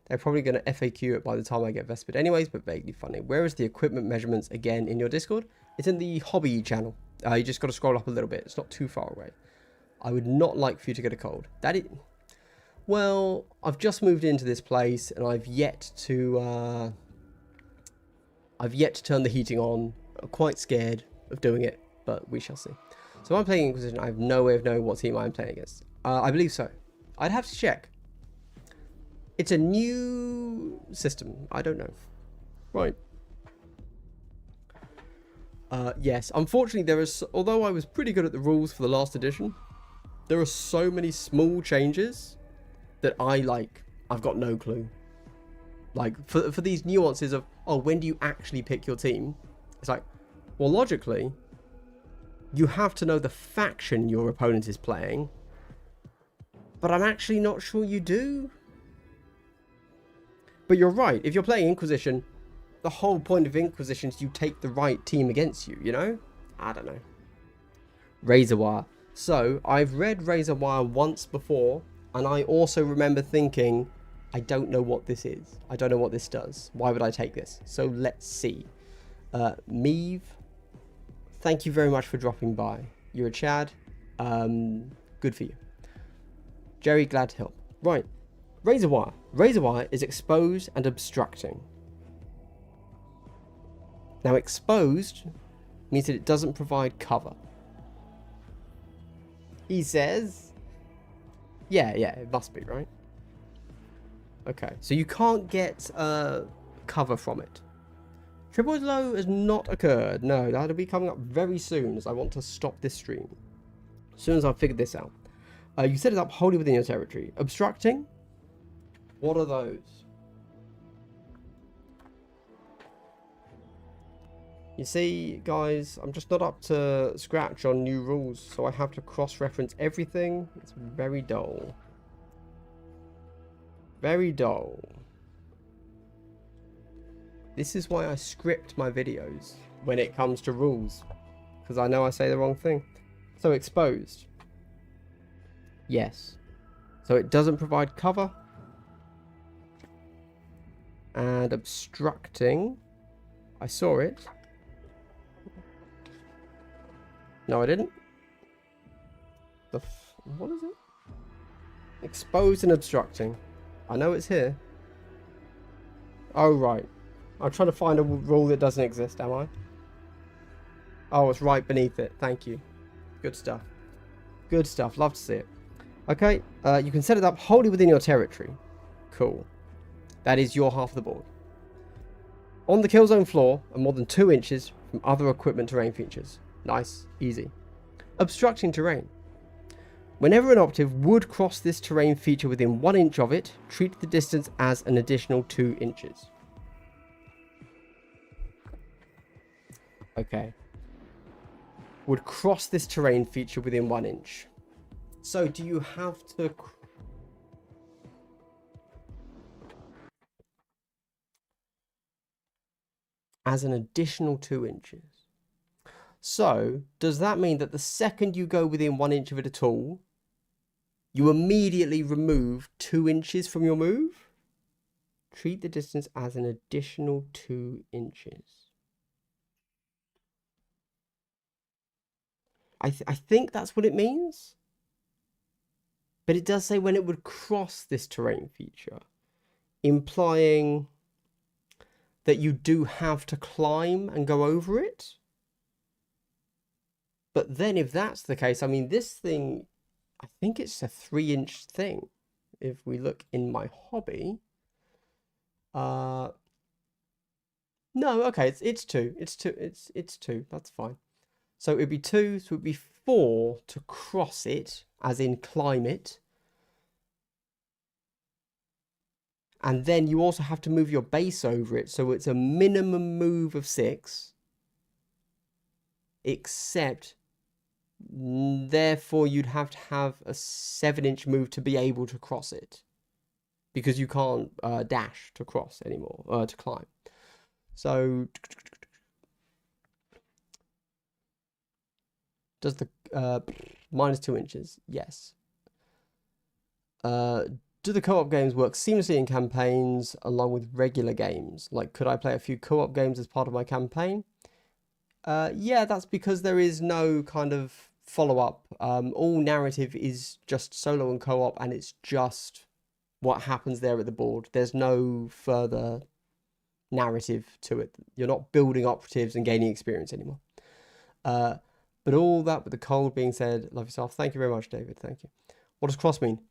They're probably going to FAQ it by the time I get Vespid anyways, but vaguely funny. Where is the equipment measurements again in your Discord? It's in the hobby channel. You just got to scroll up a little bit. It's not too far away. I would not like for you to get a cold. Well, I've just moved into this place and I've yet to turn the heating on. I'm quite scared of doing it, but we shall see. So I'm playing Inquisition. I have no way of knowing what team I'm playing against. I believe so. I'd have to check. It's a new system. I don't know. Right. Yes, unfortunately although I was pretty good at the rules for the last edition, there are so many small changes that I've got no clue. Like, for these nuances of, oh, when do you actually pick your team? It's like, well, logically, you have to know the faction your opponent is playing, but I'm actually not sure you do. But you're right, if you're playing Inquisition, the whole point of Inquisition is you take the right team against you, you know? I don't know. Razor wire. So, I've read Razor wire once before, and I also remember thinking, I don't know what this is. I don't know what this does. Why would I take this? So, let's see. Meave, thank you very much for dropping by. You're a Chad. Good for you. Jerry, glad to help. Right. Razor wire. Razor wire is exposed and obstructing. Now, exposed means that it doesn't provide cover. He says, yeah, it must be, right? Okay, so you can't get cover from it. Triple low has not occurred. No, that'll be coming up very soon, as I want to stop this stream. As soon as I've figured this out. You set it up wholly within your territory. Obstructing? What are those? You see, guys, I'm just not up to scratch on new rules, so I have to cross-reference everything. It's very dull. Very dull. This is why I script my videos when it comes to rules, because I know I say the wrong thing. So, exposed. Yes. So it doesn't provide cover. And obstructing. I saw it. No, I didn't. What is it? Exposed and obstructing. I know it's here. Oh, right. I'm trying to find a rule that doesn't exist, am I? Oh, it's right beneath it. Thank you. Good stuff. Good stuff. Love to see it. Okay. You can set it up wholly within your territory. Cool. That is your half of the board. On the kill zone floor are more than 2 inches from other equipment terrain features. Nice. Easy. Obstructing terrain. Whenever an operative would cross this terrain feature within 1 inch of it, treat the distance as an additional 2 inches. Okay. Would cross this terrain feature within 1 inch. So do you have to... as an additional 2 inches. So, does that mean that the second you go within 1 inch of it at all, you immediately remove 2 inches from your move? Treat the distance as an additional 2 inches. I think that's what it means. But it does say when it would cross this terrain feature, implying that you do have to climb and go over it. But then if that's the case, I mean, this thing, I think it's a 3-inch thing. If we look in my hobby, no, okay, it's 2. It's 2. It's 2. That's fine. So it'd be 2, so it'd be 4 to cross it, as in climb it. And then you also have to move your base over it, so it's a minimum move of 6. Except, therefore, you'd have to have a 7-inch move to be able to cross it. Because you can't dash to cross anymore, to climb. So, does the minus 2 inches? Yes. Do the co-op games work seamlessly in campaigns along with regular games? Like, could I play a few co-op games as part of my campaign? Yeah, that's because there is no kind of follow-up. All narrative is just solo and co-op, and it's just what happens there at the board. There's no further narrative to it. You're not building operatives and gaining experience anymore. But all that with the cold being said, love yourself. Thank you very much, David. Thank you. What does cross mean?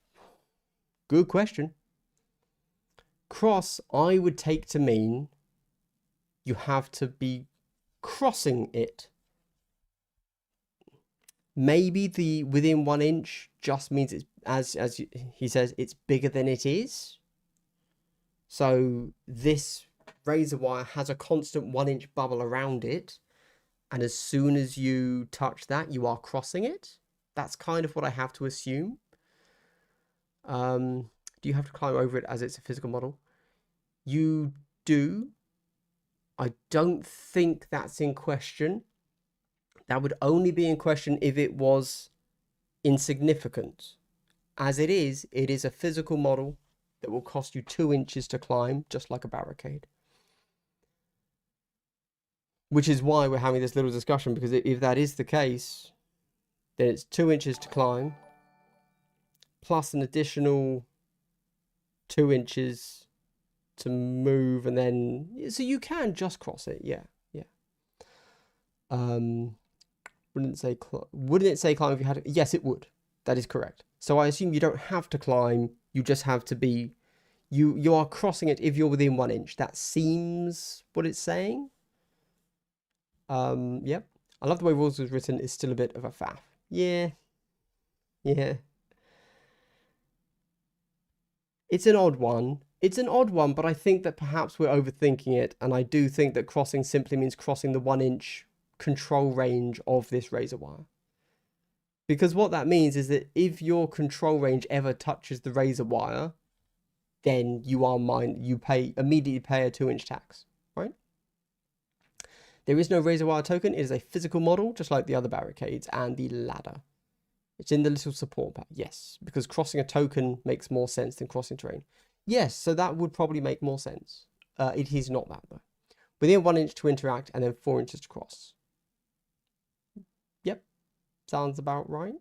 Good question. Cross, I would take to mean you have to be crossing it. Maybe the within 1 inch just means it's, as he says, it's bigger than it is. So this razor wire has a constant 1-inch bubble around it. And as soon as you touch that, you are crossing it. That's kind of what I have to assume. Do you have to climb over it as it's a physical model? You do. I don't think that's in question. That would only be in question if it was insignificant. As it is a physical model that will cost you 2 inches to climb, just like a barricade. Which is why we're having this little discussion, because if that is the case, then it's 2 inches to climb, plus an additional 2 inches to move, and then so you can just cross it. Yeah. Wouldn't it say climb if you had to? Yes, it would. That is correct. So I assume you don't have to climb. You just have to be. You are crossing it if you're within 1 inch. That seems what it's saying. Yep. I love the way rules was written. It's still a bit of a faff. Yeah. It's an odd one. But I think that perhaps we're overthinking it. And I do think that crossing simply means crossing the 1 inch control range of this razor wire. Because what that means is that if your control range ever touches the razor wire, then you immediately pay a 2-inch tax, right? There is no razor wire token. It is a physical model, just like the other barricades and the ladder. It's in the little support pack. Yes, because crossing a token makes more sense than crossing terrain. Yes, so that would probably make more sense. It is not that, though. Within 1 inch to interact and then 4 inches to cross. Yep, sounds about right.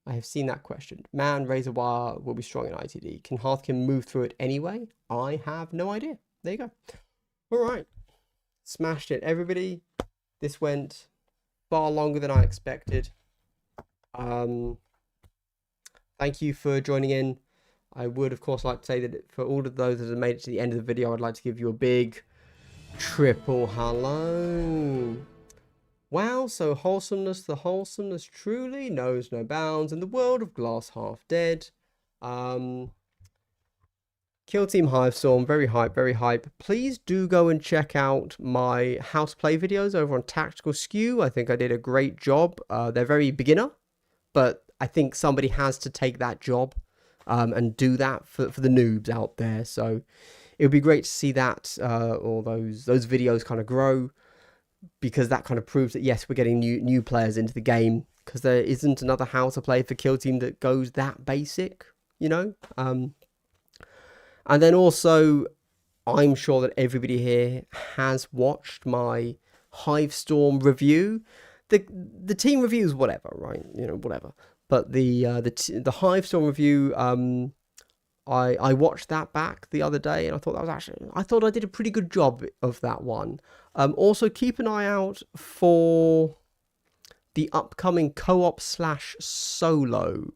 I have seen that question. Man, razor wire will be strong in ITD. Can Hearthkin move through it anyway? I have no idea. There you go. All right. Smashed it, everybody. This went far longer than I expected. Thank you for joining in. I would, of course, like to say that for all of those that have made it to the end of the video, I'd like to give you a big triple hello. Wow, so wholesomeness, the wholesomeness truly knows no bounds in the world of Glass Half Dead. Kill Team Hivestorm, very hype, very hype. Please do go and check out my how to play videos over on Tactical Skew. I think I did a great job. They're very beginner, but I think somebody has to take that job and do that for the noobs out there. So it would be great to see that or those videos kind of grow, because that kind of proves that yes, we're getting new players into the game, because there isn't another how to play for Kill Team that goes that basic, you know. And then also, I'm sure that everybody here has watched my Hivestorm review. The team reviews, whatever, right? You know, whatever. But the Hivestorm review, I watched that back the other day, and I thought I did a pretty good job of that one. Also, keep an eye out for the upcoming co-op / solo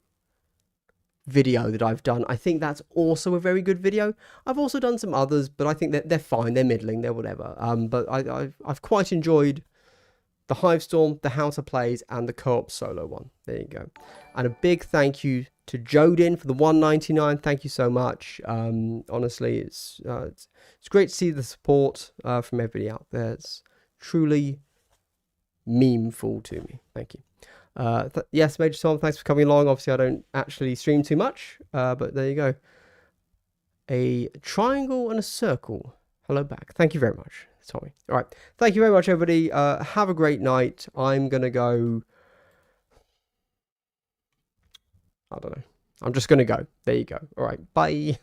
video that I've done. I think that's also a very good video. I've also done some others, but I think that they're fine, they're middling, they're whatever. But I've quite enjoyed the Hivestorm, the How to Plays, and the co-op solo one. There you go. And a big thank you to Jodin for the $1.99. Thank you so much. Honestly, it's great to see the support from everybody out there. It's truly memeful to me. Thank you. Yes, Major Tom, thanks for coming along. Obviously, I don't actually stream too much, but there you go. A triangle and a circle. Hello back. Thank you very much, Tommy. All right. Thank you very much, everybody. Have a great night. I'm going to go... I don't know. I'm just going to go. There you go. All right. Bye.